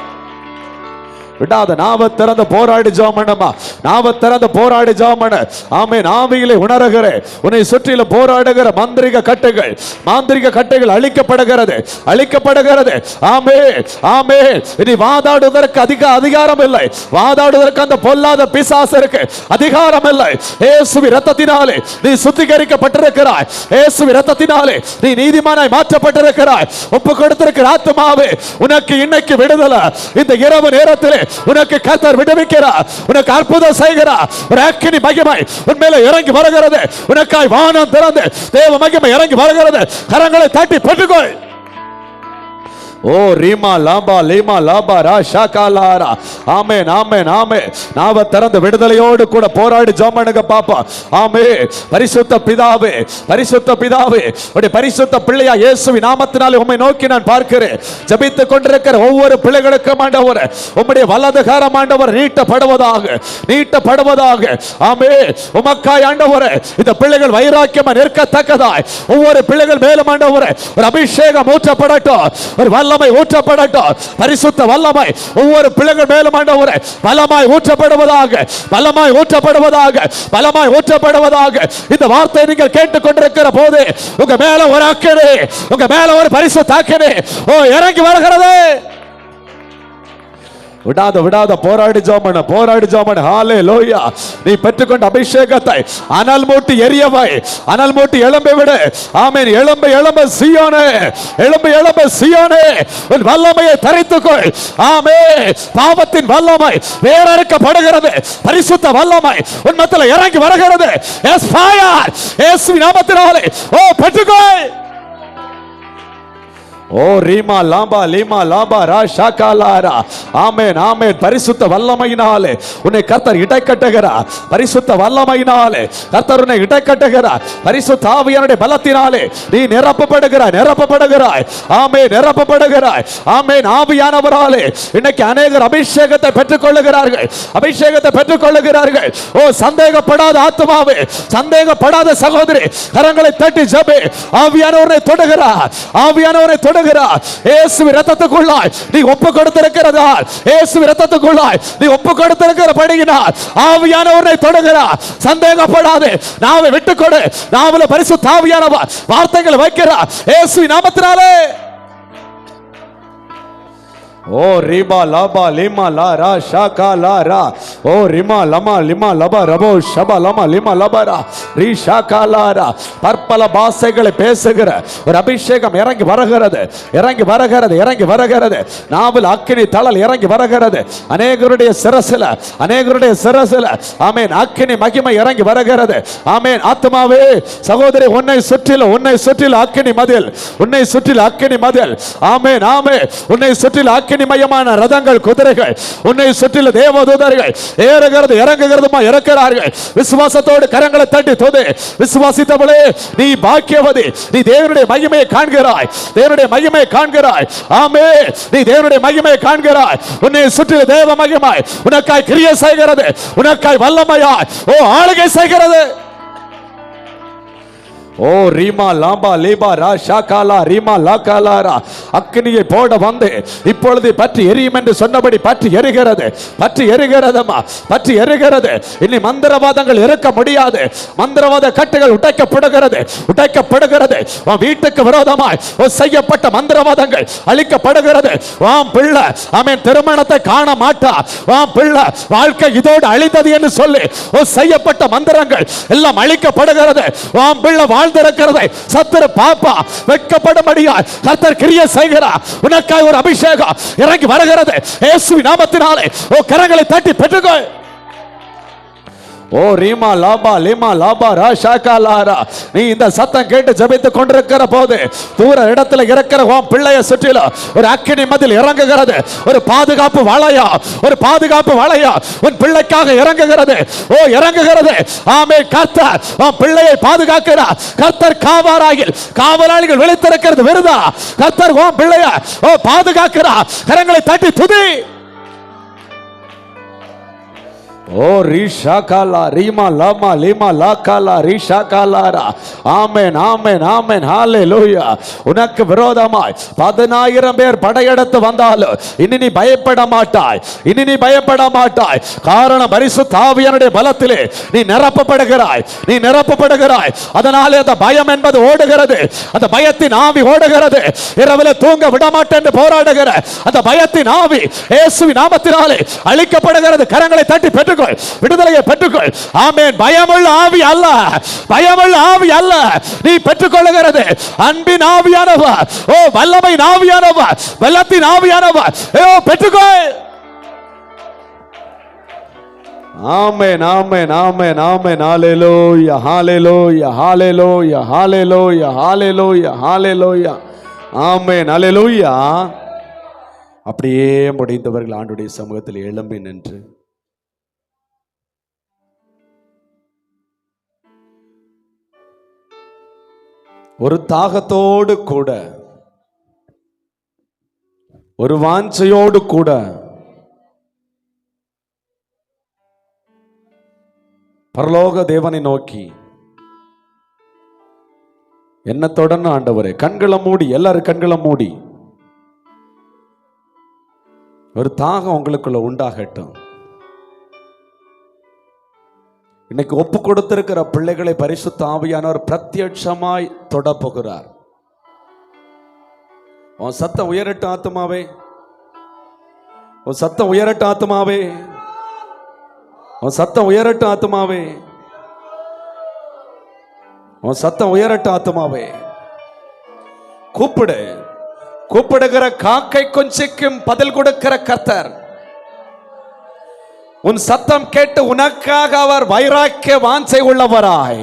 விடாத நாவ திறந்து போராடி ஜெபம் பண்ணுமா. நாவ திறந்து போராடி ஜெபம் பண்ணு. ஆமென். ஆவியிலே உணர்கிறேன். உன்னை சுற்றிலும் போராடுகிற மாந்திரிக கட்டைகள் அழிக்கப்படுகிறது, அழிக்கப்படுகிறது. ஆமென், ஆமென். இனி வாதாடுவதற்கு அதிகாரம் இல்லை. வாதாடுவதற்கு அந்த பொல்லாத பிசாசருக்கு அதிகாரம் இல்லை. இயேசுவின் இரத்தத்தினாலே நீ சுத்திகரிக்கப்பட்டிருக்கிறாய். இயேசுவின் இரத்தத்தினாலே நீ நீதிமானாய் மாற்றப்பட்டிருக்கிறாய். ஒப்பு கொடுத்திருக்கிற ஆத்துமாவே உனக்கு இன்னைக்கு விடுதலை. இந்த இரவு நேரத்திலே உனக்கு கர்த்தர் விடுவிக்கிறார். உனக்கு அற்புதம் செய்கிறார். ஒரு அக்கினி மகிமை உன்மேல இறங்கி வருகிறது. உனக்காய் வானம் திறந்து தேவ மகிமை இறங்கி வருகிறது. கரங்களை தட்டி பெற்றுக்கொள். ஓ ரீமா லாபா லீமா லாபா ரா ஷாகாலாரா. ஆமென், ஆமென், ஆமென். நாவ திறந்த விடுதலையோடு கூட போராடி ஜெபம் பண்ணுங்க பாப்பா. ஆமென். பரிசுத்த பிதாவே, பரிசுத்த பிதாவே, உடைய பரிசுத்த பிள்ளையா இயேசுவின் நாமத்தினாலே உம்மை நோக்கி நான் பார்க்கிறேன். ஜெபித்துக் கொண்டிருக்கிற ஒவ்வொரு பிள்ளைகளுக்கும் ஆண்டவரே உம்முடைய வலதுகரம் ஆண்டவர் நீட்டப்படுவதாக, நீட்டப்படுவதாக. ஆமென். உமக்காய் ஆண்டவரே இந்த பிள்ளைகள் வைராக்கியமா நிற்கத்தக்கதாய் ஒவ்வொரு பிள்ளைகள் மேலும் ஆண்டவரே ஒரு அபிஷேகம் ஊற்றப்படட்டும். ஒரு வல்லமை ஊற்றப்படட்டும். பரிசுத்த வல்லமை ஒவ்வொரு பிள்ளைகள் மேலும் ஆண்டவரே பலமாய் ஊற்றப்படுவதாக, பலமாய் ஊற்றப்படுவதாக, பலமாய் ஊற்றப்படுவதாக. இந்த வார்த்தையை நீங்கள் கேட்டுக்கொண்டிருக்கிற போது உங்க மேல ஒரு அக்கினி, உங்க மேல ஒரு பரிசுத்த அக்கினி இறங்கி வருகிறது. விடாத விடாத போராடி ஜெபம் பண்ணு, போராடி ஜெபம் பண்ணு. ஹalleluya. நீ பெற்றுக்கொண்ட அபிஷேகத்தை அனல் மூட்டி எரியவை, அனல் மூட்டி எழும்பி விடு. ஆமென். எழும்பு எழும்பு சீயோனே, எழும்பு எழும்பு சீயோனே, உன் வல்லமையை தரித்துக்கொள். ஆமென். பாவத்தின் வல்லமை வேறறுக்கப்படுகிறது. பரிசுத்த வல்லமை உன் மத்தியிலே இறங்கி வருகிறது. Yes fire. இயேசுவின் நாமத்தினாலே பெற்றுக்கொள். ஓ ரீமா லாபா லீமா லாபா ரா ஷாகாலாரா. ஆமென், ஆமென். பரிசுத்த வல்லமையினாலே உன்னை கர்த்தர் இடைக்கட்டுகிறார். பரிசுத்த வல்லமையினாலே கர்த்தர் உன்னை இடைக்கட்டுகிறார். பரிசுத்த ஆவியானுடைய பலத்தினாலே நீ நிரப்பப்படுகிறாய், நிரப்பப்படுகிறாய். ஆமென், நிரப்பப்படுகிறாய். ஆமென். ஆவியானவராலே இன்னைக்கு அநேகர் அபிஷேகத்தை பெற்றுக் கொள்ளுகிறார்கள், அபிஷேகத்தை பெற்றுக் கொள்ளுகிறார்கள். ஓ சந்தேகப்படாத ஆத்துமாவே, சந்தேகப்படாத சகோதரி, கரங்களை தட்டி ஜெபி. ஆவியானவரை தொடுகிறார், ஆவியானவரை தொடுகிறார். இயேசுவின் இரத்தத்துக்குள்ளாய் நீ ஒப்பு கொடுத்திருக்கிறதால், இயேசுவின் இரத்தத்துக்குள்ளாய் நீ ஒப்பு கொடுத்திருக்கிறபடியினால் ஆவியானவரை தொடுகிறார். சந்தேகப்படாதே. நாவை விட்டுக்கொடு. நாவல பரிசுத்த ஆவியானவர் வார்த்தைகளை வைக்கிறார் இயேசுவின் நாமத்தினாலே. ஓ ரிமா லபா லிமா லா ரா ஷாகா லா ரா. ஓ ரிமா லமா லிமா லபா ரபோ ஷபா லமா லிமா லபா ரா ரி ஷாகா லா ரா. பற்பல பாஷைகளை பேசுகிற ஒரு அபிஷேகம் இறங்கி வருகிறது, இறங்கி வருகிறது, இறங்கி வருகிறது. நாவில் அக்கினி தழல் இறங்கி வருகிறது. அநேகருடைய சிரசில, அநேகருடைய சிரசில ஆமென் அக்கினி மகிமை இறங்கி வருகிறது. ஆமென். ஆத்மாவே சகோதரி, உன்னை சுற்றிலும், உன்னை சுற்றிலும் அக்கினி மதில், உன்னை சுற்றிலும் அக்கினி மதில். ஆமென், ஆமென். உன்னை சுற்றிலும் அக்கினி மயமான ரதங்கள், குதிரைகள் உன்னை சுற்றில தேவதூதர்கள் ஏறுகிறது இறங்குகிறதுமா இருக்கிறார்கள். விசுவாசத்தோடு கரங்களை தட்டி துதி. விசுவாசித்தவளே நீ பாக்கியவதி. நீ தேவனுடைய மகிமையை காண்கிறாய், தேவனுடைய மகிமையை காண்கிறாய். ஆமென். நீ தேவனுடைய மகிமையை காண்கிறாய். உன்னை சுற்றில தேவ மகிமை உனக்காய் கிரியை செய்கிறது, உனக்காய் வல்லமையாய் ஆளுகை செய்கிறது. ஓ ரீமா லாபா லேபா ரா ஷாகாலா ரீமா லாகாலாரா. அக்கினியை போட வந்து இப்பொழுது பற்றி எரியும் என்று சொன்னபடி பற்றி எரிகிறது, பற்றி எரிகிறதமா, பற்றி எரிகிறது. இனி மந்திரவாதங்கள் இருக்க முடியாது. மந்திரவாத கட்டுகள் உடைக்கப்படுகிறது, உடைக்கப்படுகிறது. உன் வீட்டுக்கு விரோதமாய் செய்யப்பட்ட மந்திரவாதங்கள் அழிக்கப்படுகிறது. வாம் பிள்ளை ஆமென் திருமணத்தை காண மாட்டா, வாம் பிள்ளை வாழ்க்கை இதோடு அழிந்தது என்று சொல்லி செய்யப்பட்ட மந்திரங்கள் எல்லாம் அழிக்கப்படுகிறது. வாம் பிள்ளை வாழ்ந்திருக்கிறதை சத்துரு பாப்பா வெட்கப்படும்படியா கர்த்தர் கிரியை செய்கிறார். உனக்காய் ஒரு அபிஷேகம் இறங்கி வருகிறது இயேசுவின் நாமத்தினாலே. கரங்களை தட்டி பெற்றுக்கொள். ஓ ரீமா லாபா லிமா லாபா ரா ஷாகாலாரா. நீ இந்த சத்தம் கேட்டு ஜெபித்துக் கொண்டிருக்கிற போது தூர இடத்துல இருக்கிற உன் பிள்ளையை சுற்றிலும் ஒரு அக்கினி மதில் இறங்குகிறது. ஒரு பாதுகாப்பு வளையா, ஒரு பாதுகாப்பு வளையா உன் பிள்ளைக்காக இறங்குகிறது. ஓ இறங்குகிறது. ஆமென். கர்த்தர் உன் பிள்ளையை பாதுகாக்கிறார். கர்த்தர் காவலாளிகள், காவலாளிகள் விழித்திருக்கிறது விருதா. கர்த்தர் உன் பிள்ளையை பாதுகாக்கிறார். கரங்களை தட்டி துதி. ஓ ரீஷாகாலா ரீமா லாமா லீமா லாகாலா ரீஷாகாலாரா. ஆமென் ஆமென் ஆமென் ஹalleluya. உனக்கு விரோதமாய் 10000 பேர் படையெடுத்து வந்தாலும் இனி நீ பயப்பட மாட்டாய், இனி நீ பயப்பட மாட்டாய். காரணம் பரிசுத்த ஆவியானுடைய பலத்திலே நீ நிரப்பப்படுகிறாய், நீ நிரப்பப்படுகிறாய். அதனாலே அந்த பயம் என்பது ஓடுகிறது, அந்த பயத்தின் ஆவி ஓடுகிறது. இரவில் தூங்க விட மாட்டேன் என்று போராடுகிற அந்த பயத்தின் ஆவி இயேசுவின் நாமத்தினாலே அழிக்கப்படுகிறது. கரங்களை தட்டி பெற்றுக்கொள், விடுதலையை பெற்றுக்கொள். ஆமென். பயமுள்ள ஆவி அல்ல, பயமுள்ள ஆவி அல்ல, நீ பெற்றுக்கொள்ளுகிறது அன்பின் ஆவியானவர். ஓ வல்லமை ஆவியானவர், பலத்தின் ஆவியானவர். ஓ பெற்றுக்கொள். ஆமென் ஆமென் ஆமென் ஆமென் ஹalleluya ஹalleluya ஹalleluya ஹalleluya ஹalleluya ஹalleluya ஆமென் ஹalleluya. அப்படியே முடிந்தவர்கள் ஆண்டவருடைய சமூகத்தில் எழும்பி நின்று ஒரு தாகத்தோடு கூட, ஒரு வாஞ்சையோடு கூட பரலோக தேவனை நோக்கி என்ன தொடர்ந்து ஆண்டவரே, கண்களை மூடி, எல்லாரும் கண்களை மூடி ஒரு தாகம் உங்களுக்குள்ள உண்டாகட்டும். இன்னைக்கு ஒப்பு கொடுத்திருக்கிற பிள்ளைகளை பரிசுத்த ஆவியானவர் பிரத்யட்சமாய் தொட போகிறார். உன் சத்தம் உயரட்டும் ஆத்துமாவே, உன் சத்தம் உயரட்டும் ஆத்துமாவே, உன் சத்தம் உயரட்டும் ஆத்துமாவே, உன் சத்தம் உயரட்டும் ஆத்துமாவே. கூப்பிடு, கூப்பிடுகிற காக்கை கொஞ்சிக்கும் பதில் கொடுக்கிற கர்த்தர். உன் சத்தம் கேட்டு உனக்காக அவர் வைராக்கிய வாஞ்சை உள்ளவராய்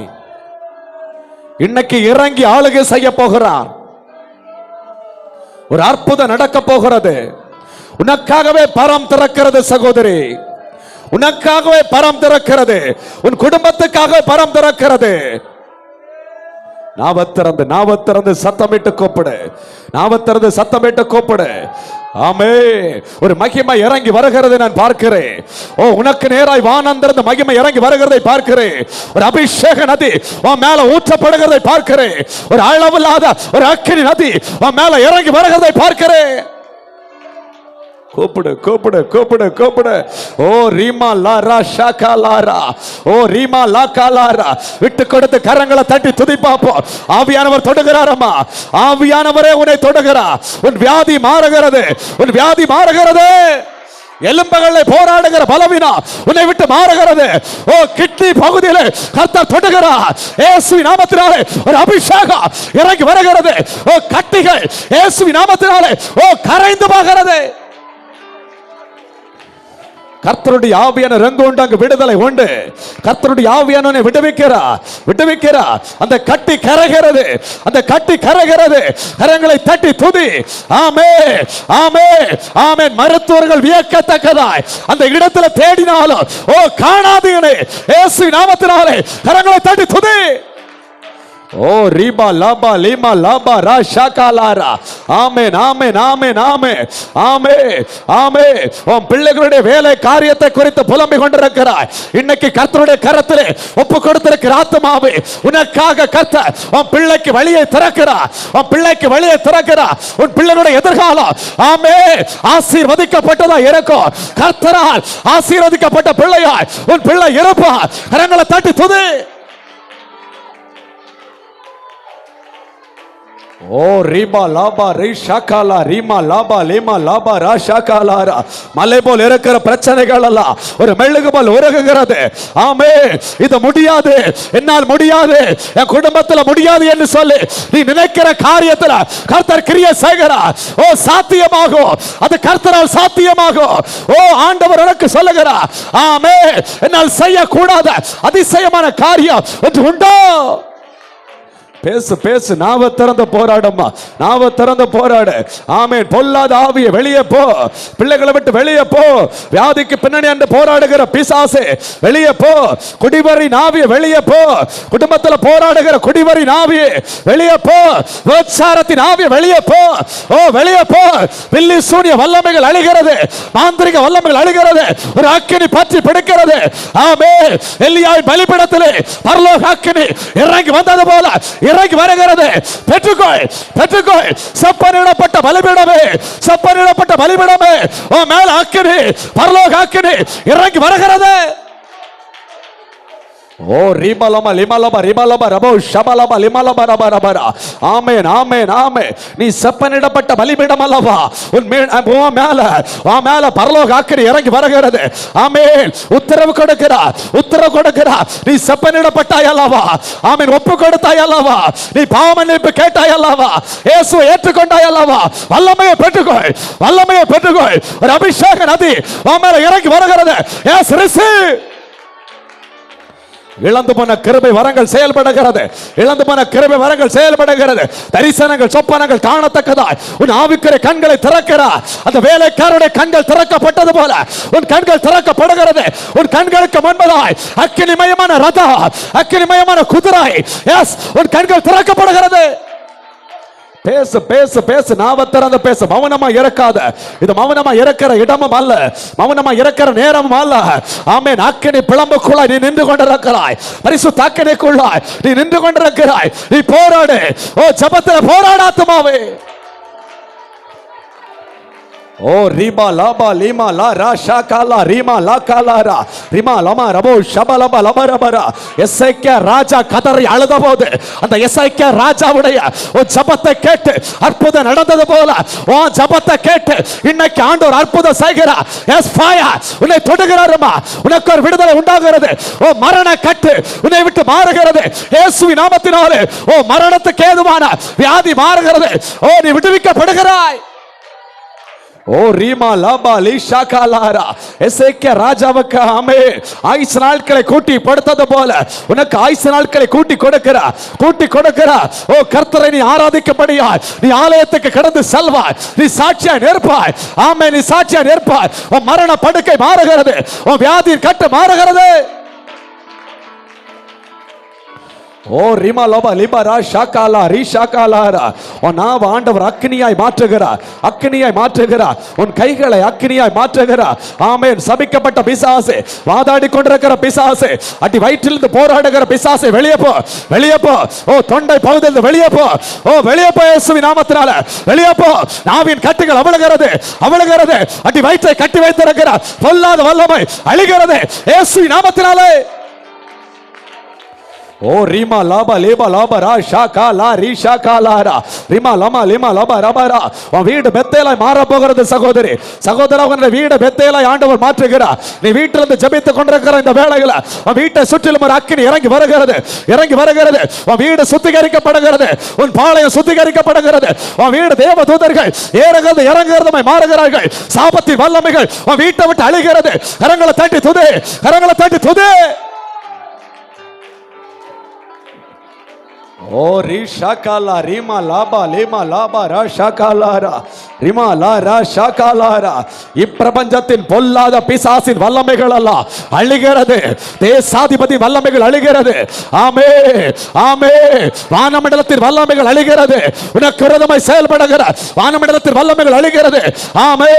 இன்னைக்கு இறங்கி ஆளுகை செய்ய போகிறார். ஒரு அற்புதம் நடக்க போகிறது. உனக்காகவே பரம் திறக்கிறது சகோதரி, உனக்காகவே பரம் திறக்கிறது, உன் குடும்பத்துக்காக பரம் திறக்கிறது. நாவத்திறந்து சத்தமிட்டு கூப்பிடு, நாவத்திறந்து சத்தமிட்டு கூப்பிடு. ஆமே, ஒரு மகிமை இறங்கி வருகிறது நான் பார்க்கிறேன். ஓ உனக்கு நேராய் வானந்திருந்து மகிமை இறங்கி வருகிறதை பார்க்கிறேன். ஒரு அபிஷேக நதி உன் மேல ஊற்றப்படுகிறதை பார்க்கிறேன். ஒரு அளவில்லாத ஒரு அக்கினி நதி உன் மேல இறங்கி வருகிறதை பார்க்கிறேன். கூப்பிடு கூப்பிடு கூப்பிடு கூப்பிடு. ஓ ரீமா லாரா ஷாகா லாரா, ஓ ரீமா லாகா லாரா. விட்டு கொடுத்து கரங்களை தட்டி துதி பார்ப்போம். ஆவியானவர் தொடுகிறாரம்மா, ஆவியானவரே உன்னை தொடுகிறார். உன் வியாதி மாறுகிறது, உன் வியாதி மாறுகிறது. எலும்புகளை போராடுகிற பலவீனம் உன்னை விட்டு மாறுகிறது. ஓ கிட்னி பகுதியில் கர்த்தர் தொடுகிறார். இயேசுவின் நாமத்தினாலே ஒரு அபிஷேகம் இறங்கி வருகிறது. ஓ கட்டிகள் இயேசுவின் நாமத்தினாலே ஓ கரைந்து போகிறது. கர்த்தருடைய ஆவியான ரங்கு உண்டு, அங்கு விடுதலை உண்டு. கர்த்தருடைய ஆவியானவனை விடுவிக்கிறா. அந்த கட்டி கரைகிறது, அந்த கட்டி கரைகிறது. கரங்களை தட்டி துதி. ஆமே ஆமே ஆமே. மருத்துவர்கள் வியக்கத்தக்கதாய் அந்த இடத்துல தேடினாலும் ஓ காணாதீங்களே, இயேசுவின் நாமத்தினாலே கரங்களை தட்டி துதி. ஓ ரீபா லாபா லீமா லாபா ரா ஷாகா லாரா. ஆமென் ஆமென் ஆமென் ஆமென் ஆமென் ஆமென். உன் பிள்ளைகளுடைய வேலை காரியத்தை குறித்து புலம்பிக் கொண்டிருக்கிறாய். இன்னைக்கு கர்த்தருடைய கரத்திலே ஒப்பு கொடுத்திருக்கிற ஆத்துமாவே, உனக்காக கர்த்தர் உன் பிள்ளைக்கு வழியை திறக்கிறார். உன் பிள்ளைக்கு வழியை திறக்கிறார். உன் பிள்ளைகளுடைய எதிர்காலம் ஆமென் ஆசீர்வதிக்கப்பட்டதா இருக்கும். கர்த்தரால் ஆசீர்வதிக்கப்பட்ட பிள்ளையாய் உன் பிள்ளை இருப்பார். கரங்களை தட்டி துதி. ஓ ரீபா லாபா ரீ ஷாகாலா ரீமா லாபா லீமா லாபா ரா ஷாகாலாரா. மலை போல் இருக்கிற பிரச்சனைகள் எல்லாம் ஒரு மெழுகு போல் உருகுகிறது. ஆமே, இது முடியாது, என்னால் முடியாது, என் குடும்பத்தில் முடியாது என்று சொல்லி நீ நினைக்கிற காரியத்தில் கர்த்தர் கிரியை செய்கிறார். ஓ சாத்தியமாகும், அது கர்த்தரால் சாத்தியமாகும். ஓ ஆண்டவர் உனக்கு சொல்லுகிறார். ஆமே, என்னால் செய்யக்கூடாத அதிசயமான காரியம் ஒன்று உண்டோ? பேசு பேசு, நாவ திறந்து போராடம்மா, நாவ திறந்து போராடு. ஆமென். பொல்லாத ஆவிய வெளியே போ, பிள்ளைகளை விட்டு வெளியே போ. வியாதிக்கு பின்னணி என்று போராடுகிற பிசாசே வெளியே போ. குடிவரி நாவிய வெளியே போ. குடும்பத்தில் போராடுகிற குடிவரி நாவிய வெளியே போ. விபச்சாரத்தின் ஆவிய வெளியே போ. ஓ வெளியே போ. பில்லி சூனிய வல்லமைகள் அழிகிறது, மாந்திரிக வல்லமைகள் அழிகிறது. ஒரு அக்கினி பற்றி பிடிக்கிறது. ஆமென். எலியாவின் பலிபீடத்திலே பரலோக அக்கினி இறங்கி வந்தது போல இறங்கி வருகிறது. பெற்றுக்கொள், பெற்றுக்கொள். செப்பனிடப்பட்ட பலிபீடமே, செப்பனிடப்பட்ட பலிபீடமே, ஓ மேல அக்கினி, பரலோக அக்கினி இறங்கி வருகிறது. ஓ ரிமலம லிமலம ரிமலம ரபோ ஷமலம லிமலம ரப ரபரா. ஆமென், ஆமென், ஆமென். நீ செப்பனிடப்பட்ட பலிபீடம் அல்லவா? உன் மேல பரலோக அக்கினி இறங்கி வருகிறது. ஆமென். உத்தரவு கொடுக்கிறார், உத்தரவு கொடுக்கிறார். நீ செப்பனிடப்பட்டாய் அல்லவா? ஆமென். ஒப்பு கொடுத்தாய் அல்லவா? நீ பாவ மன்னிப்பு கேட்டாய் அல்லவா? இயேசுவை ஏற்றுக்கொண்டாய் அல்லவா? வல்லமையை பெற்றுக்கொள், வல்லமையை பெற்றுக்கொள். ஒரு அபிஷேக நதி உன் மேல இறங்கி வருகிறது. Yes receive. இழந்து போன கிருபை வரங்கள் செயல்படுகிறது, இழந்து போன கிருபை வரங்கள் செயல்படுகிறது. தரிசனங்கள் சொப்பனங்கள் காணத்தக்கதாய் உன் ஆவிக்குரிய கண்களை திறக்கிறார். அந்த வேலைக்காரருடைய கண்கள் திறக்கப்பட்டது போல உன் கண்கள் திறக்கப்படுகிறது. உன் கண்களுக்கு முன்பதாய் அக்கினிமயமான ரதம், அக்கினிமயமான குதிரை, எஸ் உன் கண்கள் திறக்கப்படுகிறது. பேசு பேசு பேசு, நாவ திறந்து பேசு. மௌனமா இருக்காத. இது மௌனமா இருக்கிற இடமும் அல்ல, மௌனமா இருக்கிற நேரமும் அல்ல. ஆமென். அக்கினி பிளம்புக்குள்ளாய் நீ நின்று கொண்டிருக்கிறாய். பரிசுத்த அக்கினிக்குள்ளாய் நீ நின்று கொண்டிருக்கிறாய். நீ போராடு. ஓ ஜெபத்தில் போராடு ஆத்துமாவே. ஓ ரிமா லாபா லிமா லா ரா ஷாகாலா ரிமா லா காலாரா ரிமா லமா ரபோ ஷபலபா லபரபரா. எசேக்கியா ராஜா கதறி அழுதபோது அந்த எசேக்கியா ராஜாவுடைய ஒரு ஜெபத்தை கேட்டு அற்புதம் நடந்தது போல ஓ ஜெபத்தை கேட்டு இன்னைக்கு ஆண்டவர் அற்புதம் செய்கிறார். எஸ் ஃபயர் உன்னை தொடுகிறாருமா. உனக்கு ஒரு விடுதலை உண்டாகிறது. ஓ மரண கட்டு உன்னை விட்டு மாறுகிறது இயேசுவின் நாமத்தினாலே. ஓ மரணத்துக்கு ஏதுவான வியாதி மாறுகிறது. ஓ நீ விடுவிக்கப்படுகிறாய். ஓ ரீமா லாபா லீஷா காலாரா. எசேக்கியா ராஜாவுக்கு ஆமென் ஆயுசு நாட்களை கூட்டி படுத்தது போல உனக்கு ஆயுசு நாட்களை கூட்டி கொடுக்கிறார், கூட்டி கொடுக்கிறார். ஓ கர்த்தரை நீ ஆராதிக்கப்படியாய் நீ ஆலயத்துக்கு கடந்து செல்வாய். நீ சாட்சியா நிற்பாய். ஆமென். நீ சாட்சியா நிற்பாய். உன் மரண படுக்கை மாறுகிறது. உன் வியாதியின் கட்டு மாறுகிறது. ஓ ரிமா லபா லிபரா ஷாகாலா ரிஷாகாலாரா. உன் நாவ ஆண்டவர் அக்கினியாய் மாற்றுகிறார், அக்கினியாய் மாற்றுகிறார். உன் கைகளை அக்கினியாய் மாற்றுகிறார். ஆமென். சபிக்கப்பட்ட பிசாசே, வாதாடி கொண்டிருக்கிற பிசாசே, அடி வயிற்றிலிருந்து போராடுகிற பிசாசே வெளியே போ, வெளியே போ. ஓ தொண்டை பகுதியில் வெளியே போ. ஓ வெளியே போ இயேசுவின் நாமத்தினால வெளியே போ. நாவின் கட்டுகள் அவிழுகிறது, அவிழுகிறது. அடி வயிற்றை கட்டி வைத்திருக்கிறார் பொல்லாத வல்லமை அழிகிறது இயேசுவின் நாமத்தினாலே. ஓ ரிமா லாபா லேபா லாபா ரா ஷாகா லா ரிஷா காலாரா ரிமா லமா லிமா லபா ரபரா. உன் வீடு பெத்தேலாய் மாற போகிறது சகோதரி, சகோதரா. உன் வீடு பெத்தேலாய் ஆண்டவர் மாற்றுகிறார். நீ வீட்டிலிருந்து ஜெபித்துக் கொண்டிருக்கிற இந்த வேளையில உன் வீட்டை சுற்றிலும் ஒரு அக்கினி இறங்கி வருகிறது, இறங்கி வருகிறது. உன் வீடு சுத்திகரிக்கப்படுகிறது, உன் பாளையம் சுத்திகரிக்கப்படுகிறது. உன் வீடு தேவ தூதர்கள் ஏறுகிறது இறங்குகிறதுமாய் மாறுகிறார்கள். சாபத்தின் வல்லமைகள் உன் வீட்டை விட்டு அழிகிறது. கரங்களை தட்டி துதி, கரங்களை தட்டி துதி. ஓ ரிஷாகாலா ரிமா லாபா லிமா லாபா ரா ஷாகாலாரா ரிமா லா ரா ஷாகாலாரா. இப்பிரபஞ்சத்தின் பொல்லாத பிசாசின் வல்லமைகள் எல்லாம் அழிகிறது. தேசாதிபதி வல்லமைகள் அழிகிறது. ஆமே ஆமே. வானமண்டலத்தின் வல்லமைகள் அழிகிறது. உனக்கு விரோதமாய் செயல்படுகிற வானமண்டலத்தின் வல்லமைகள் அழிகிறது. ஆமே.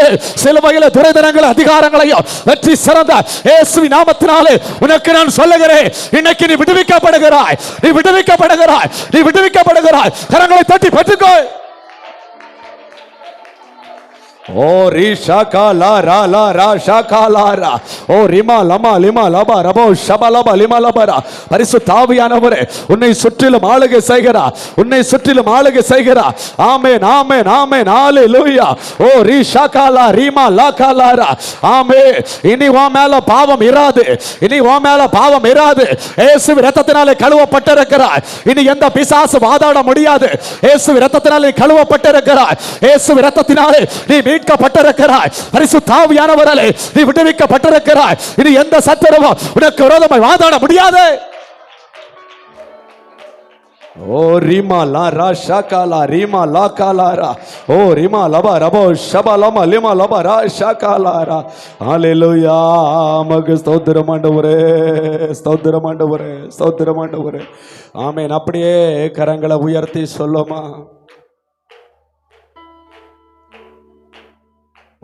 சிலுவையில துரைதனங்கள் அதிகாரங்களையும் வெற்றி சிறந்த இயேசுவின் நாமத்தினாலே உனக்கு நான் சொல்லுகிறேன், இன்னைக்கு நீ விடுவிக்கப்படுகிறாய், நீ விடுவிக்கப்படுகிறாய், நீ விடுவிக்கப்படுகிறாய். கரங்களை தட்டி பெற்றுக்கோ. ஓ ரிஷாகாலா ரா லா ரா ஷாகாலாரா. ஓ ரிமா லமா லிமா லபா ரபோ ஷபலபா லிமா லபரா. பரிசுத்த ஆவியானவரே உன்னை சுற்றிலும் ஆளுகை செய்கிறார், உன்னை சுற்றிலும் ஆளுகை செய்கிறார். ஆமென் ஆமென் ஆமென். ஹalleluya. ஓ ரிஷாகாலா ரிமா லாகாலாரா. ஆமென். இனி உன் மேல பாவம் இராது, இனி உன் மேல பாவம் இராது. இயேசுவின் இரத்தத்தினாலே கழுவப்பட்டிருக்கிறாய். இனி எந்த பிசாசு வாதாட முடியாது. இயேசுவின் இரத்தத்தினாலே கழுவப்பட்டிருக்கிறாய். இயேசுவின் இரத்தத்தினாலே நீ மீட்கப்பட்டிருக்கிறாய். பரிசுத்த ஆவியானவராலே நீ விடுவிக்கப்பட்டிருக்கிறாய். இனி எந்த சத்துருவும் உனக்கு விரோதமாய் வாதாட முடியாது. ஓ ரீமா லா ரா ஷாகாலா ரீமா லா காலாரா ஓ ரீமா லபா ரபோ ஷபா லமா லிமா லபா ரா ஷாகாலாரா. ஹalleluya. மக ஸ்தோத்திரம் ஆண்டவரே, ஸ்தோத்திரம் ஆண்டவரே, ஸ்தோத்திரம் ஆண்டவரே. ஆமென். அப்படியே கரங்களை உயர்த்தி சொல்லுமா,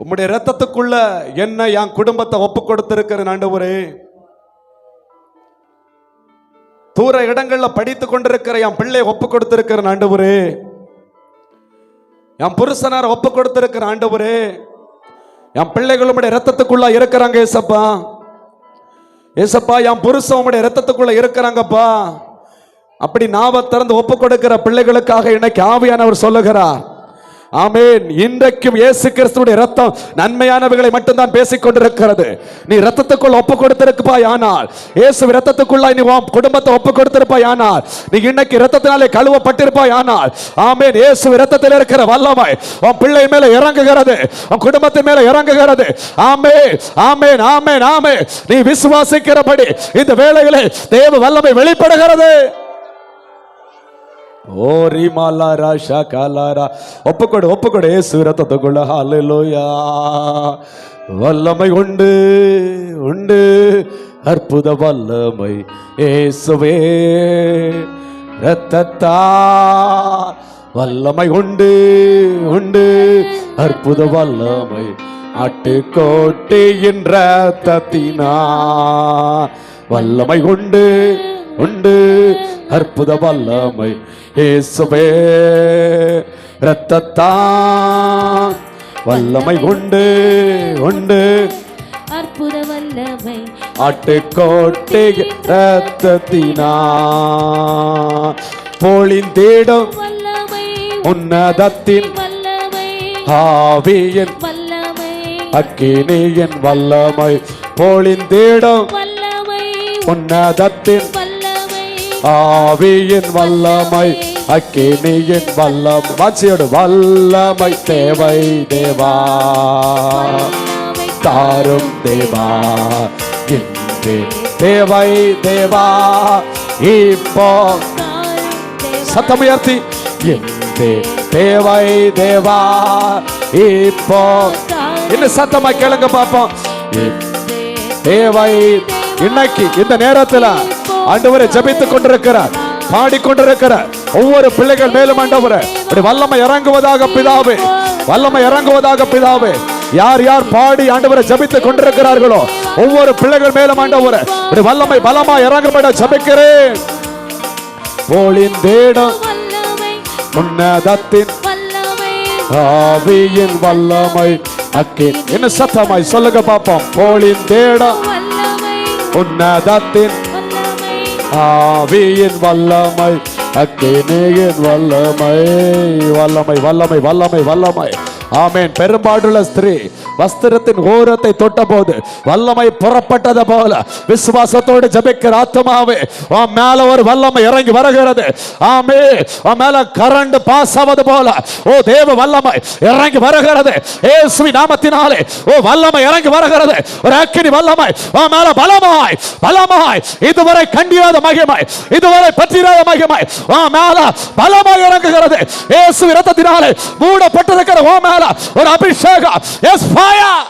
உம்முடைய இரத்தத்துக்குள்ள என்ன என் குடும்பத்தை ஒப்பு கொடுத்திருக்கிறேன் ஆண்டவரே. தூர இடங்கள்ல படித்து கொண்டிருக்கிற என் பிள்ளை ஒப்பு கொடுத்திருக்கிற ஆண்டவரே. என் புருஷனார் ஒப்பு கொடுத்திருக்கிற ஆண்டவரே. என் பிள்ளைகள் உம்முடைய இரத்தத்துக்குள்ள இருக்கிறாங்க ஏசப்பா. ஏசப்பா என் புருஷன் உம்முடைய இரத்தத்துக்குள்ள இருக்கிறாங்கப்பா. அப்படி நாவ திறந்து ஒப்பு கொடுக்கிற பிள்ளைகளுக்காக இன்னைக்கு ஆவியானவர் சொல்லுகிறார். ஆமென். இன்றைக்கும் இயேசு கிறிஸ்துவுடைய இரத்தம் நன்மையானவைகளை மட்டும்தான் பேசிக் கொண்டிருக்கிறது. நீ இரத்தத்துக்குள் ஒப்பு கொடுத்திருப்பாய் ஆனால், இயேசு இரத்தத்துக்குள்ள நீ குடும்பத்தை ஒப்பு கொடுத்திருப்பாய் ஆனால், நீ இன்னைக்கு இரத்தத்தினாலே கழுவப்பட்டிருப்பாய் ஆனால், ஆமென், இயேசு இரத்தத்தில் இருக்கிற வல்லமை உன் பிள்ளை மேல இறங்குகிறது, உன் குடும்பத்தின் மேல இறங்குகிறது. ஆமென், ஆமென், ஆமென், ஆமென். நீ விசுவாசிக்கிறபடி இந்த வேளையிலே தேவ வல்லமை வெளிப்படுகிறது. ஓ ரீமாலா ராஷா காலாரா. ஒப்புக்கொடு, ஒப்புக்கொடு இயேசு இரத்தத்துக்குள்ள. ஹalleluya. வல்லமை உண்டு, உண்டு, அற்புத வல்லமை இயேசுவே இரத்தத்தா. வல்லமை உண்டு, உண்டு, அற்புத வல்லமை ஆட்டுக்கோட்டையின் இரத்தத்தினா. வல்லமை உண்டு, உண்டு, அற்புத வல்லமை இயேசுவே இரத்தத்தா. வல்லமை உண்டு, உண்டு, அற்புத வல்லமை ஆட்டுக்கோட்டை இரத்தத்தினா. பொழிந்திடும் வல்லமை உன்னதத்தின் வல்லமை ஆவியின் வல்லமை அக்கினியின் வல்லமை. பொழிந்திடும் வல்லமை உன்னதத்தின் வல்லமை ஆவியின் வல்லமை அக்கினியின் வல்லமை. வாட்சியோடு வல்லமை தேவை தேவா, தாரும் தேவா, இன்று தேவை தேவா. இப்போ சத்தமுயர்த்தி இன்று தேவை தேவா. இப்போ இன்னும் சத்தமா கேளுங்க பாப்போம். தேவை இன்னைக்கு இந்த நேரத்தில் ஆண்டவரை ஜெபித்துக் கொண்டிருக்கிறார், பாடிக்கொண்டிருக்கிறார் ஒவ்வொரு பிள்ளைகள் மேலும் ஆண்டவரே வல்லமை இறங்குவதாக பிதாவே, வல்லமை இறங்குவதாக பிதாவே. யார் யார் பாடி ஆண்டவரை ஜெபித்துக் கொண்டிருக்கிறார்களோ ஒவ்வொரு பிள்ளைகள் மேலும் ஆண்டவரே வல்லமை பலமா இறங்கப்பட ஜெபிக்கிறேன். பொழிந்திடும் உன்னதத்தின் ஆவியின் வல்லமை அக்கின். என்ன சத்தமாய் சொல்லுங்க பாப்போம். பொழிந்திடும் உன்னதத்தின் ஆவியின் வல்லமை அக்கினியின் வல்லமை. வல்லமை, வல்லமை, வல்லமை, வல்லமை. ஆமென். பெரும்பாடுள்ள ஸ்திரீ வஸ்திரத்தின் ஓரத்தை தொட்ட போது வல்லமை புறப்பட்டது போல விசுவாசத்தோடு ஜெபிக்கிற ஆத்துமாவே உன் மேல ஒரு வல்லமை இறங்கி வருகிறது. ஆமே, உன் மேல கரண்ட் பாஸ் ஆவது போல ஓ தேவ வல்லமை இறங்கி வருகிறது இயேசுவின் நாமத்தினாலே. ஓ வல்லமை இறங்கி வருகிறது, ஒரு அக்கினி வல்லமை உன் மேல பலமாய் பலமாய் இதுவரை கண்டிராத மகிமை, இதுவரை பற்றிராத மகிமை உன் மேல பலமாய் இறங்குகிறது இயேசு இரத்தத்தினாலே. மூடப்பட்டிருக்கிற உன் மேல ஒரு அபிஷேகம். Yes fire.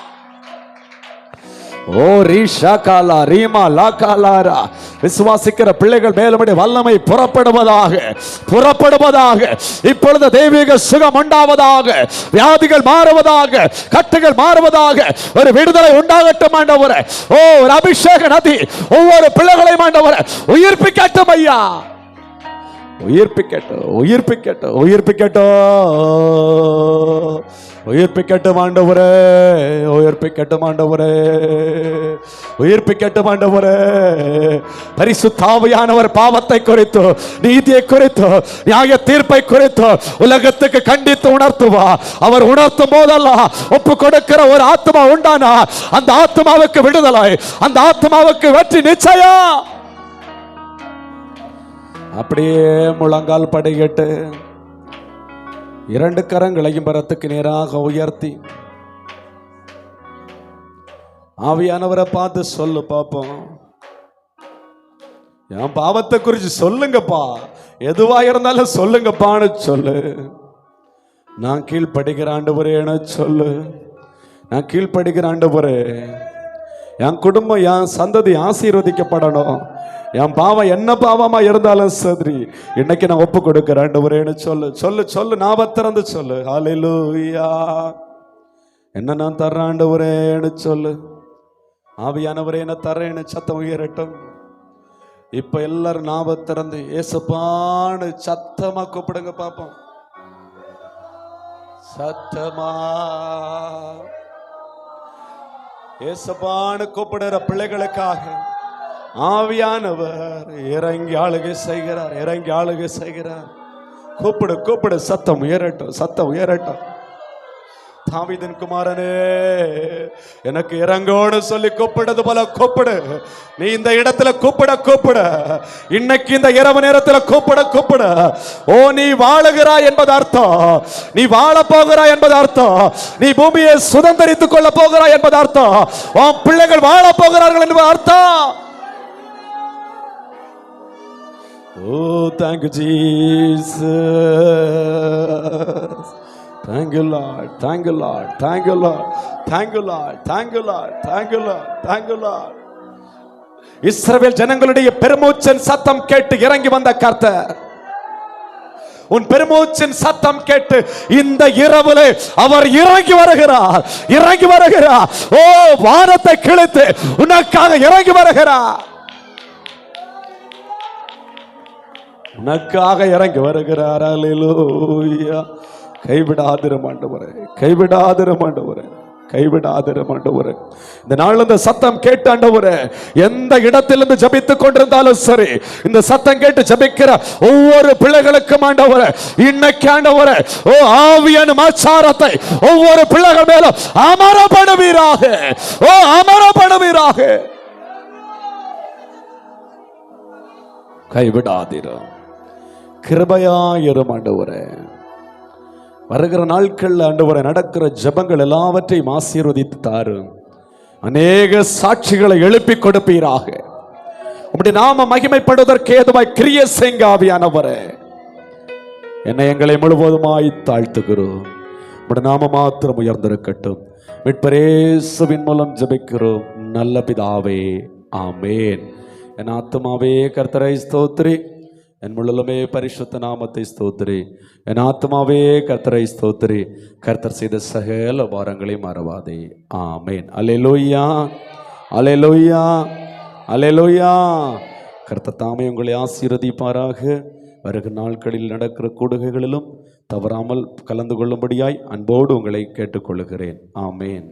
ஓ ரீஷா காலா ரீமா லா காலாரா. விசுவாசிக்கிற பிள்ளைகள் மேலுடைய வல்லமை புறப்படுவதாக, புறப்படுவதாக. இப்பொழுது தெய்வீக சுகம் உண்டாவதாக, வியாதிகள் மாறுவதாக, கட்டுகள் மாறுவதாக, ஒரு விடுதலை உண்டாகட்டும் ஆண்டவரே. ஓ ஒரு அபிஷேக நதி ஒவ்வொரு பிள்ளைகளையும் ஆண்டவரே உயிர்ப்பிக்கட்டும் ஐயா, உயிர்ப்பிக்கட்டும், உயிர்ப்பிக்கட்டும், உயிர்ப்பிக்கட்டும், உயிர்ப்பிக்கட்டும் ஆண்டவரே, உயிர்ப்பிக்கட்டும் ஆண்டவரே, உயிர்ப்பிக்கட்டும் ஆண்டவரே. பரிசுத்த ஆவியானவர் பாவத்தை குறித்து, நீதியை குறித்து, நியாய தீர்ப்பை குறித்து உலகத்துக்கு கண்டித்து உணர்த்துவா. அவர் உணர்த்தும் போதெல்லாம் ஒப்பு கொடுக்கிற ஒரு ஆத்மா உண்டானா அந்த ஆத்மாவுக்கு விடுதலை, அந்த ஆத்மாவுக்கு வெற்றி நிச்சயம். அப்படியே முழங்கால் படிக்கட்டு இரண்டு கரங்களையும் பரத்துக்கு நேராக உயர்த்தி ஆவியானவரை பார்த்து சொல்லு பாப்போம். என் பாவத்தை குறித்து சொல்லுங்கப்பா, எதுவா இருந்தாலும் சொல்லுங்கப்பான்னு சொல்லு. நான் கீழ்ப்படுகிற ஆண்டவரேன்னு சொல்லு. நான் கீழ்ப்படுகிற ஆண்டவரே, என் குடும்பம் என் சந்ததி ஆசீர்வதிக்கப்படணும். என் பாவம் என்ன பாவமா இருந்தாலும் சரி, இன்னைக்கு நான் ஒப்பு கொடுக்கிறேன் ஆண்டவரேன்னு சொல்லு. சொல்லு சொல்லு, நான் திறந்து சொல்லு. ஹல்லேலூயா. என்ன நான் தர்றேன் ஆண்டவரேன்னு சொல்லு. ஆவியானவரே என்ன தர்றேன்னு சத்தம் உயரட்டும். இப்ப எல்லாரும் நாவ திறந்து ஏசப்பான்னு சத்தமா கூப்பிடுங்க பாப்போம். சத்தமா ஏசப்பான்னு கூப்பிடுற பிள்ளைகளுக்காக ஆவியானவர் இறங்கி ஆளுகை செய்கிறார், இறங்கி ஆளுகை செய்கிறார். கூப்பிடு கூப்பிடு, சத்தம் உயரட்டும், சத்தம் உயரட்டும். தாவீதின் குமாரனே, எனக்கு இறங்கோடு சொல்லி கூப்பிடுறது போல கூப்பிடு. நீ இந்த இடத்துல கூப்பிட கூப்பிட, இன்னைக்கு இந்த இரவு நேரத்தில் கூப்பிட கூப்பிட. ஓ, நீ வாழுகிறாய் என்பது அர்த்தம், நீ வாழ போகிறாய் என்பது அர்த்தம், நீ பூமியை சுதந்திரித்துக் கொள்ள போகிறாய் என்பது அர்த்தம், உன் பிள்ளைகள் வாழ போகிறார்கள் என்பது அர்த்தம். ஓ, thank you Jesus. Thank you Lord, thank you Lord, thank you Lord, thank you Lord, thank you Lord, thank you Lord, thank you Lord. இஸ்ரவேல் ஜனங்களுடைய பெருமூச்சின் சத்தம் கேட்டு இறங்கி வந்த கர்த்தர், உன் பெருமூச்சின் சத்தம் கேட்டு இந்த இரவுல அவர் இறங்கி வருகிறார், இறங்கி வருகிறார். ஓ, வானத்தை கிழித்து உனக்காக இறங்கி வருகிறார், உனக்காக இறங்கி வருகிறார். அல்லேலூயா. கைவிடாதிரும் ஆண்டவரே, கைவிடாதிரும் ஆண்டவரே, கைவிடாதிரும் ஆண்டவரே. இந்த நாள் இந்த சத்தம் கேட்டு ஆண்டவரே, எந்த இடத்திலிருந்து ஜபித்துக் கொண்டிருந்தாலும் சரி, இந்த சத்தம் கேட்டு ஜபிக்கிற ஒவ்வொரு பிள்ளைகளுக்கும் ஆண்டவரே, இன்னைக்கு ஆண்டவரே, ஓ ஆவியான ஆச்சாரத்தை ஒவ்வொரு பிள்ளைகள் மேலும் அமரப்படுவீராக, ஓ அமரப்படுவீராக. கைவிடாதிரும், கிருபையாயிரும் ஆண்டவரே. வருகிற நாட்கள் ஆண்டவரே நடக்கிற ஜபங்கள் எல்லாவற்றையும் ஆசீர்வதித்து தாரும். அநேக சாட்சிகளை எழுப்பி கொடுப்பீராக. உம்முடைய நாம மகிமைப்படுவதற்கு ஏதுவாய் கிரியை செய்யுங்க ஆவியானவரே. என்னை எங்களை முழுவதுமாய் தாழ்த்துகிறோம். உம்முடைய நாம மாத்திரம் உயர்ந்திருக்கட்டும். மீட்பர் இயேசுவின் மூலம் ஜெபிக்கிறோம் நல்ல பிதாவே, ஆமேன். என் ஆத்துமாவே கர்த்தரை ஸ்தோத்திரி, என் முழுமே பரிசுத்த நாமத்தை ஸ்தோத்திரி. என் ஆத்மாவே கர்த்தரை ஸ்தோத்திரி, கர்த்தர் செய்த சகல வாரங்களை மறவாதே. ஆமேன். அல்லேலூயா, அல்லேலூயா, அல்லேலூயா. கர்த்தர் தாமே உங்களை ஆசீர்வதிப்பாராக. வருகிற நாட்களில் நடக்கிற கூடுகைகளிலும் தவறாமல் கலந்து கொள்ளும்படியாய் அன்போடு உங்களை கேட்டுக்கொள்கிறேன். ஆமேன்.